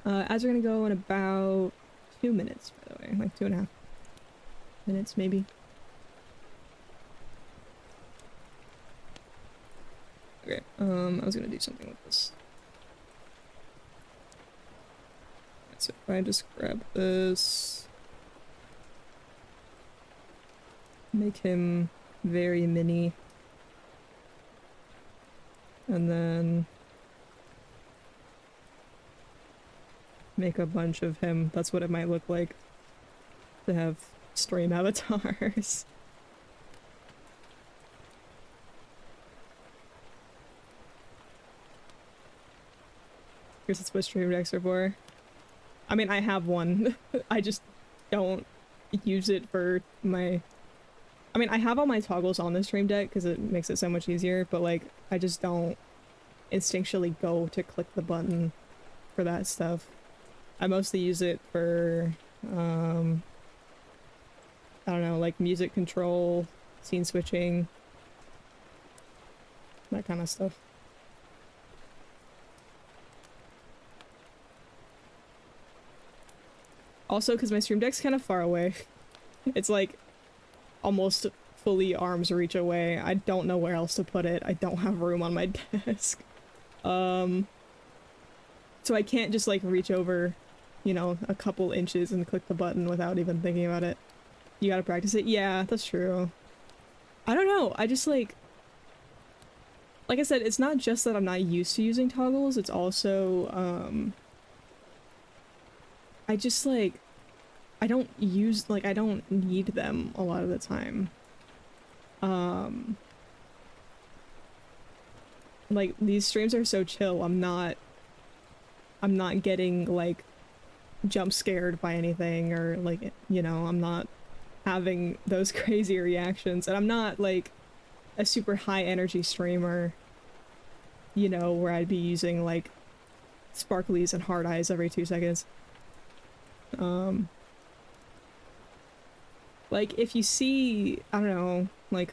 As we're gonna go in about 2 minutes, by the way, like 2.5 minutes, maybe. Okay, I was gonna do something with this. So if I just grab this, make him very mini, and then make a bunch of him. That's what it might look like to have stream avatars. Here's what stream decks are for. I mean, I have one. I just don't use it for my... I mean, I have all my toggles on the stream deck because it makes it so much easier, but like, I just don't instinctually go to click the button for that stuff. I mostly use it for, I don't know, like music control, scene switching, that kind of stuff. Also, because my stream deck's kind of far away. It's like almost fully arm's reach away. I don't know where else to put it. I don't have room on my desk. So I can't just like reach over, you know, a couple inches and click the button without even thinking about it. You gotta practice it. Yeah, that's true. I don't know. I just like I said, it's not just that I'm not used to using toggles. It's also, I just like, I don't need them a lot of the time. Like these streams are so chill. I'm not getting like jump scared by anything or like, you know, I'm not having those crazy reactions, and I'm not like a super high energy streamer, you know, where I'd be using like sparklies and hard eyes every 2 seconds. Like if you see, I don't know, like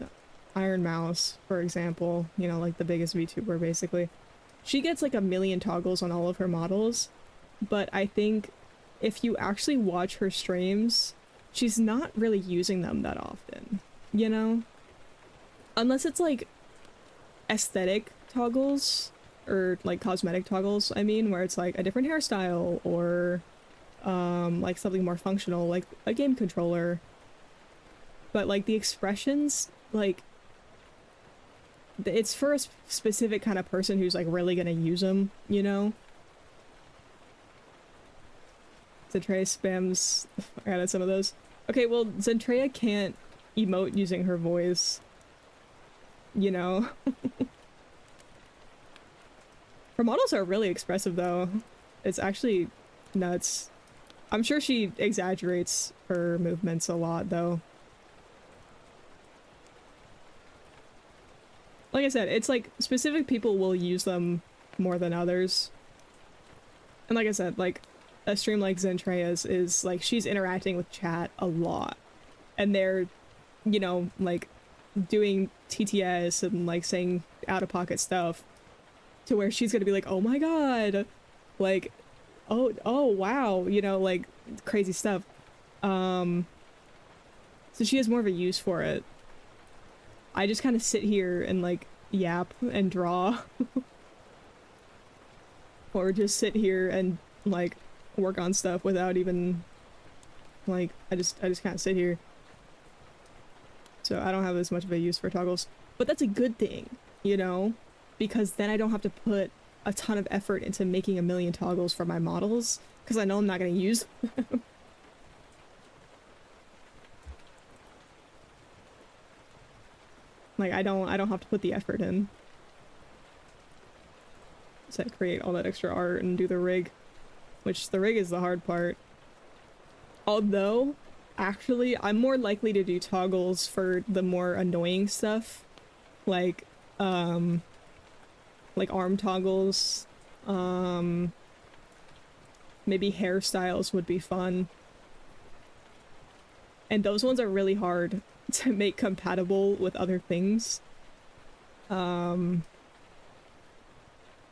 Iron Mouse, for example, you know, like the biggest VTuber basically, she gets like 1,000,000 toggles on all of her models, but I think if you actually watch her streams, she's not really using them that often, you know? Unless it's like aesthetic toggles or like cosmetic toggles, I mean, where it's like a different hairstyle or like something more functional, like a game controller. But like the expressions, like it's for a specific kind of person who's like really gonna use them, you know? Zentreya spams. I added some of those. Okay, well, Zentreya can't emote using her voice, you know? Her models are really expressive though. It's actually nuts. I'm sure she exaggerates her movements a lot though. Like I said, it's like specific people will use them more than others. And like I said, like a stream like Zentreya's is like she's interacting with chat a lot. And they're, you know, like doing TTS and like saying out of pocket stuff to where she's gonna be like, oh my god, like, oh wow, you know, like crazy stuff. So she has more of a use for it. I just kind of sit here and like yap and draw. Or just sit here and, like, work on stuff without even, like, I just kind of sit here. So I don't have as much of a use for toggles. But that's a good thing, you know? Because then I don't have to put a ton of effort into making a million toggles for my models, because I know I'm not going to use them. Like, I don't have to put the effort in to create all that extra art and do the rig. Which, the rig is the hard part. Although, actually, I'm more likely to do toggles for the more annoying stuff. Like arm toggles. Maybe hairstyles would be fun. And those ones are really hard to make compatible with other things.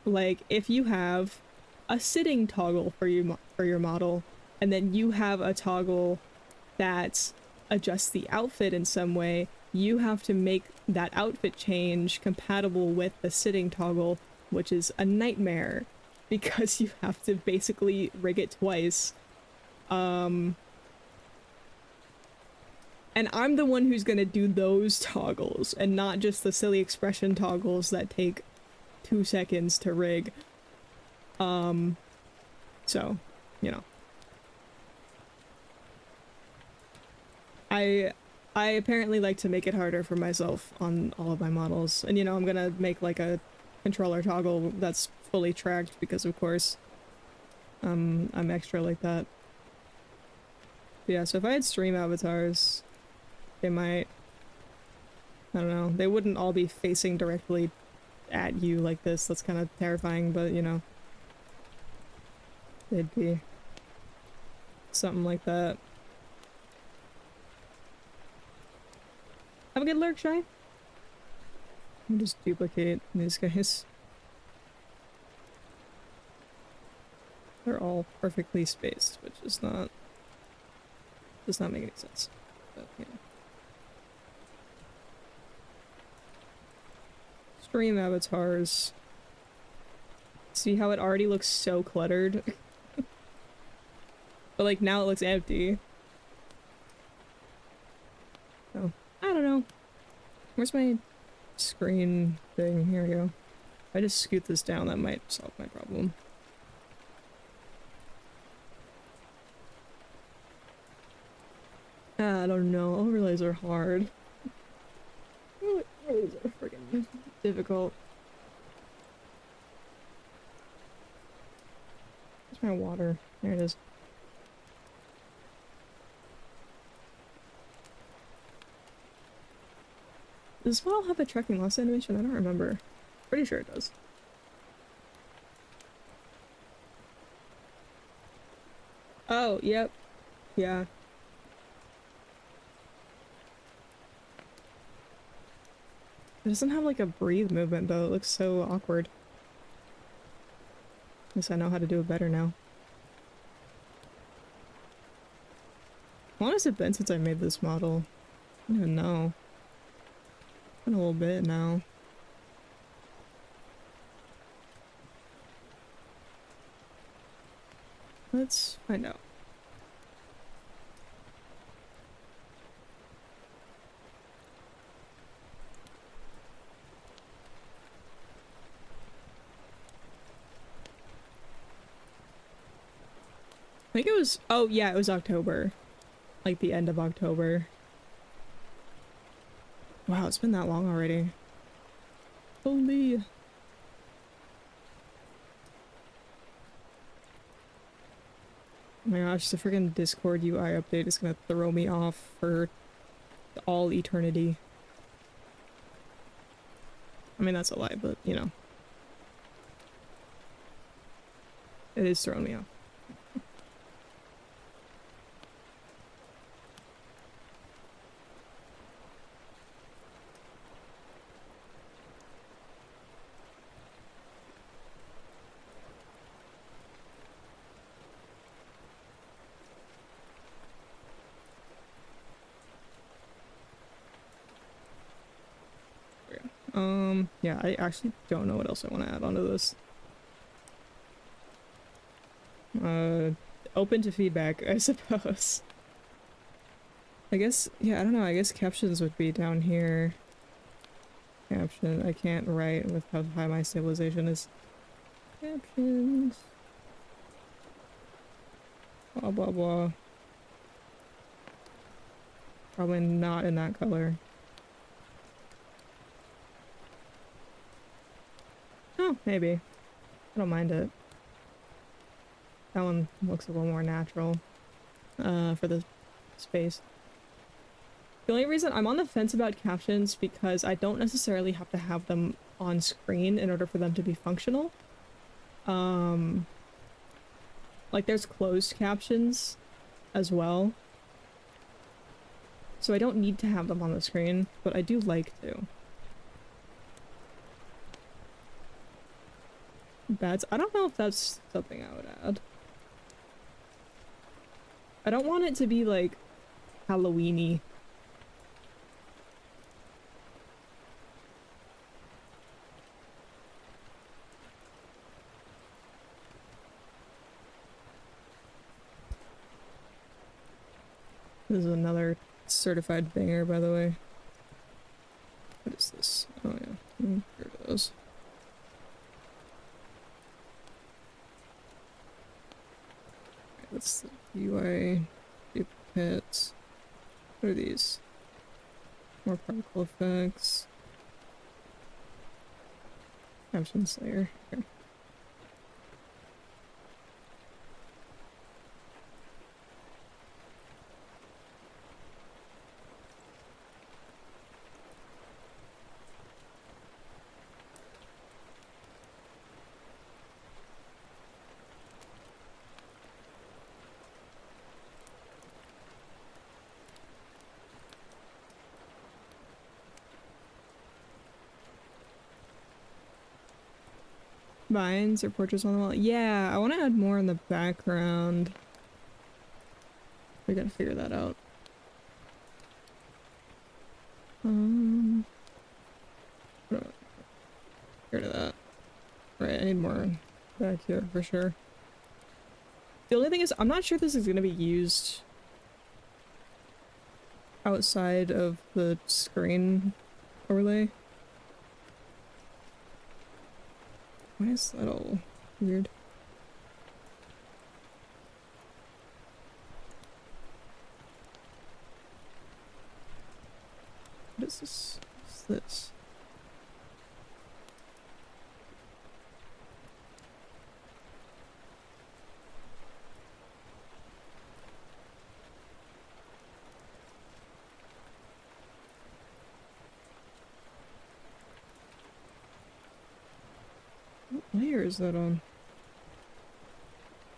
Like, if you have a sitting toggle for your model, and then you have a toggle that adjusts the outfit in some way, you have to make that outfit change compatible with the sitting toggle, which is a nightmare because you have to basically rig it twice. And I'm the one who's gonna do those toggles and not just the silly expression toggles that take 2 seconds to rig. So, you know. I apparently like to make it harder for myself on all of my models. And, you know, I'm gonna make like a controller toggle that's fully tracked because, of course, I'm extra like that. But yeah, so if I had stream avatars, they might, I don't know, they wouldn't all be facing directly at you like this. That's kind of terrifying, but, you know, they'd be something like that. Have a good lurk, Shy. I'll just duplicate these guys. They're all perfectly spaced, which is not, does not make any sense. But, you know. Stream avatars. See how it already looks so cluttered? But like now it looks empty. Oh, I don't know. Where's my screen thing? Here we go. If I just scoot this down, that might solve my problem. I don't know. Overlays are hard. Overlays are friggin' difficult. Where's my water? There it is. Does this model have a tracking loss animation? I don't remember. Pretty sure it does. Oh, yep. Yeah. It doesn't have like a breathe movement though. It looks so awkward. Guess I know how to do it better now. How long has it been since I made this model? I don't even know. It's been a little bit now. Let's find out. I think it was, oh yeah, it was October. Like the end of October. Wow, it's been that long already. Holy. Oh my gosh, the freaking Discord UI update is gonna throw me off for all eternity. I mean, that's a lie, but you know. It is throwing me off. Yeah, I actually don't know what else I want to add onto this. Open to feedback, I suppose. I guess, yeah, I don't know, I guess captions would be down here. Caption, I can't write with how high my stabilization is. Captions. Blah, blah, blah. Probably not in that color. Oh, maybe. I don't mind it. That one looks a little more natural, for the space. The only reason I'm on the fence about captions because I don't necessarily have to have them on screen in order for them to be functional. Like there's closed captions as well. So I don't need to have them on the screen, but I do like to. Bats. I don't know if that's something I would add. I don't want it to be like Halloween-y. This is another certified banger, by the way. What is this? Oh yeah, here it is. Okay, that's the UI duplicates. What are these? More particle effects. Captions layer. Okay. Vines or portraits on the wall. Yeah, I want to add more in the background. We gotta figure that out. Get rid of that. Right, I need more back here for sure. The only thing is, I'm not sure this is gonna be used outside of the screen overlay. Why is that all weird? What is this? What's this? What layer is that on?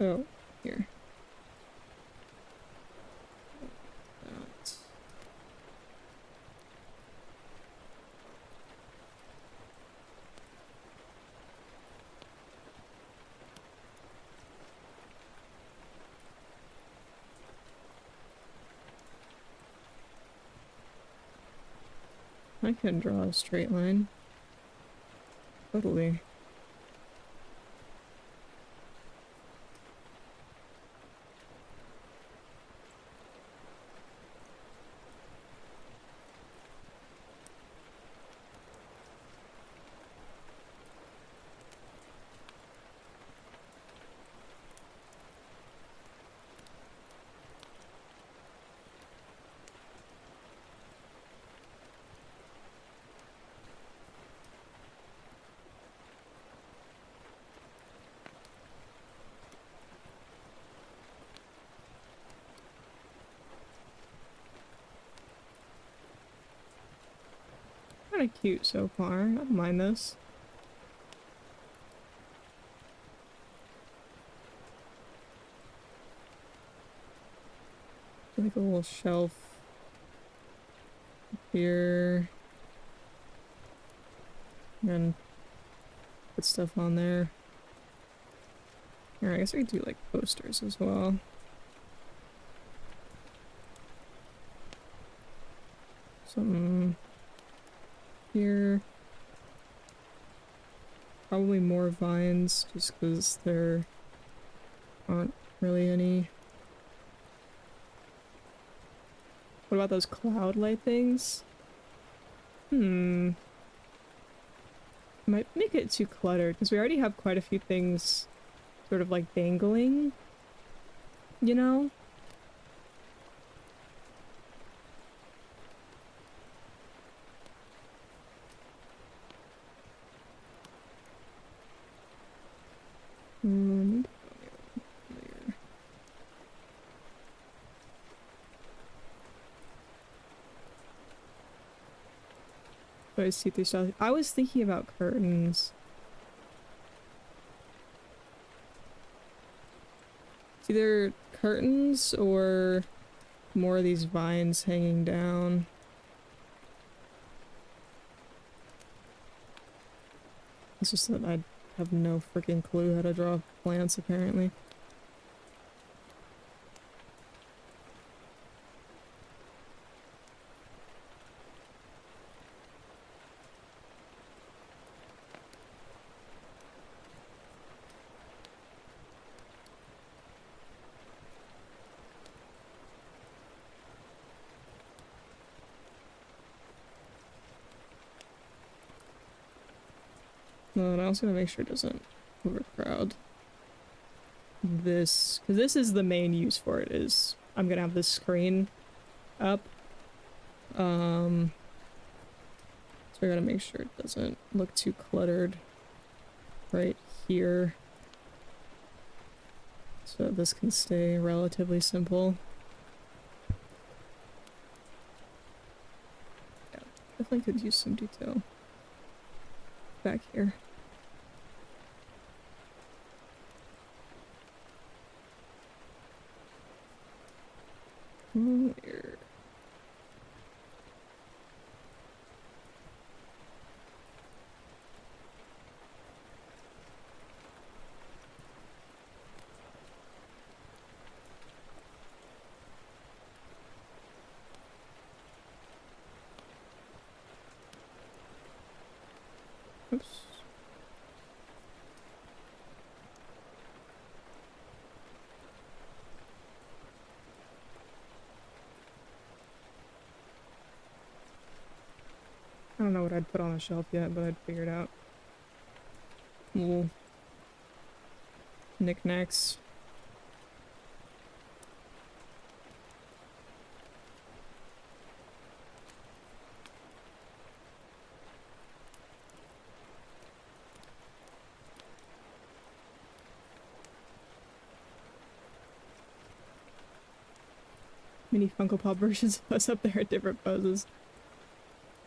Oh, here. That. I can draw a straight line. Totally. Kinda cute so far. I don't mind this. Like a little shelf here. And put stuff on there. Here, I guess we could do like posters as well. Some here. Probably more vines, just because there aren't really any. What about those cloud light things? Hmm. Might make it too cluttered, because we already have quite a few things sort of like dangling, you know? Hmm. But I see through stuff. I was thinking about curtains. It's either curtains or more of these vines hanging down. It's just that I have no freaking clue how to draw plants, apparently. No, and I also gotta make sure it doesn't overcrowd this, because this is the main use for it, is I'm gonna have this screen up. So I gotta make sure it doesn't look too cluttered right here. So this can stay relatively simple. Yeah, definitely could use some detail back here. Here. Oops. I don't know what I'd put on the shelf yet, but I'd figure it out. Little knickknacks. Mini Funko Pop versions of us up there at different poses.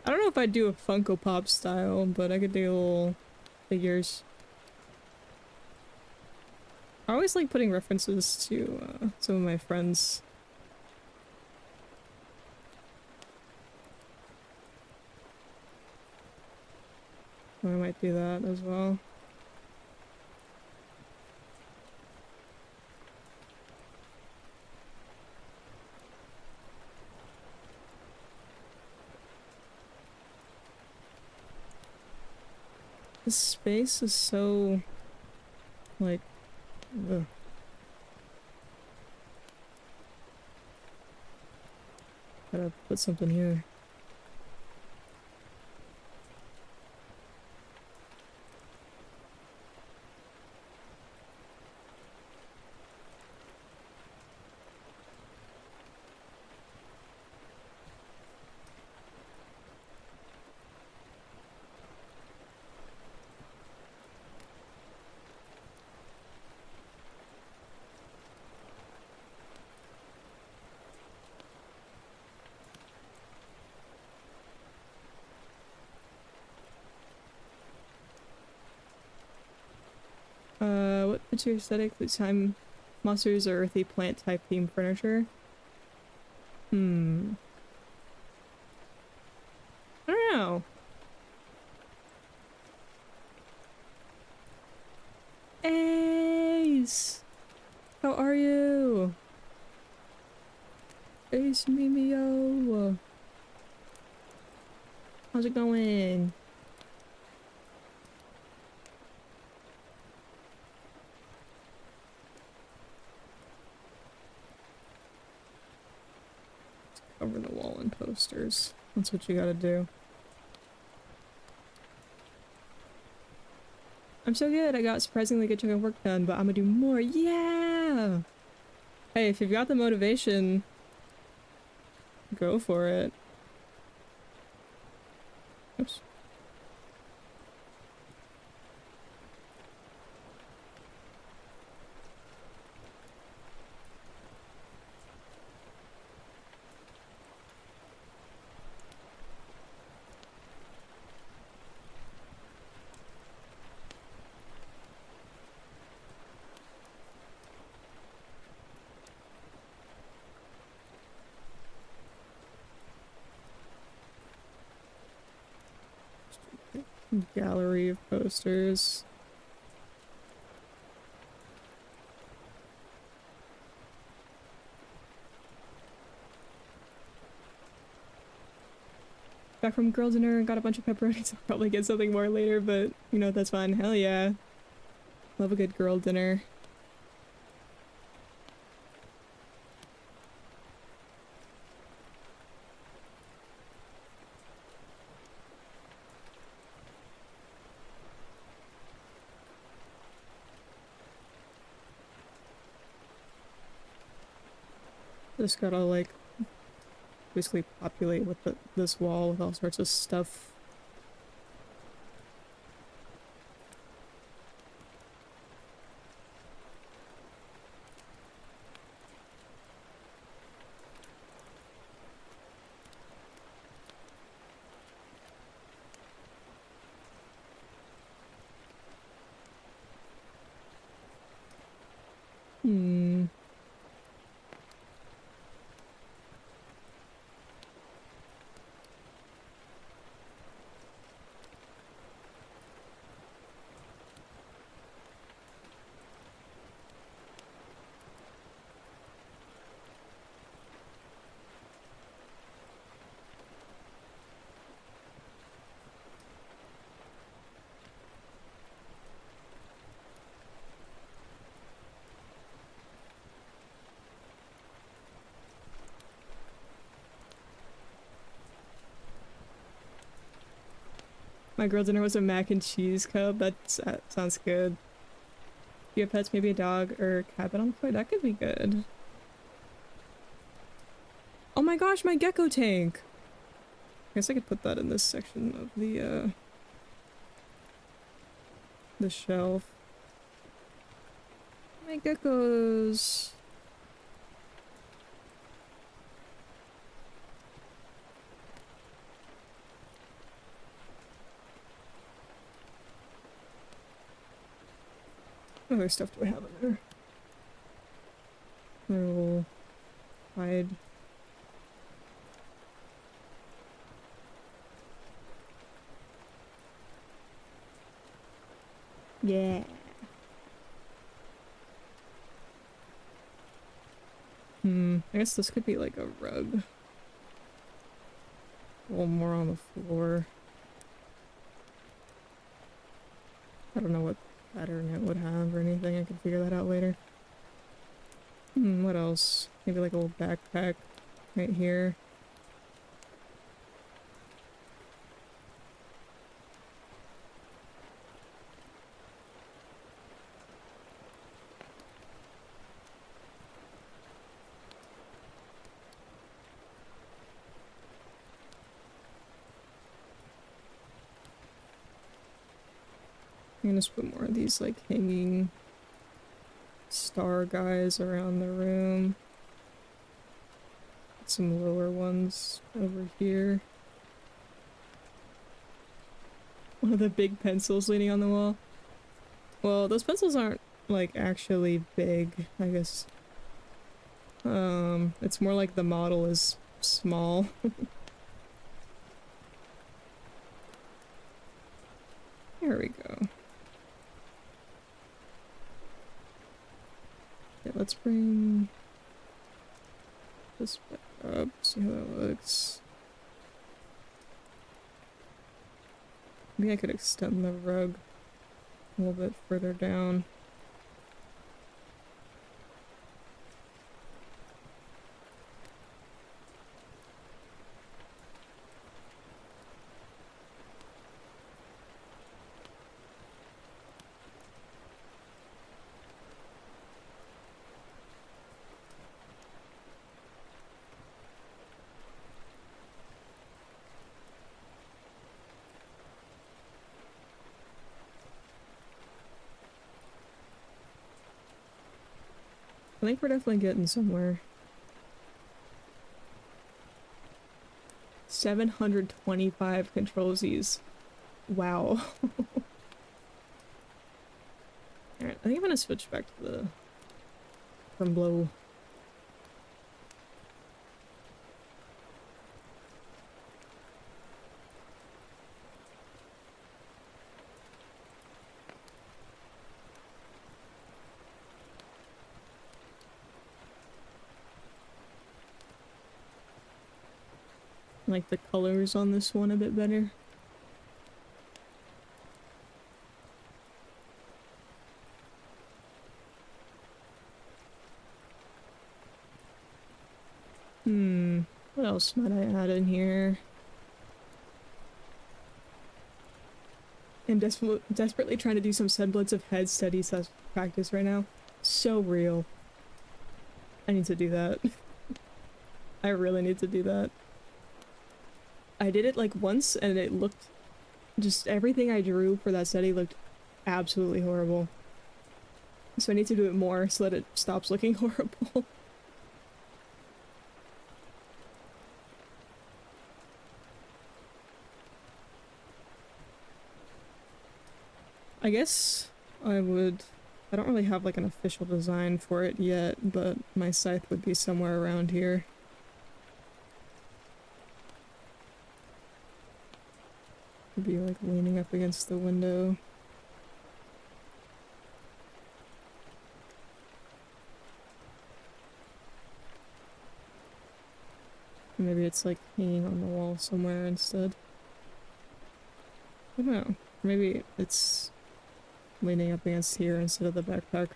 I don't know if I'd do a Funko Pop style, but I could do little figures. I always like putting references to some of my friends. I might do that as well. This space is so, like, ugh. Gotta put something here. What fits your aesthetic? The time monsters or earthy plant type theme furniture? Hmm. I don't know. Ace! How are you? Ace Mimio! How's it going? Cover the wall in posters. That's what you gotta do. I'm so good. I got surprisingly good chunk of work done, but I'm gonna do more. Yeah! Hey, if you've got the motivation, go for it. Oops. Gallery of posters. Back from girl dinner and got a bunch of pepperonis. I'll probably get something more later, but you know, that's fine. Hell yeah. Love a good girl dinner. Just gotta like basically populate with this wall with all sorts of stuff. Hmm. My girl dinner was a mac and cheese cup. That sounds good. If you have pets, maybe a dog or a cat, but on the floor, that could be good. Oh my gosh, my gecko tank! I guess I could put that in this section of the shelf. My geckos. What other stuff do I have in there? Little hide. Yeah. I guess this could be like a rug. A little more on the floor. I don't know what pattern it would have or anything. I can figure that out later. What else? Maybe like a little backpack right here. I'm gonna just put more of these like hanging star guys around the room. Some lower ones over here. One of the big pencils leaning on the wall. Well, those pencils aren't like actually big, I guess. It's more like the model is small. There we go. Yeah, let's bring this back up, see how that looks. Maybe I could extend the rug a little bit further down. I think we're definitely getting somewhere. 725 control Z's. Wow. Alright, I think I'm gonna switch back to the from blow. I like the colors on this one a bit better. What else might I add in here? I'm desperately trying to do some semblance of head study practice right now. So real. I need to do that. I really need to do that. I did it like once and it looked... just everything I drew for that study looked absolutely horrible. So I need to do it more so that it stops looking horrible. I guess I would... I don't really have like an official design for it yet, but my scythe would be somewhere around here. It'd be like leaning up against the window. Maybe it's like hanging on the wall somewhere instead. I don't know. Maybe it's leaning up against here instead of the backpack.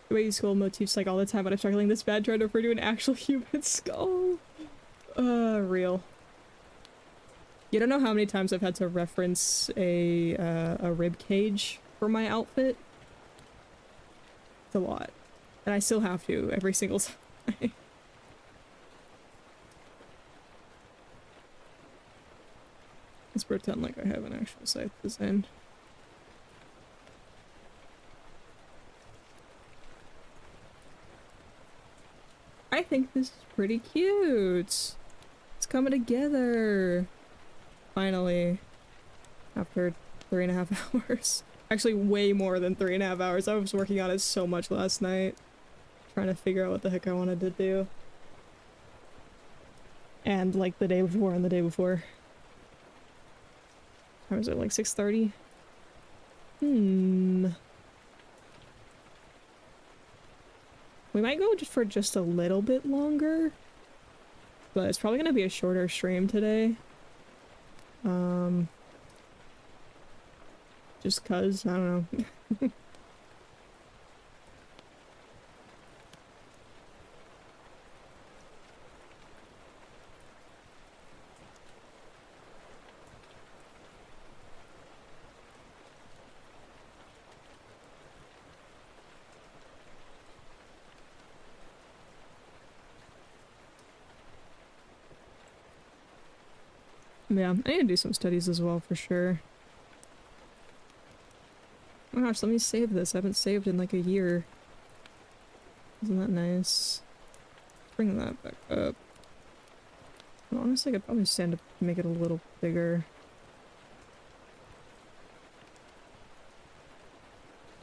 The way you skull motifs like all the time, but I'm struggling this bad trying to refer to an actual human skull. Real. You don't know how many times I've had to reference a rib cage for my outfit. It's a lot. And I still have to every single time. Let's pretend like I have an actual scythe design. I think this is pretty cute. It's coming together. Finally. After 3.5 hours. Actually, way more than 3.5 hours. I was working on it so much last night. Trying to figure out what the heck I wanted to do. And like the day before and the day before. How was it? Like 6:30? We might go just for just a little bit longer. But it's probably gonna be a shorter stream today. Just cause, I don't know. Yeah, I need to do some studies as well for sure. Oh my gosh, let me save this. I haven't saved in like a year. Isn't that nice? Bring that back up. Well, honestly, I could probably stand up to make it a little bigger.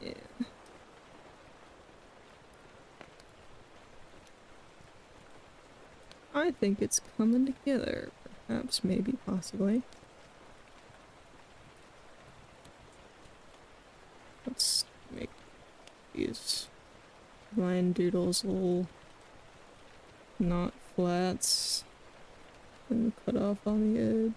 Yeah. I think it's coming together. Perhaps, maybe, possibly. Let's make these line doodles little not flats and cut off on the edge.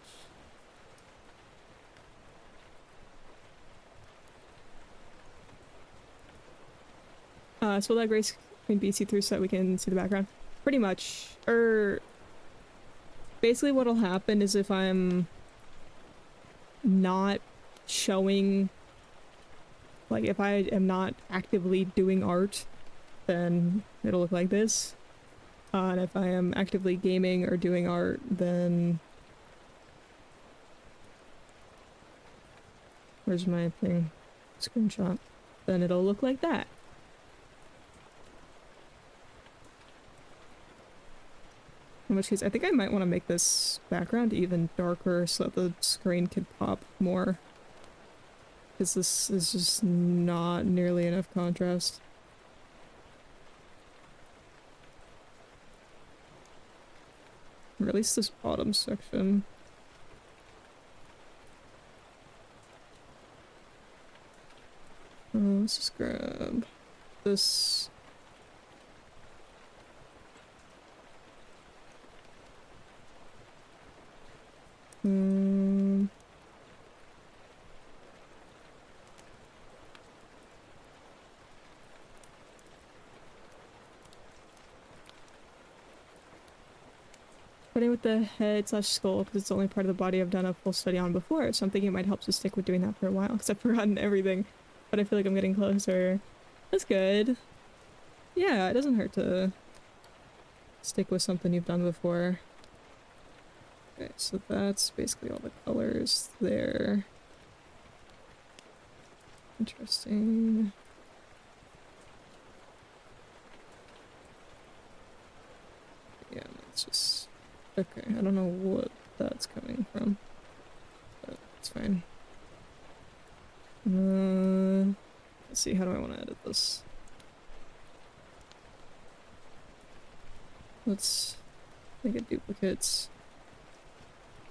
So will that Grace Queen be see-through so that we can see the background? Pretty much. Basically what'll happen is if I'm not showing, like if I am not actively doing art, then it'll look like this. And if I am actively gaming or doing art, then where's my thing? Screenshot. Then it'll look like that. In which case, I think I might want to make this background even darker so that the screen can pop more. Because this is just not nearly enough contrast. Or at least this bottom section. Let's just grab this. Starting with the head slash skull, because it's the only part of the body I've done a full study on before, so I'm thinking it might help to stick with doing that for a while, because I've forgotten everything, but I feel like I'm getting closer. That's good. Yeah, it doesn't hurt to stick with something you've done before. Okay, so that's basically all the colors there. Interesting. Yeah, let's just... Okay, I don't know what that's coming from, but it's fine. Let's see, how do I want to edit this? Let's make it duplicates.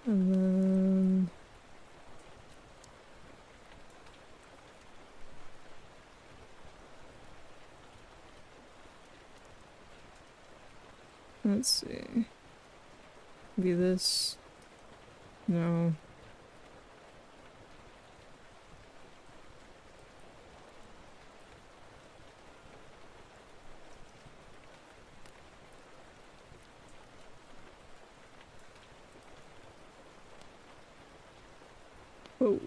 And then... Let's see. Maybe this. No. Whoa.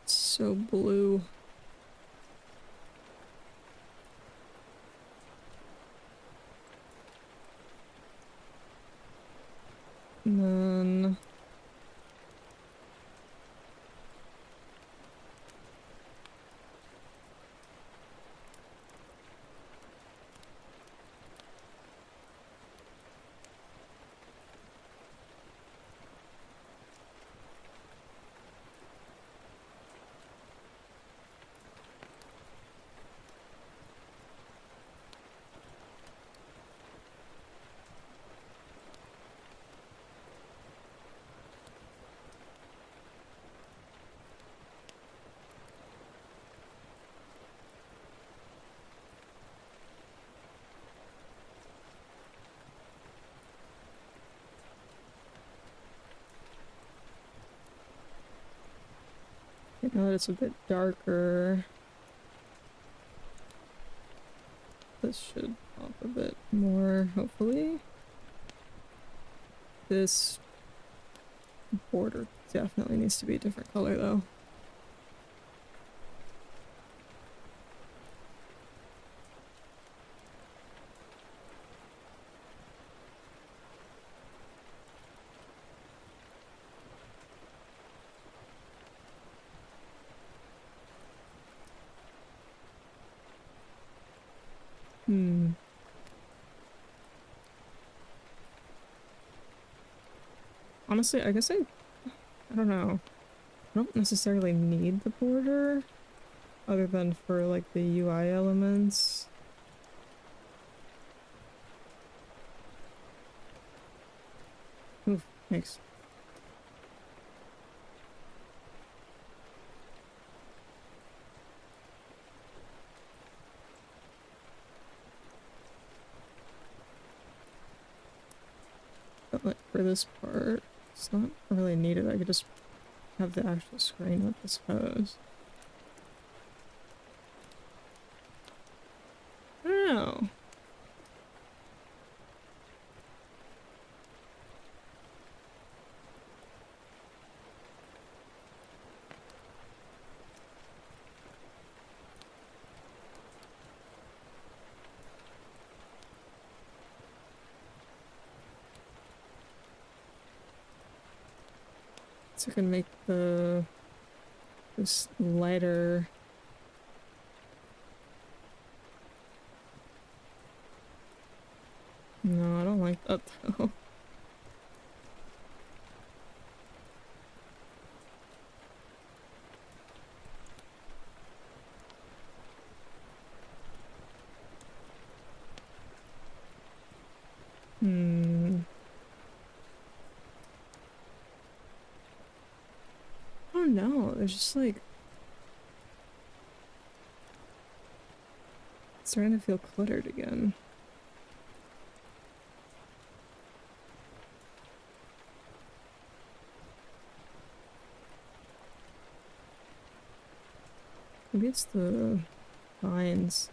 So blue. And then... Now that it's a bit darker, this should pop a bit more, hopefully. This border definitely needs to be a different color, though. Honestly, I guess I don't know. I don't necessarily need the border, other than for, like, the UI elements. Oof, thanks. But, like, for this part, it's not really needed. I could just have the actual screen up, I suppose. know. So I can make this lighter. No, I don't like that though. Hmm. I don't know. There's just like it's starting to feel cluttered again. Maybe it's the vines.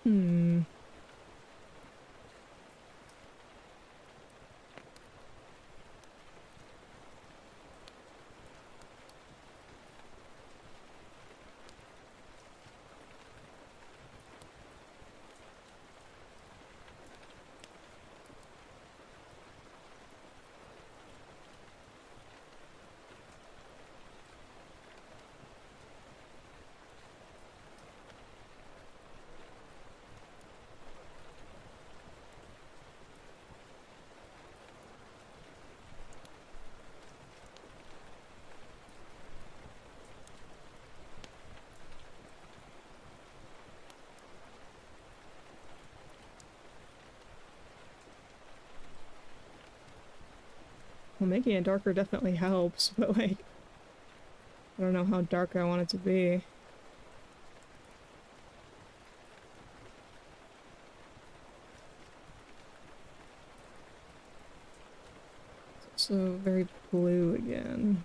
Hmm. Well, making it darker definitely helps, but like, I don't know how dark I want it to be. So very blue again.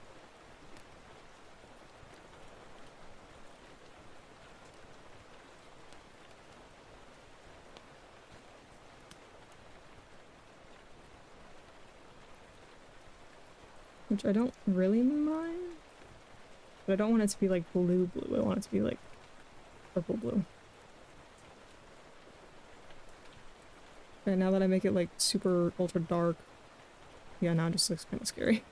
Which I don't really mind, but I don't want it to be like blue blue. I want it to be like purple blue. And now that I make it like super ultra dark, yeah, now it just looks kind of scary.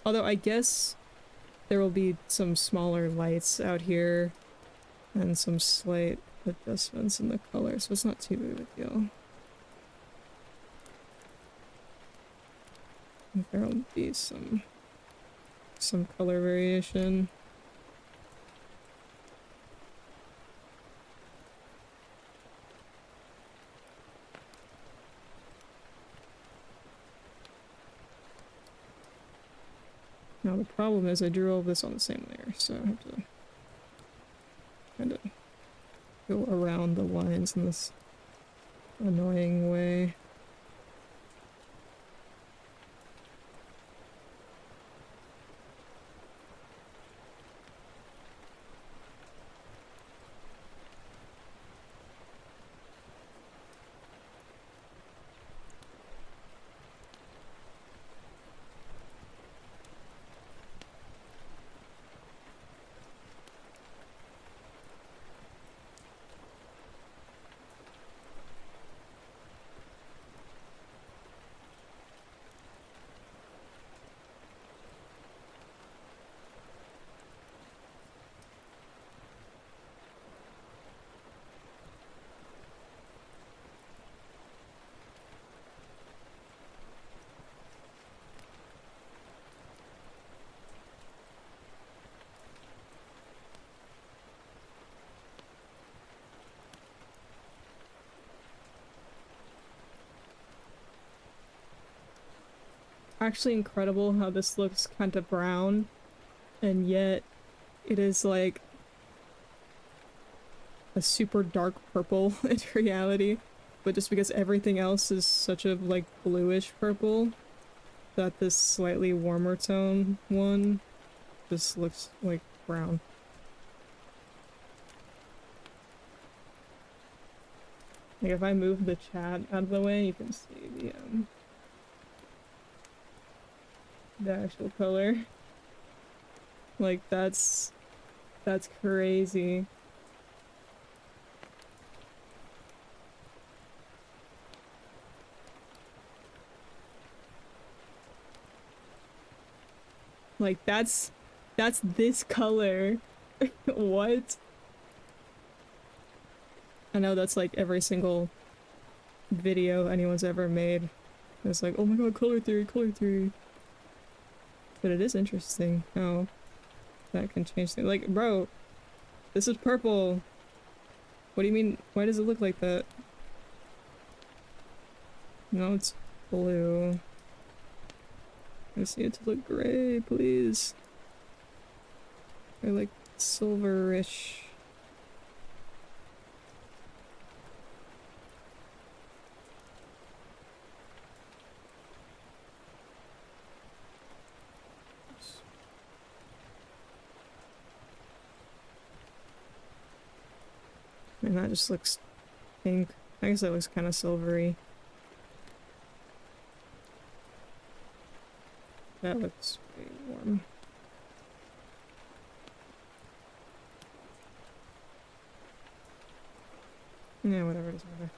Although I guess there will be some smaller lights out here and some slight adjustments in the color, so it's not too big of a deal. I think there will be some color variation. Now the problem is I drew all this on the same layer, so I have to kind of go around the lines in this annoying way. actually incredible how this looks kind of brown, and yet it is like a super dark purple in reality. But just because everything else is such a like bluish purple, that this slightly warmer tone one just looks like brown. Like if I move the chat out of the way, you can see the actual color. Like that's crazy. Like that's this color. What? I know that's like every single video anyone's ever made. It's like, oh my god, color theory, color theory. But it is interesting how that can change things. Like, bro, this is purple. What do you mean? Why does it look like that? No, it's blue. I see it to look gray, please. Or like silverish. And that just looks pink. I guess that looks kind of silvery. That looks pretty warm. Yeah, whatever, it doesn't matter.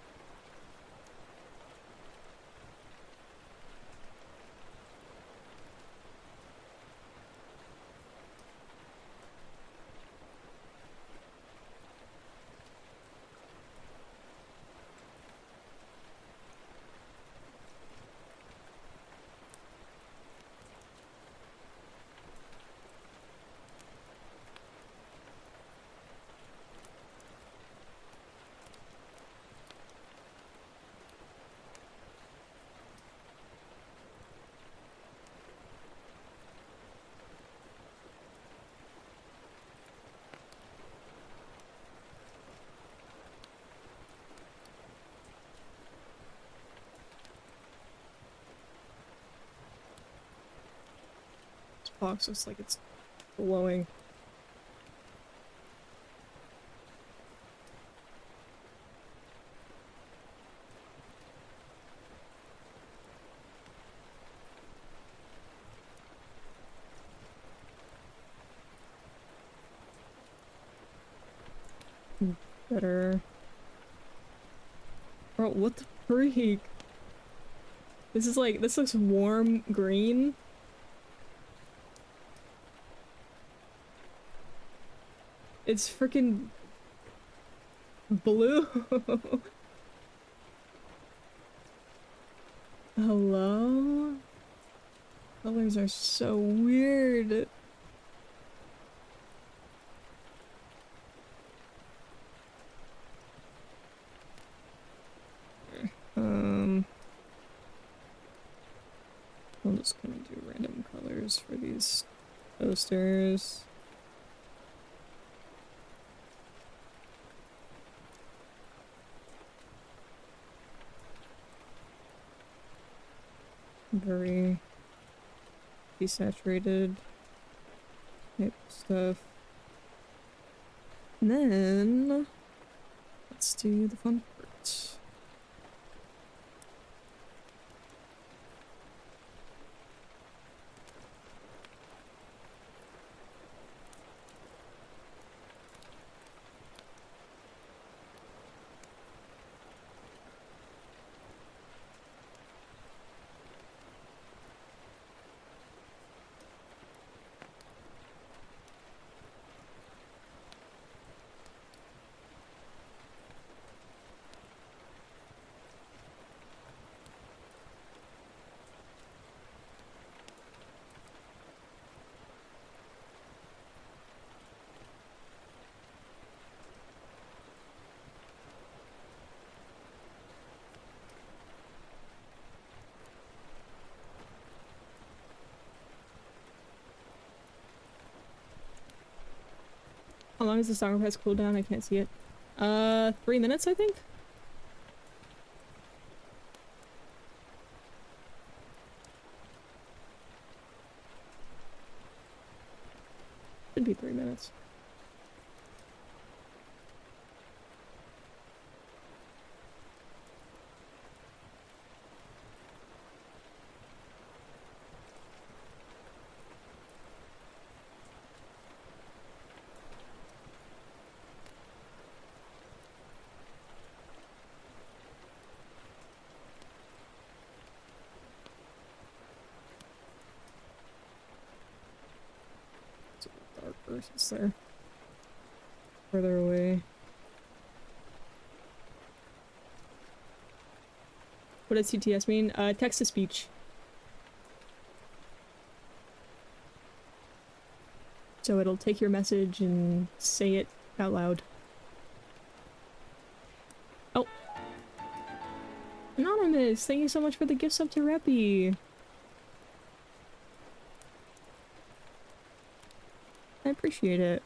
This box looks like it's glowing. Better. Bro, what the freak? This is like, this looks warm green. It's freaking blue. Hello? Colors are so weird. I'll just kind of do random colors for these posters. Very desaturated type stuff. And then let's do the fun part. How long is the Song of Press cooldown? I can't see it. 3 minutes, I think? Should be 3 minutes. Dark versus there. Further away. What does CTS mean? Text to speech. So it'll take your message and say it out loud. Oh. Anonymous, thank you so much for the gift sub to Reppy. I appreciate it.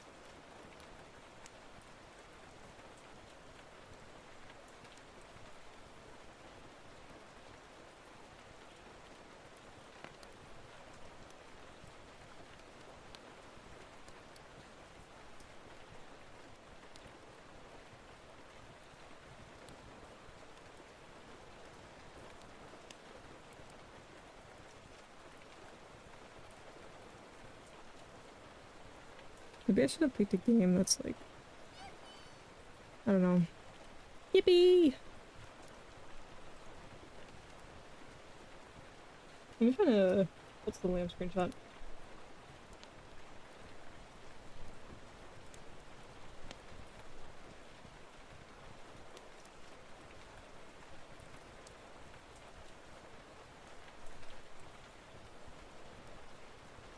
Maybe I should have picked a game that's like, I don't know. Yippee! I'm trying to, what's the lamp screenshot?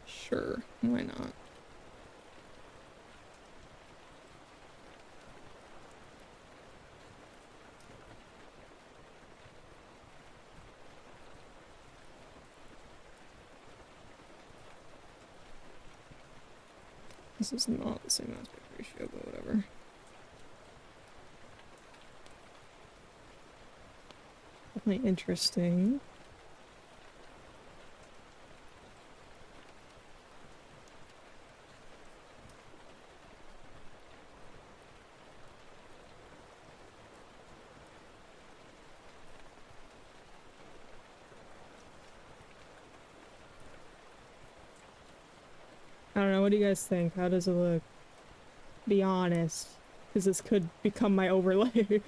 Sure, why not? This is not the same aspect ratio, but whatever. Definitely interesting. I don't know, what do you guys think? How does it look? Be honest, because this could become my overlay.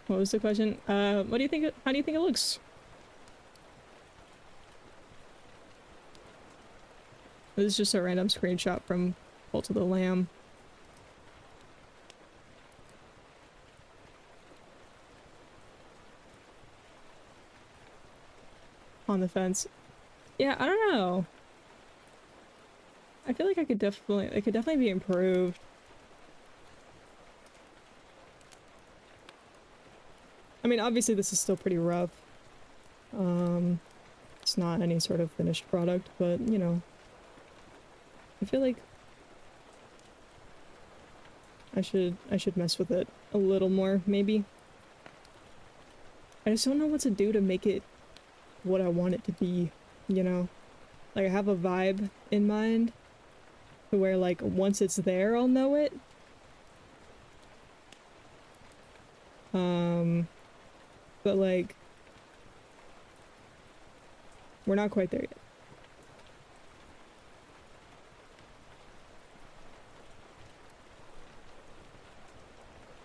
What was the question? What do you think? How do you think it looks? This is just a random screenshot from Cult of the Lamb. On the fence. Yeah, I don't know. I feel like it could definitely be improved. I mean, obviously this is still pretty rough. It's not any sort of finished product, but you know, I feel like I should mess with it a little more, maybe. I just don't know what to do to make it what I want it to be, you know? Like, I have a vibe in mind to where, like, once it's there, I'll know it. But, like, we're not quite there yet.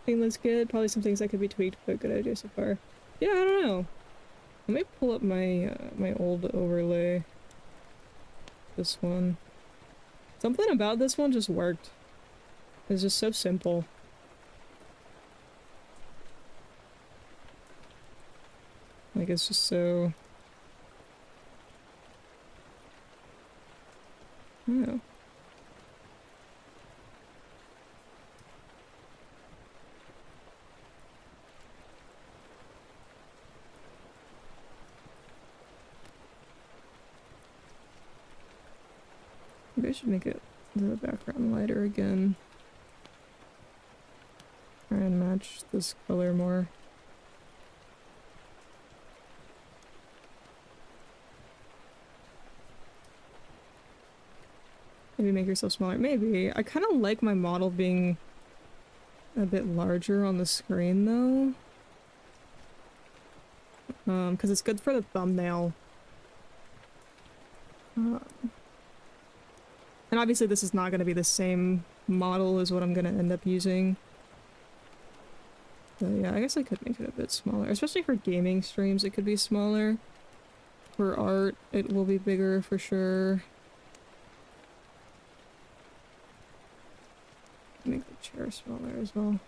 Thing looks good. Probably some things that could be tweaked, but good idea so far. Yeah, I don't know. Let me pull up my my old overlay. This one. Something about this one just worked. It's just so simple. Like, it's just so... Oh. Maybe I should make it the background lighter again. Try and match this color more. Maybe make yourself smaller. Maybe. I kind of like my model being a bit larger on the screen though. Because it's good for the thumbnail. And obviously this is not going to be the same model as what I'm going to end up using. But yeah, I guess I could make it a bit smaller. Especially for gaming streams, it could be smaller. For art, it will be bigger for sure. Make the chair smaller as well.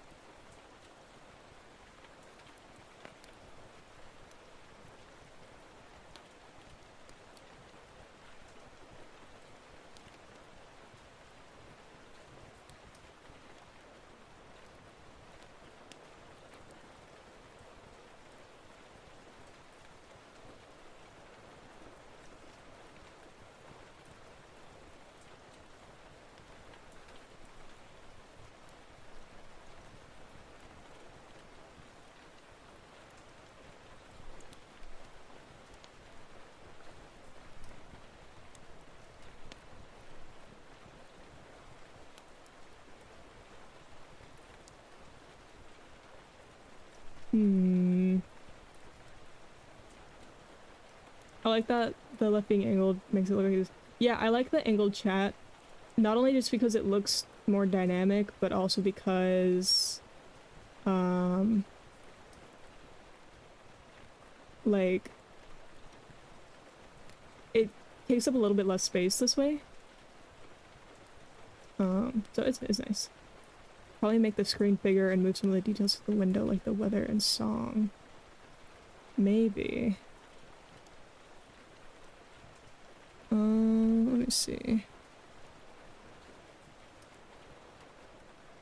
I like that the left being angled makes it look like this. Yeah, I like the angled chat. Not only just because it looks more dynamic, but also because like it takes up a little bit less space this way. So it's nice. Probably make the screen bigger and move some of the details to the window, like the weather and song. Maybe. Let me see.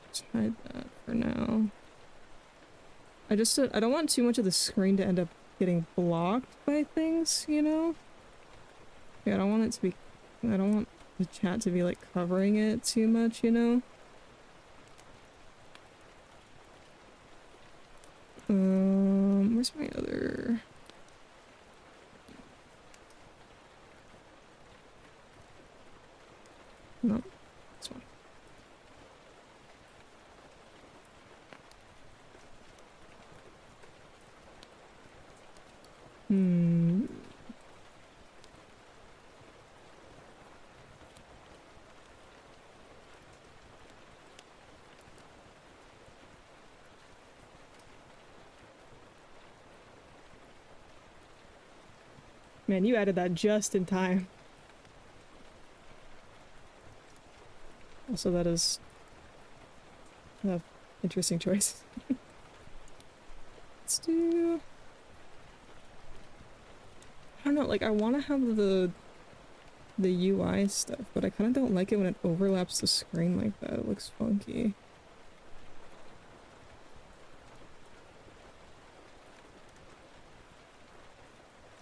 Let's hide that for now. I don't want too much of the screen to end up getting blocked by things, you know? Yeah, I don't want it to be, I don't want the chat to be like covering it too much, you know? Where's my other... No, this one. Man, you added that just in time. Also, that is an interesting choice. Let's do... I don't know, like, I want to have the UI stuff, but I kind of don't like it when it overlaps the screen like that. It looks funky.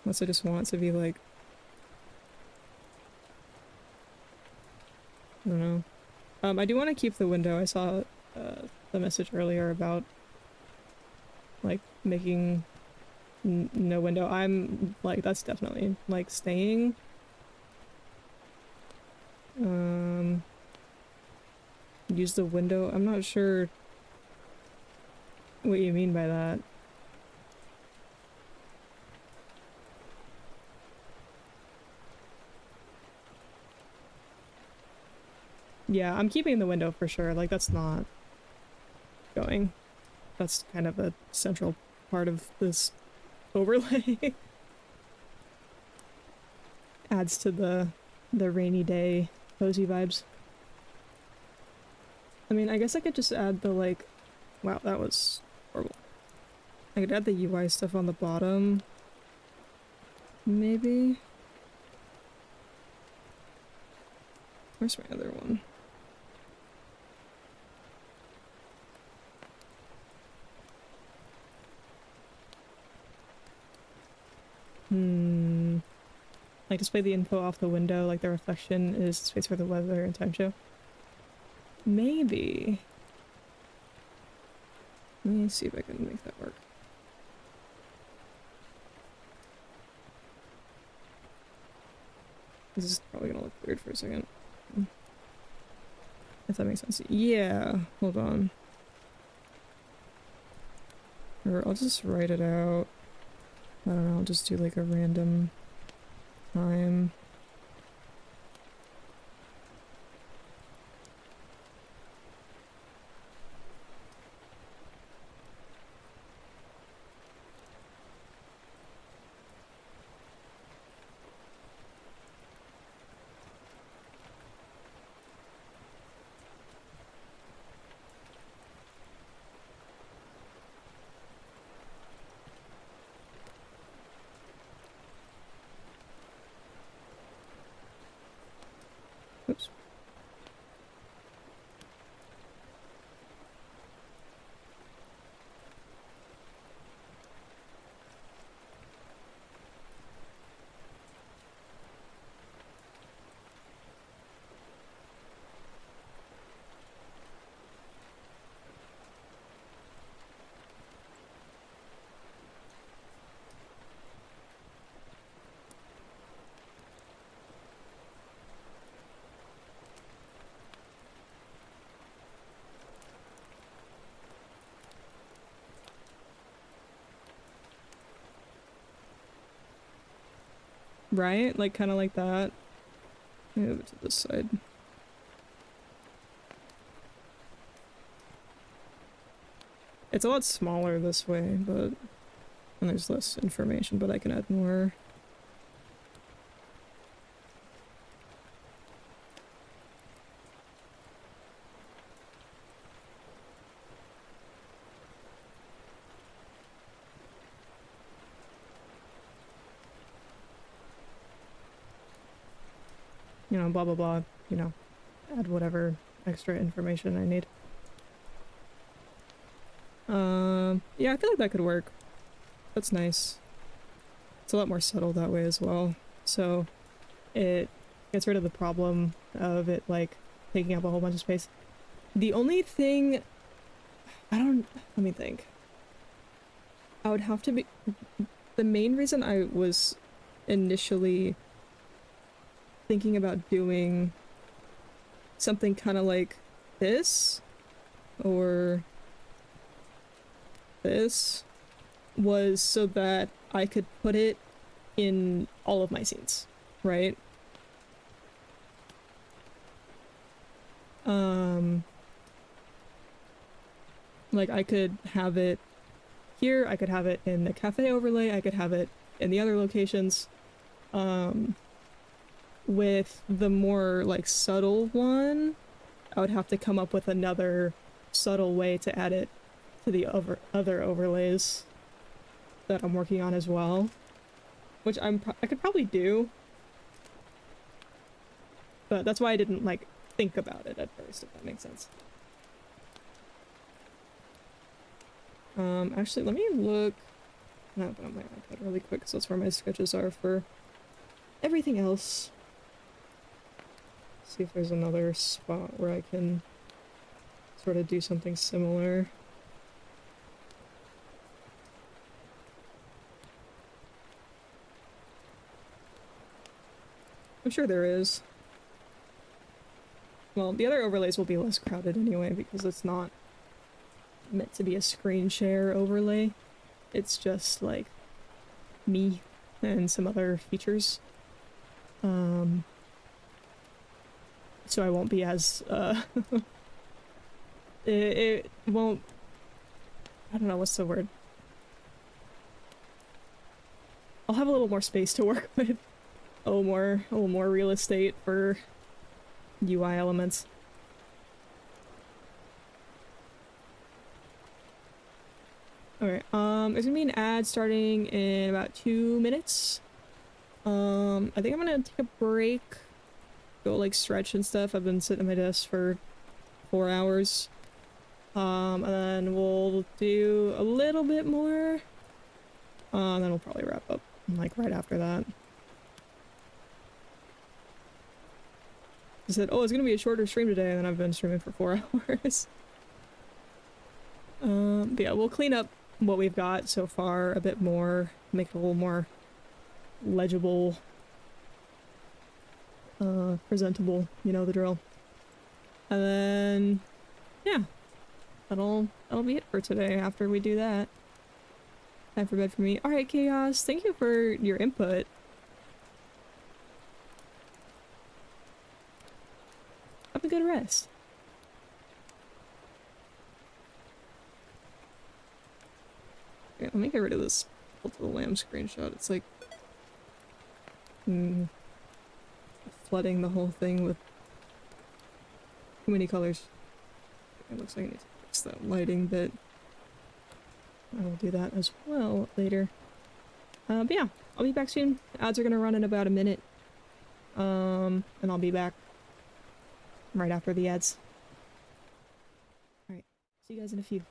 Unless I just want it to be like... I don't know. I do want to keep the window. I saw the message earlier about like making no window. I'm like, that's definitely like staying. Use the window. I'm not sure what you mean by that. Yeah, I'm keeping the window for sure. Like, that's not going. That's kind of a central part of this overlay. Adds to the rainy day cozy vibes. I mean, I guess I could just add the, like... Wow, that was horrible. I could add the UI stuff on the bottom. Maybe? Where's my other one? Like display the info off the window, like the reflection is space for the weather and time show. Maybe. Let me see if I can make that work. This is probably gonna look weird for a second. If that makes sense. Yeah, hold on. Or I'll just write it out. I don't know, I'll just do like a random time. Oops. Right? Like kind of like that. Move it to this side. It's a lot smaller this way, but and there's less information, but I can add more. You know, blah blah blah, you know, add whatever extra information I need. Yeah, I feel like that could work. That's nice. It's a lot more subtle that way as well. So it gets rid of the problem of it like taking up a whole bunch of space. The only thing let me think. I would have to be the main reason I was initially thinking about doing something kind of like this or this was so that I could put it in all of my scenes, right? Like I could have it here, I could have it in the cafe overlay, I could have it in the other locations. With the more like subtle one, I would have to come up with another subtle way to add it to the other overlays that I'm working on as well, which I could probably do, but that's why I didn't like think about it at first, if that makes sense. Actually, let me look on my iPad really quick, so that's where my sketches are for everything else. See if there's another spot where I can sort of do something similar. I'm sure there is. Well, the other overlays will be less crowded anyway because it's not meant to be a screen share overlay. It's just like me and some other features. So I won't be as it won't, I don't know what's the word. I'll have a little more space to work with. A little more real estate for UI elements. Okay, there's gonna be an ad starting in about 2 minutes. I think I'm gonna take a break go like stretch and stuff. I've been sitting at my desk for 4 hours. And then we'll do a little bit more. And then we'll probably wrap up like right after that. I said, oh, it's gonna be a shorter stream today, and then I've been streaming for 4 hours. But yeah, we'll clean up what we've got so far a bit more, make it a little more legible, presentable, you know the drill. And then, yeah, that'll be it for today after we do that. Time for bed for me. Alright, Chaos, thank you for your input. Have a good rest. Okay, let me get rid of this Cult of the Lamb screenshot. It's like flooding the whole thing with too many colors. It looks like I need to fix that lighting bit. I will do that as well later. But yeah, I'll be back soon. Ads are gonna run in about a minute. And I'll be back right after the ads. Alright, see you guys in a few.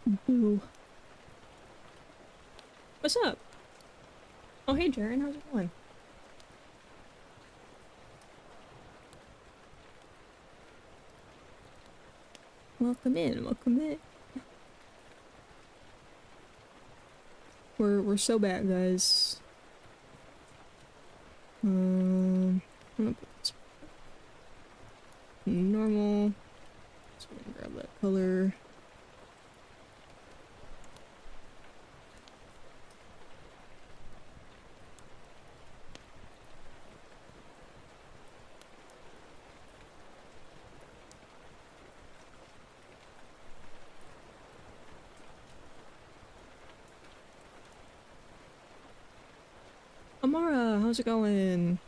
Boo. What's up? Oh, hey, Jaren, how's it going? Welcome in, welcome in. We're so bad, guys. I'm gonna put this normal. Just gonna grab that color. Amara, how's it going?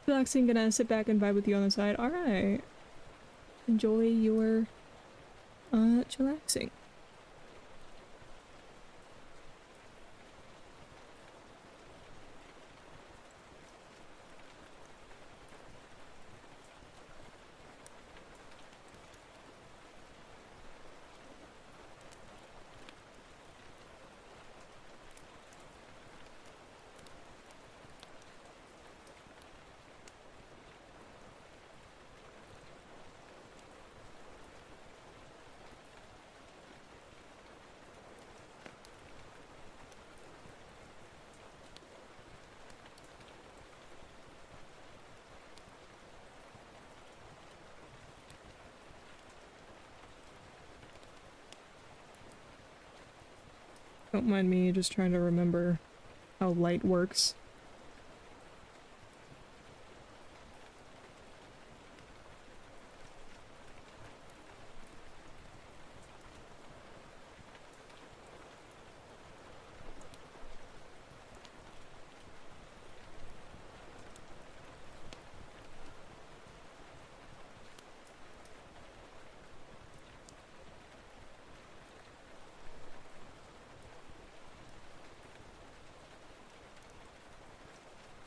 Relaxing, gonna sit back and vibe with you on the side. Alright. Enjoy your, chillaxing. Don't mind me just trying to remember how light works.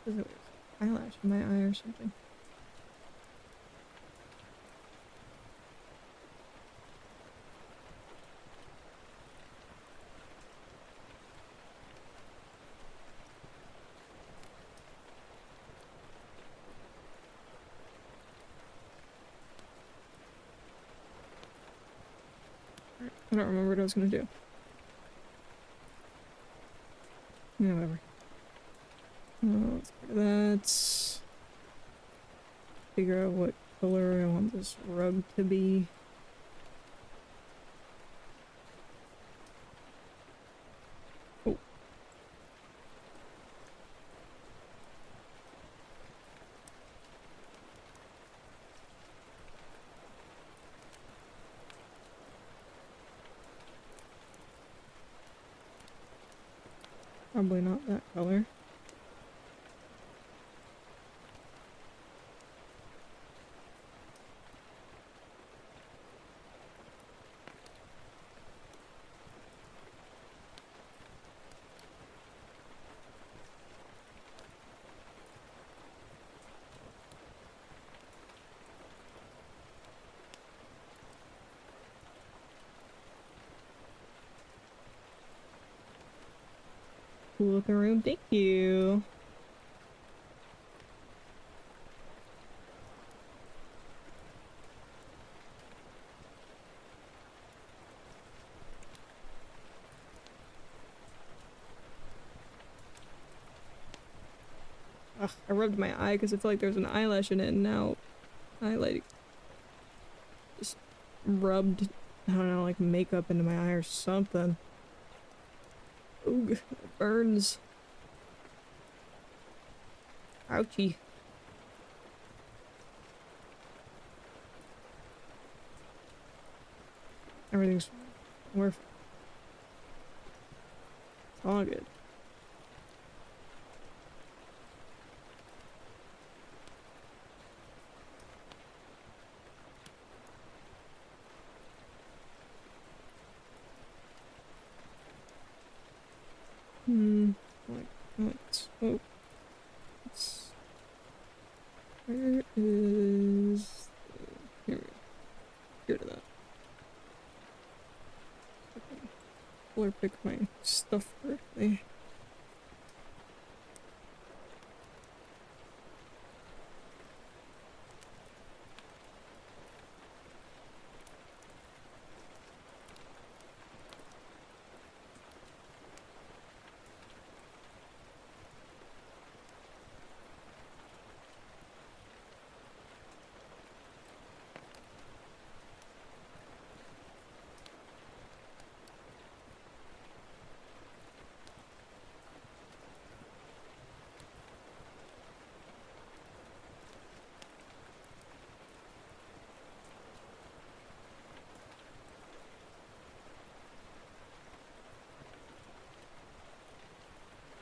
Is it eyelash in my eye or something? I don't remember what I was gonna do. Yeah, whatever. Let's go to that. Figure out what color I want this rug to be. Oh. Probably not that color. Cool looking room, thank you. Ugh, I rubbed my eye because I feel like there's an eyelash in it, and now I like just rubbed, I don't know, like makeup into my eye or something. Ooh, it burns. Ouchie. Everything's fine. We're fine. It's all good. What? Oh, it's, where is... Here we go. Get rid of that. Okay. Or pick my stuff correctly.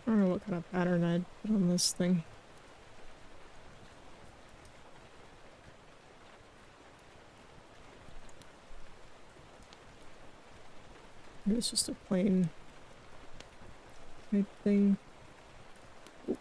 I don't know what kind of pattern I'd put on this thing. Maybe it's just a plain type thing. Oh.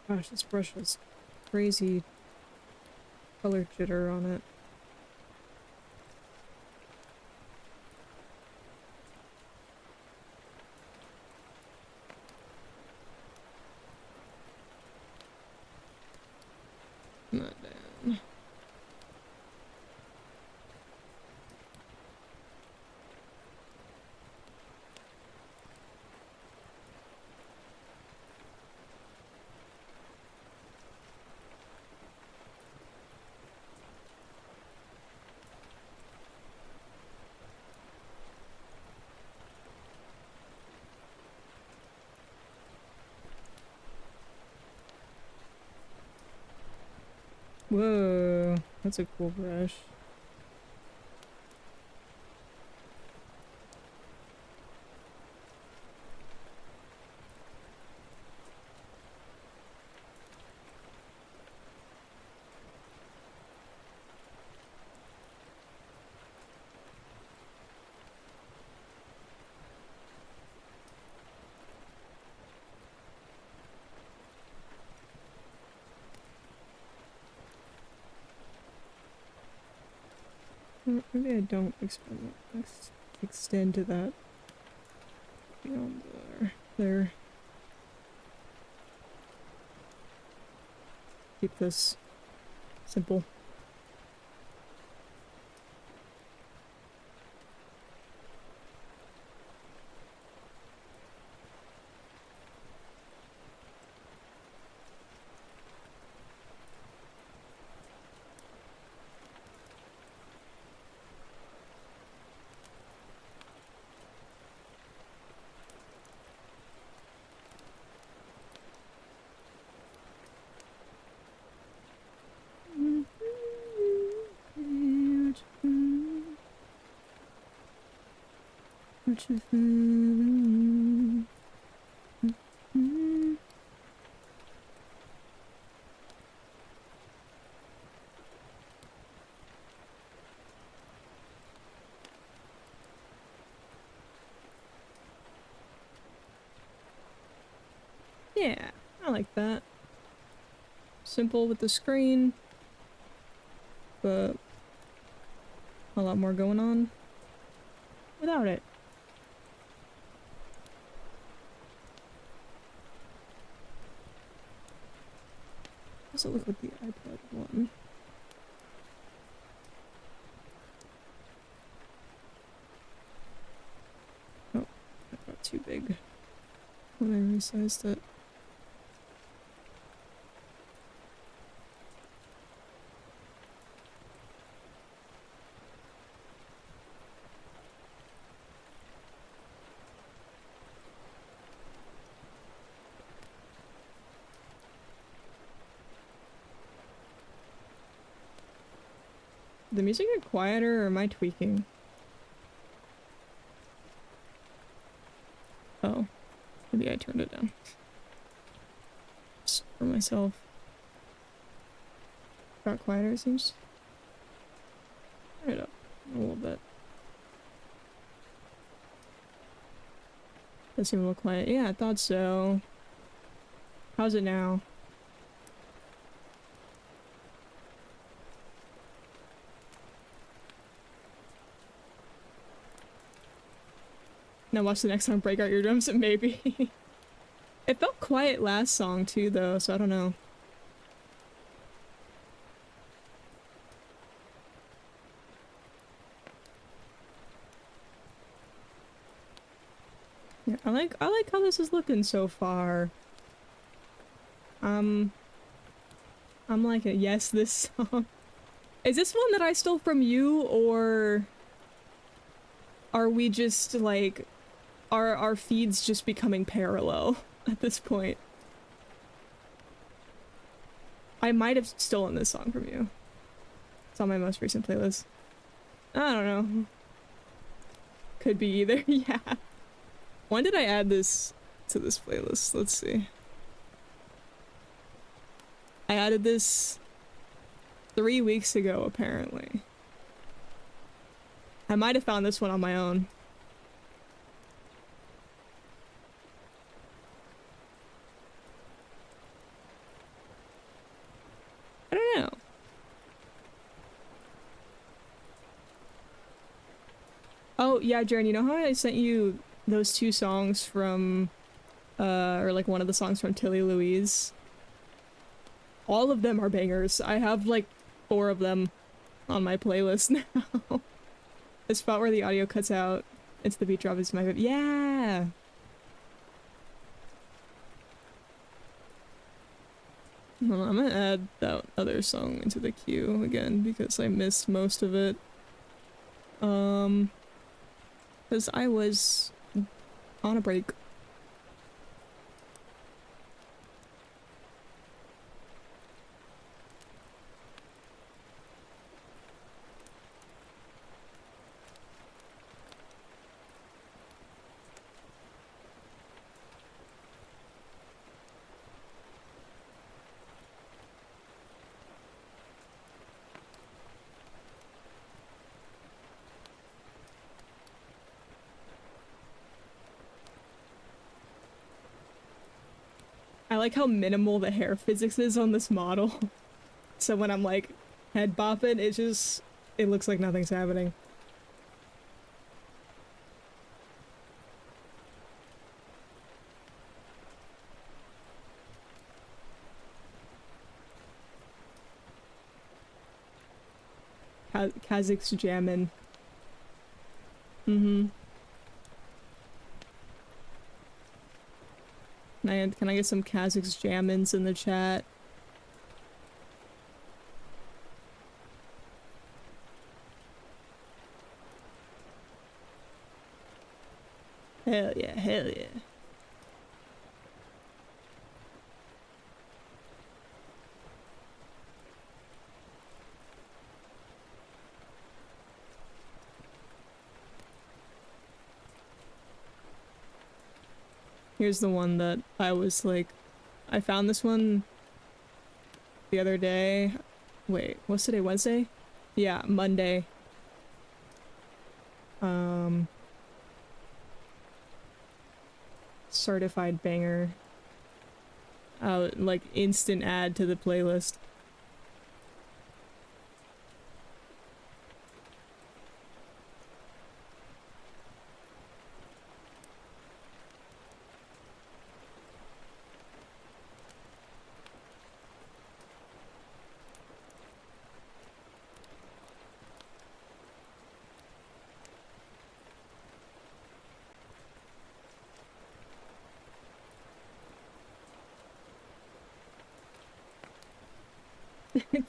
Gosh, this brush has crazy color jitter on it. Not down. Whoa, that's a cool brush. Maybe I don't extend to that beyond there. Keep this simple. Yeah, I like that. Simple with the screen, but a lot more going on. without it. Also look like the iPad one. Oh, that got too big when I resized it. The music get quieter or am I tweaking? Oh, maybe I turned it down. Just for myself. Got quieter, it seems. Turn it up a little bit. Does seem a little quiet. Yeah, I thought so. How's it now? Now watch the next song break out your drums, maybe. It felt quiet last song too though, so I don't know. Yeah, I like how this is looking so far. I'm like a yes this song. Is this one that I stole from you, or are we just like are our feeds just becoming parallel at this point? I might have stolen this song from you. It's on my most recent playlist. I don't know. Could be either. Yeah. When did I add this to this playlist? Let's see. I added this 3 weeks ago, apparently. I might have found this one on my own. I don't know. Oh, yeah, Jaren, you know how I sent you those 2 songs from, or like one of the songs from Tilly Louise? All of them are bangers. I have like 4 of them on my playlist now. The spot where the audio cuts out, it's the beat drop is my favorite. Yeah! Well, I'm gonna add that other song into the queue again because I missed most of it. Because I was on a break. I like how minimal the hair physics is on this model. So when I'm like head bopping, it looks like nothing's happening. Kazakh's jammin'. Mm-hmm. Can I get some Kazakh's jammins in the chat? Hell yeah, hell yeah. Here's the one that I was like, I found this one the other day. Wait, what's today, Wednesday? Yeah, Monday. Certified banger. Like instant add to the playlist.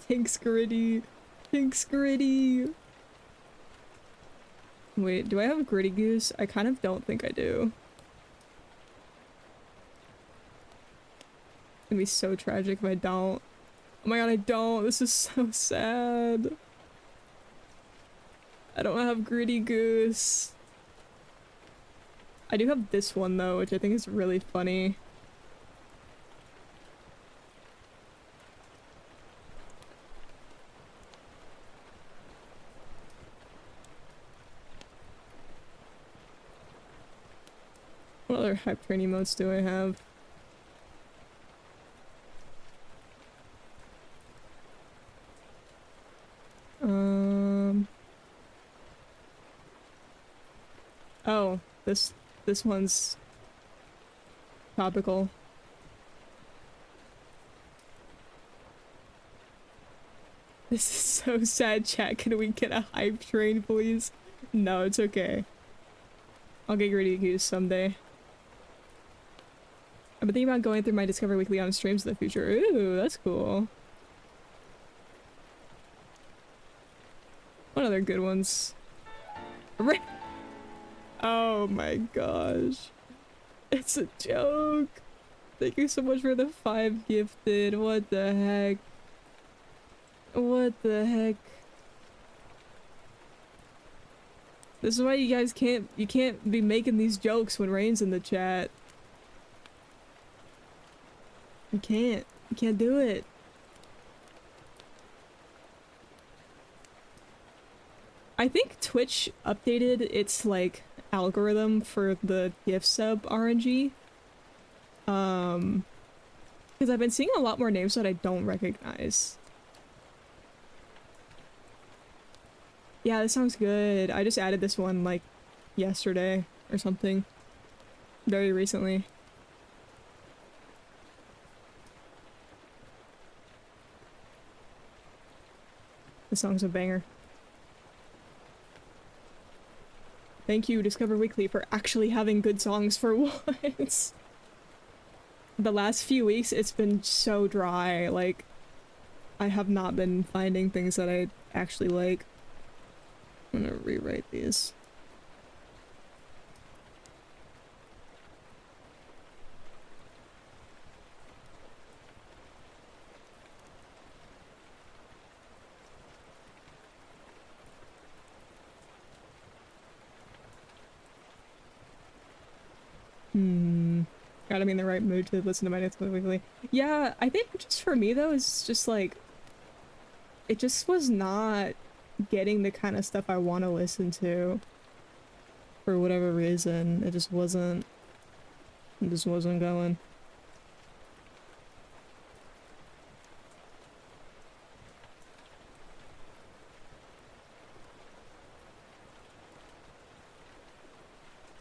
Thanks, Gritty. Thanks, Gritty. Wait, do I have a Gritty Goose? I kind of don't think I do. It'd be so tragic if I don't. Oh my god, I don't. This is so sad. I don't have Gritty Goose. I do have this one though, which I think is really funny. What other hype train emotes do I have? Oh, this one's topical. This is so sad, chat. Can we get a hype train, please? No, it's okay. I'll get Gritty Goose someday. I've been thinking about going through my Discover Weekly on streams in the future. Ooh, that's cool. What other good ones? Oh my gosh. It's a joke. Thank you so much for the 5 gifted. What the heck? What the heck? This is why you guys can't be making these jokes when Rain's in the chat. You can't do it. I think Twitch updated its like algorithm for the gift sub RNG. Because I've been seeing a lot more names that I don't recognize. Yeah, this sounds good. I just added this one like yesterday or something. Very recently. The song's a banger. Thank you, Discover Weekly, for actually having good songs for once. The last few weeks, it's been so dry. Like, I have not been finding things that I actually like. I'm gonna rewrite these. Gotta be in the right mood to listen to my Discover Weekly. Yeah, I think just for me though, it's just like, it just was not getting the kind of stuff I want to listen to. For whatever reason, it just wasn't going.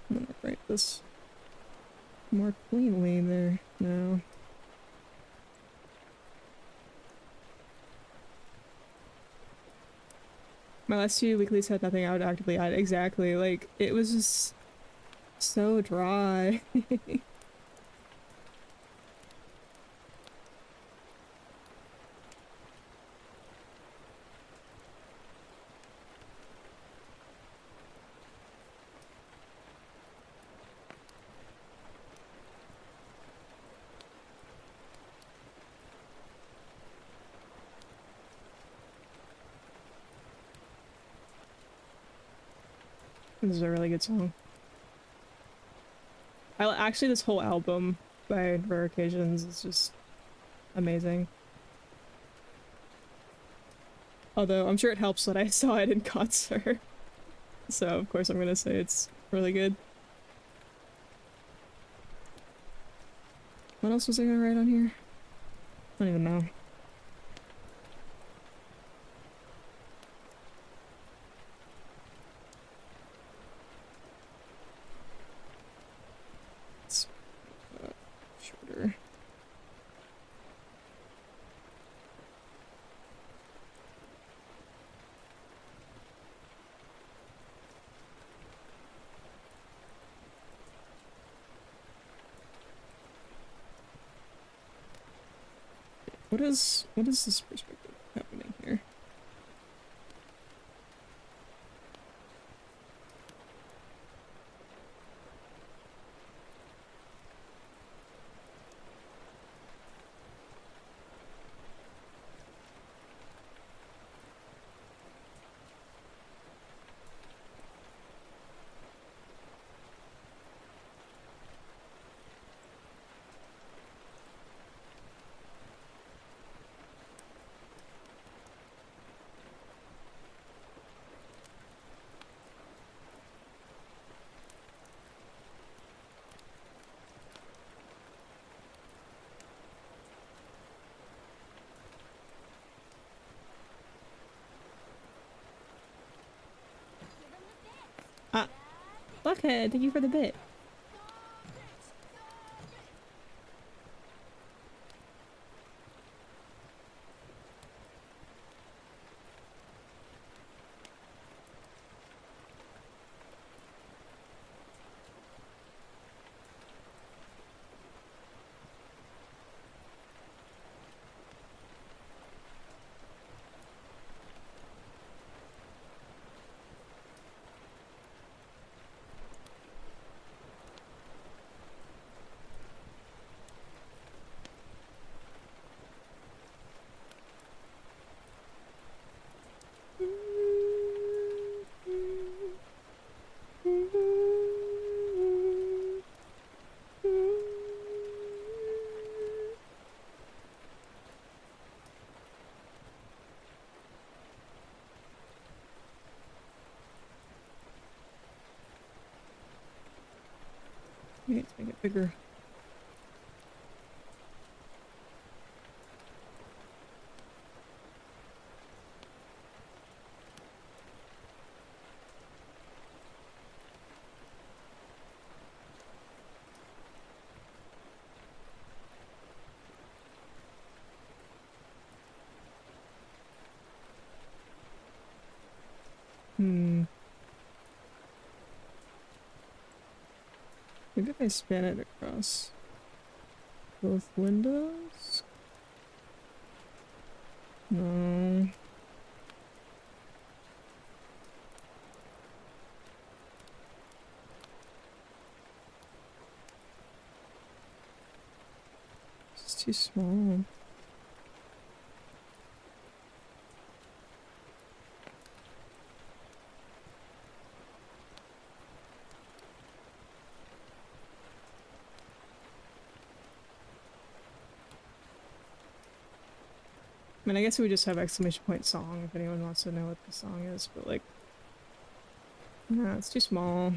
I'm gonna write this more cleanly there now. My last 2 weeklies had nothing I would actively add. Exactly, like, it was just so dry. This is a really good song. Actually, this whole album by Rare Occasions is just amazing. Although, I'm sure it helps that I saw it in concert. So, of course, I'm gonna say it's really good. What else was I gonna write on here? I don't even know. It's shorter. What is this perspective? Fuckhead, thank you for the bit. We need to make it bigger. Maybe if I span it across both windows? No. It's too small. I mean, I guess we just have exclamation point song if anyone wants to know what the song is, but like, nah, it's too small.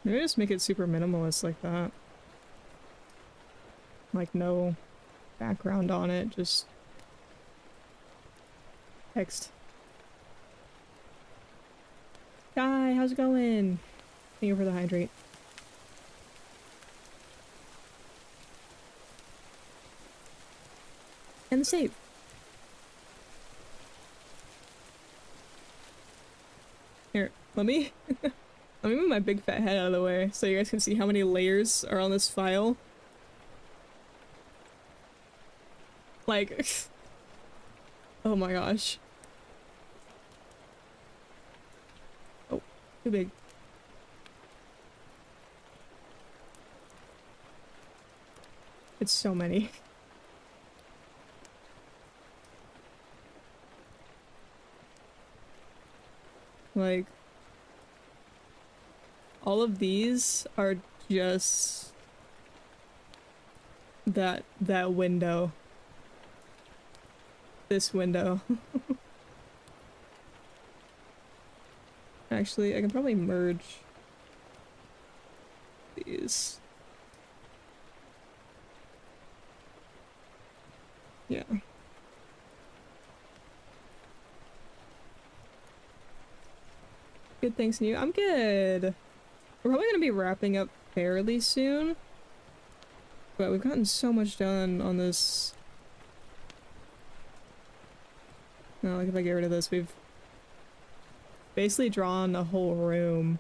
Maybe just make it super minimalist like that. Like no background on it, just text. Hi, how's it going? Thank you for the hydrate. And the save. Here, let me let me move my big fat head out of the way so you guys can see how many layers are on this file. Like, oh my gosh. Oh, too big. It's so many. Like, all of these are just that window. This window. Actually, I can probably merge these. Yeah. Good, thanks, and you. I'm good. We're probably gonna be wrapping up fairly soon. But we've gotten so much done on this. No, like if I get rid of this, we've basically drawn a whole room.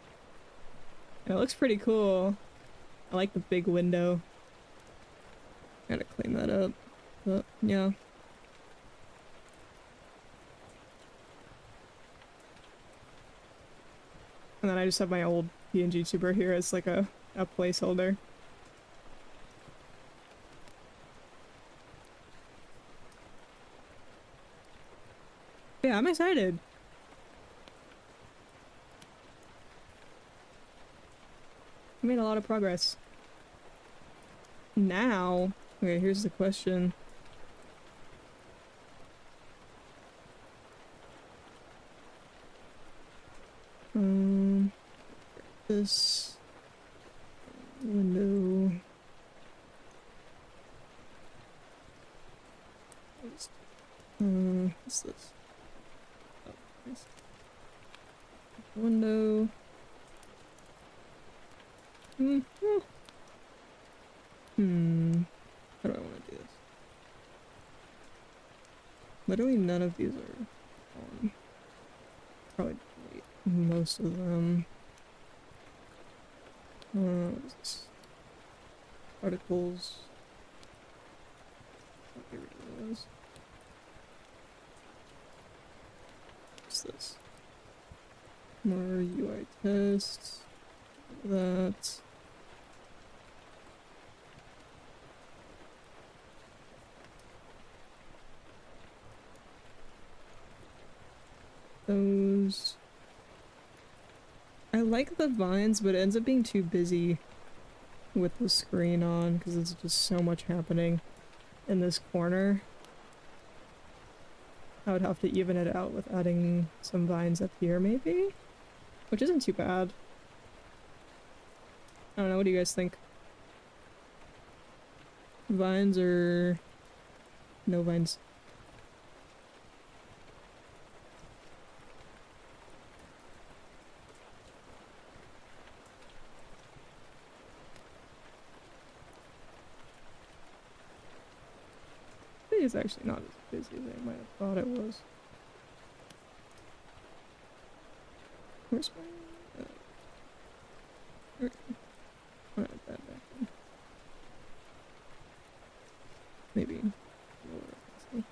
And it looks pretty cool. I like the big window. Gotta clean that up. But, yeah. And then I just have my old PNG tuber here as like a placeholder. Yeah, I'm excited. We made a lot of progress. Now, okay, here's the question. This window. What's this? Oh, nice. Window. How do I want to do this? Literally none of these are on. Probably delete most of them. What is this? Articles. I'll get rid of those. What's this? More UI tests. That. Those. I like the vines, but it ends up being too busy with the screen on because it's just so much happening in this corner. I would have to even it out with adding some vines up here, maybe? Which isn't too bad. I don't know, what do you guys think? Vines or no vines? It's actually not as busy as I might have thought it was. Where's my... I'll add that back in. Maybe lower opacity.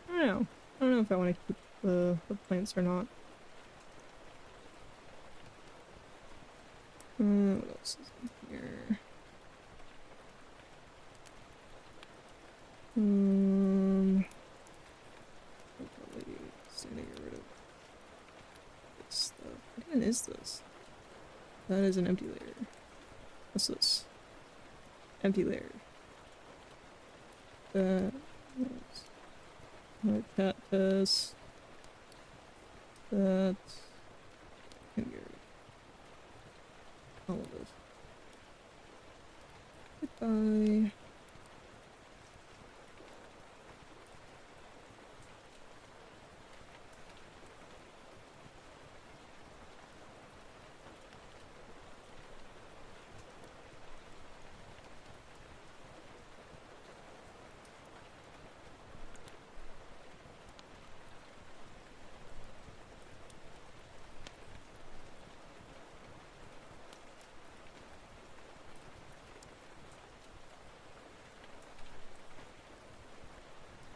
I don't know. I don't know if I want to keep the plants or not. What else is in here? Probably just gonna get rid of this stuff. What even is this? That is an empty layer. What's this? Empty layer. That was my cat test. That can get rid of all of this. Goodbye.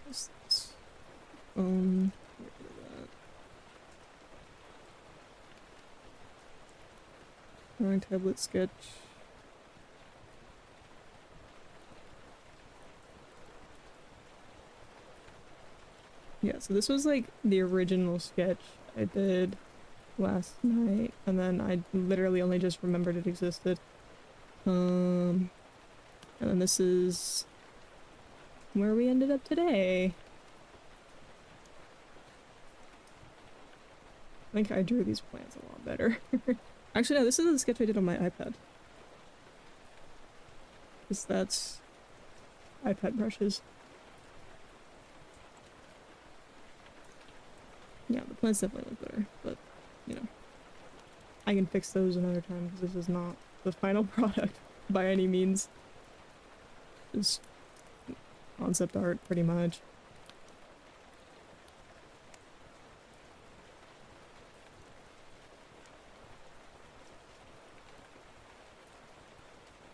What's this? Get rid of that. Drawing tablet sketch. Yeah, so this was like the original sketch I did last night, and then I literally only just remembered it existed. And then this is where we ended up today. I think I drew these plants a lot better. Actually, no, this is the sketch I did on my iPad. Because that's iPad brushes. Yeah, the plants definitely look better, but, you know. I can fix those another time, because this is not the final product by any means. Just concept art, pretty much.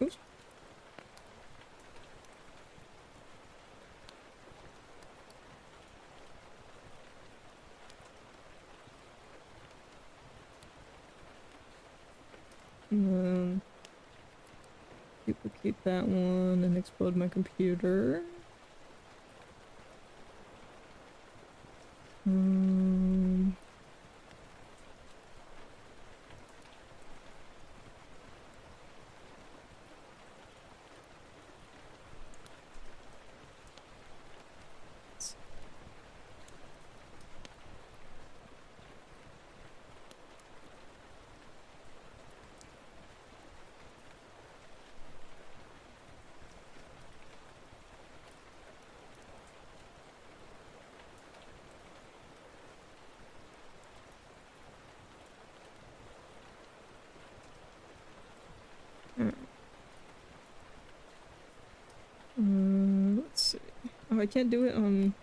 Oops. And then duplicate that one and explode my computer. Alright. Let's see. Oh, I can't do it on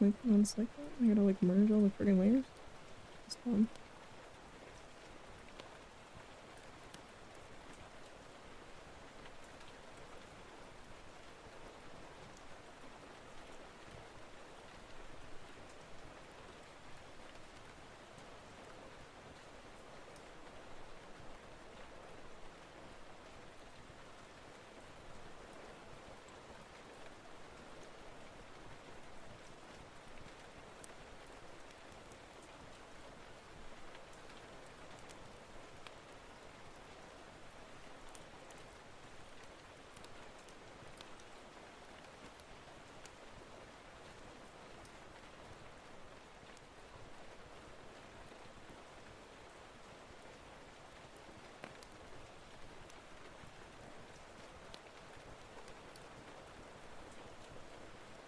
like one second. I gotta like merge all the friggin' layers. That's dumb.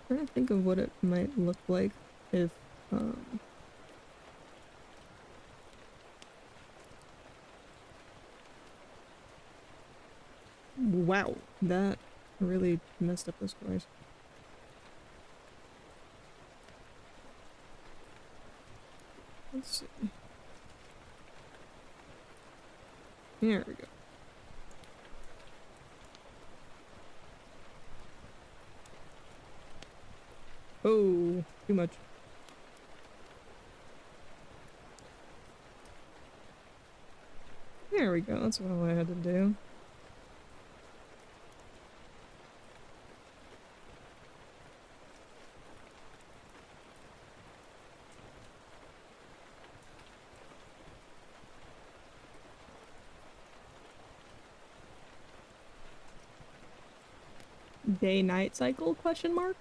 Trying to think of what it might look like if wow, that really messed up those colors. Let's see. There we go. Oh, too much. There we go. That's what I had to do. Day-night cycle, question mark?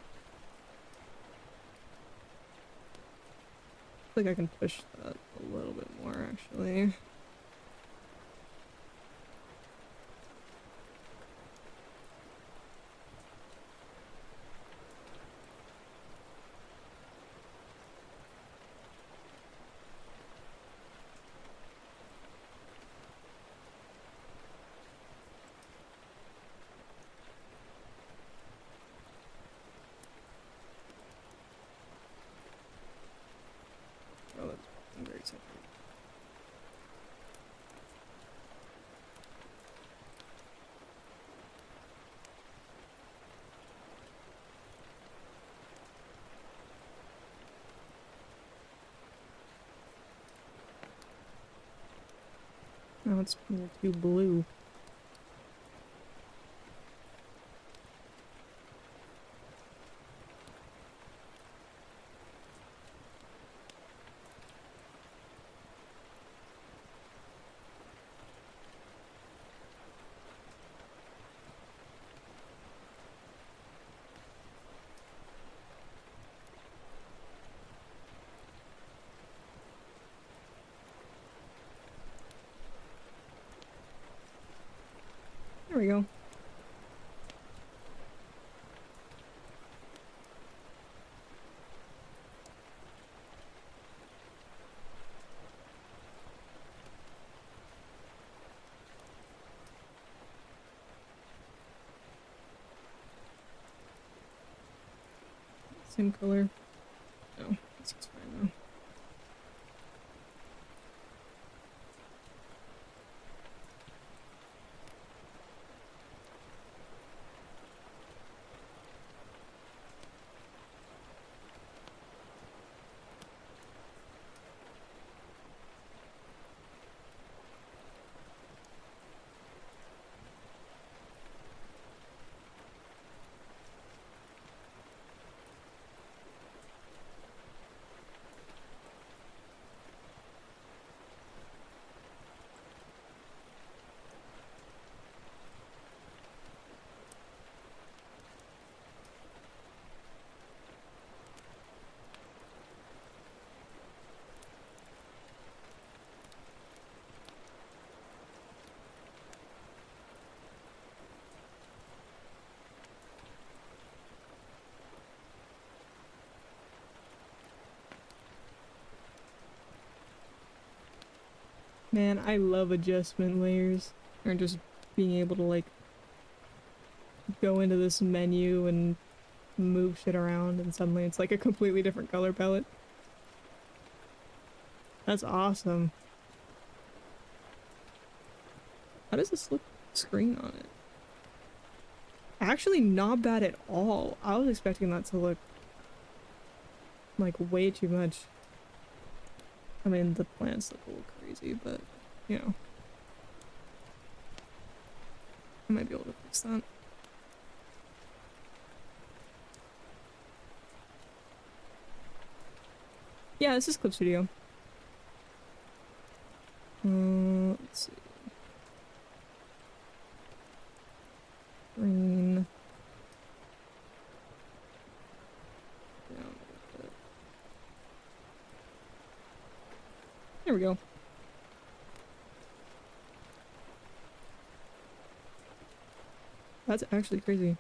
I think I can push that a little bit more, actually. Oh, that's very simple. Now it's a little too blue. There we go. Same color. No, this is fine now. Man, I love adjustment layers. Or just being able to like go into this menu and move shit around and suddenly it's like a completely different color palette. That's awesome. How does this look screen on it? Actually not bad at all. I was expecting that to look like way too much. I mean, the plants look a little crazy, but you know. I might be able to fix that. Yeah, this is Clip Studio. Let's see. Green. Down a little bit. There we go. That's actually crazy.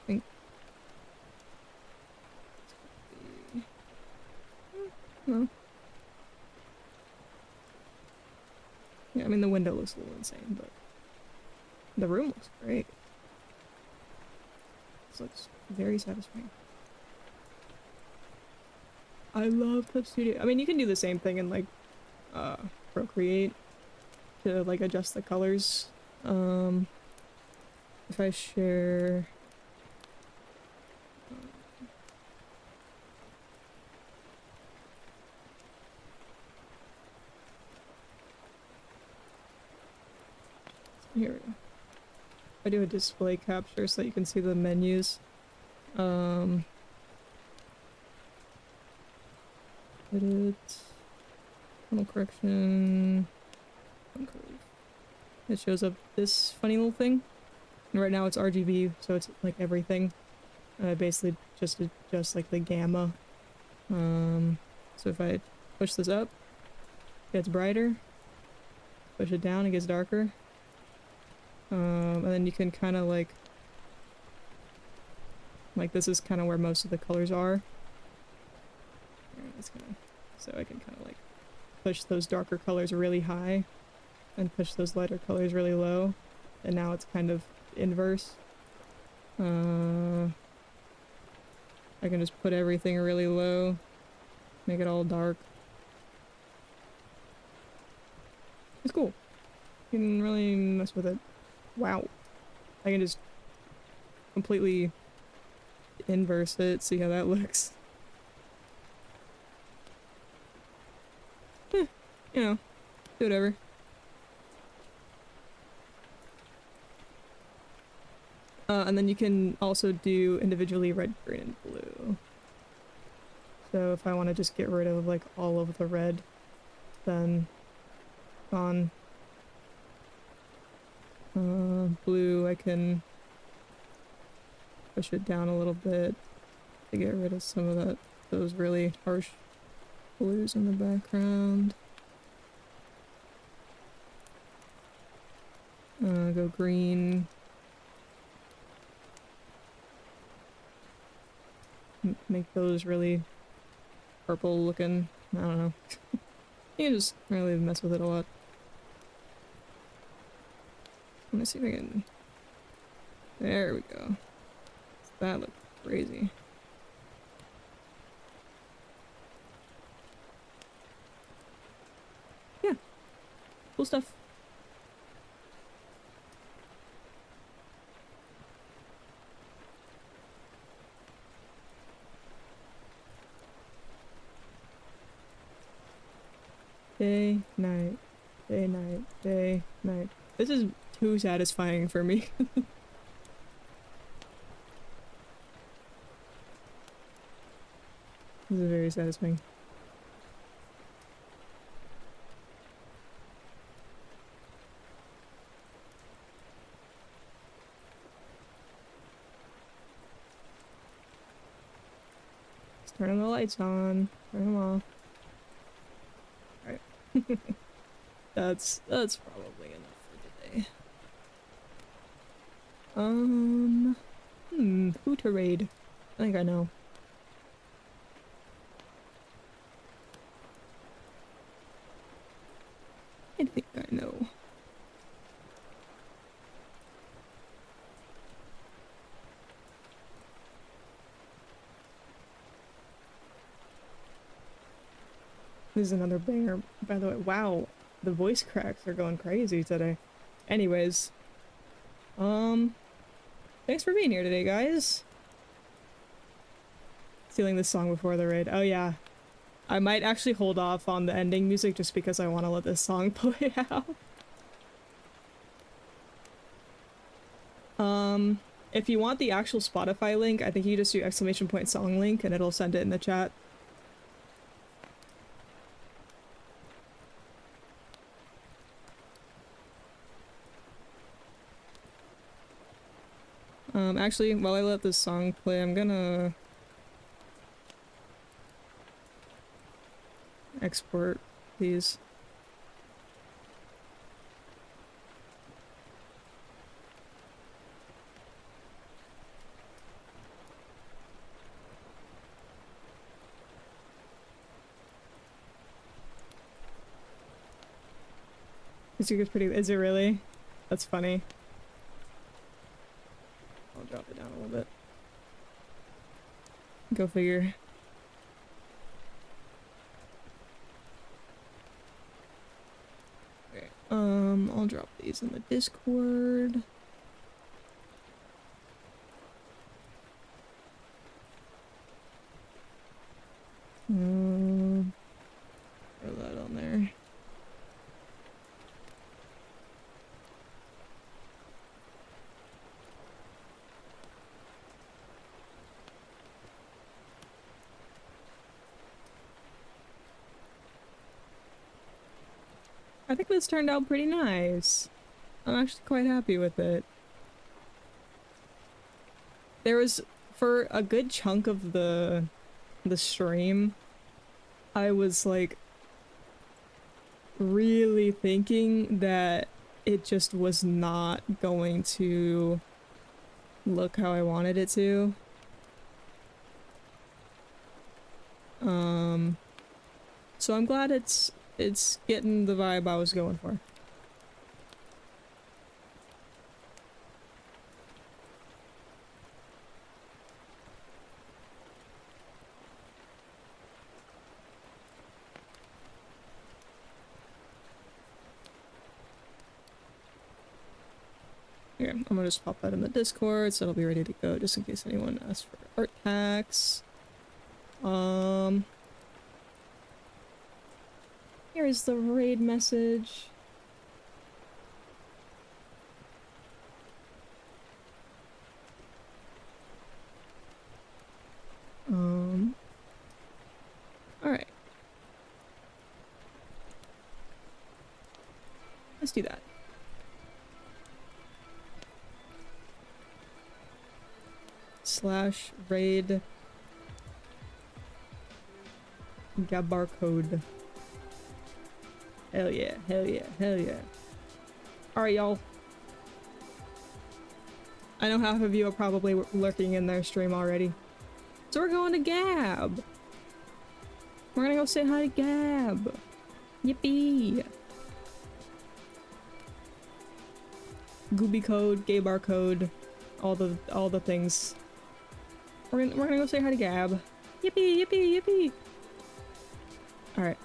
I think. No. Yeah, I mean the window looks a little insane, but the room looks great. This looks very satisfying. I love Clip Studio. I mean, you can do the same thing in like Procreate to like adjust the colors. If I share here we go. I do a display capture so that you can see the menus. Edit, tonal correction, it shows up this funny little thing. And right now it's RGB, so it's like everything. Basically just adjust like the gamma. So if I push this up, it gets brighter. Push it down, it gets darker. And then you can kind of like this is kind of where most of the colors are. So I can kind of like push those darker colors really high and push those lighter colors really low. And now it's kind of inverse. I can just put everything really low, make it all dark. It's cool. You can really mess with it. Wow. I can just completely inverse it, see how that looks. You know, do whatever. And then you can also do individually red, green, and blue. So if I want to just get rid of like all of the red, then on blue I can push it down a little bit to get rid of some of those really harsh blues in the background. Go green. Make those really purple looking. I don't know. You can just really mess with it a lot. Let me see if I can... There we go. That looked crazy. Yeah. Cool stuff. Day, night, day, night, day, night. This is too satisfying for me. This is very satisfying. Just turning the lights on, turn them off. Alright. That's probably enough for today. Who to raid? I think I know. This is another banger, by the way. Wow, the voice cracks are going crazy today. Anyways, thanks for being here today, guys. Stealing this song before the raid. Oh yeah, I might actually hold off on the ending music just because I want to let this song play out. If you want the actual Spotify link, I think you just do ! song link and it'll send it in the chat. Actually, while I let this song play, I'm gonna export these. This is pretty. Is it really? That's funny. I'll drop it down a little bit. Go figure. Okay. I'll drop these in the Discord. Throw that on there. I think this turned out pretty nice. I'm actually quite happy with it. There was, for a good chunk of the stream, I was like really thinking that it just was not going to look how I wanted it to. So I'm glad it's getting the vibe I was going for. Here, I'm gonna just pop that in the Discord so it'll be ready to go just in case anyone asks for art packs. Here is the raid message. Alright. Let's do that. / raid Gabar code. Hell yeah, hell yeah, hell yeah. Alright, y'all. I know half of you are probably lurking in their stream already. So we're going to Gab! We're gonna go say hi to Gab! Yippee! Gooby code, gay bar code, all the things. We're gonna go say hi to Gab. Yippee, yippee, yippee! Alright.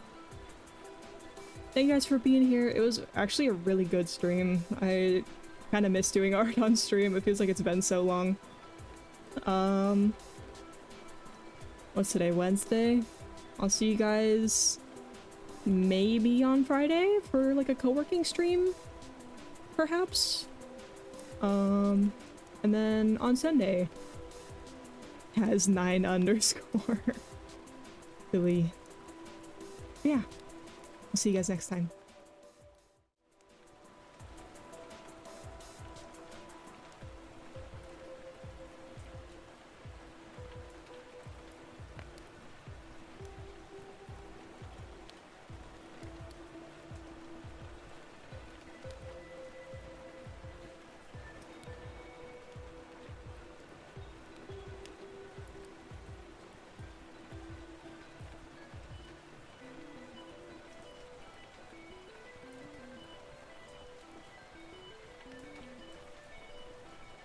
Thank you guys for being here. It was actually a really good stream. I kind of miss doing art on stream. It feels like it's been so long. What's today? Wednesday? I'll see you guys maybe on Friday for like a co-working stream, perhaps. And then on Sunday has 9_ Billy. Yeah. I'll see you guys next time.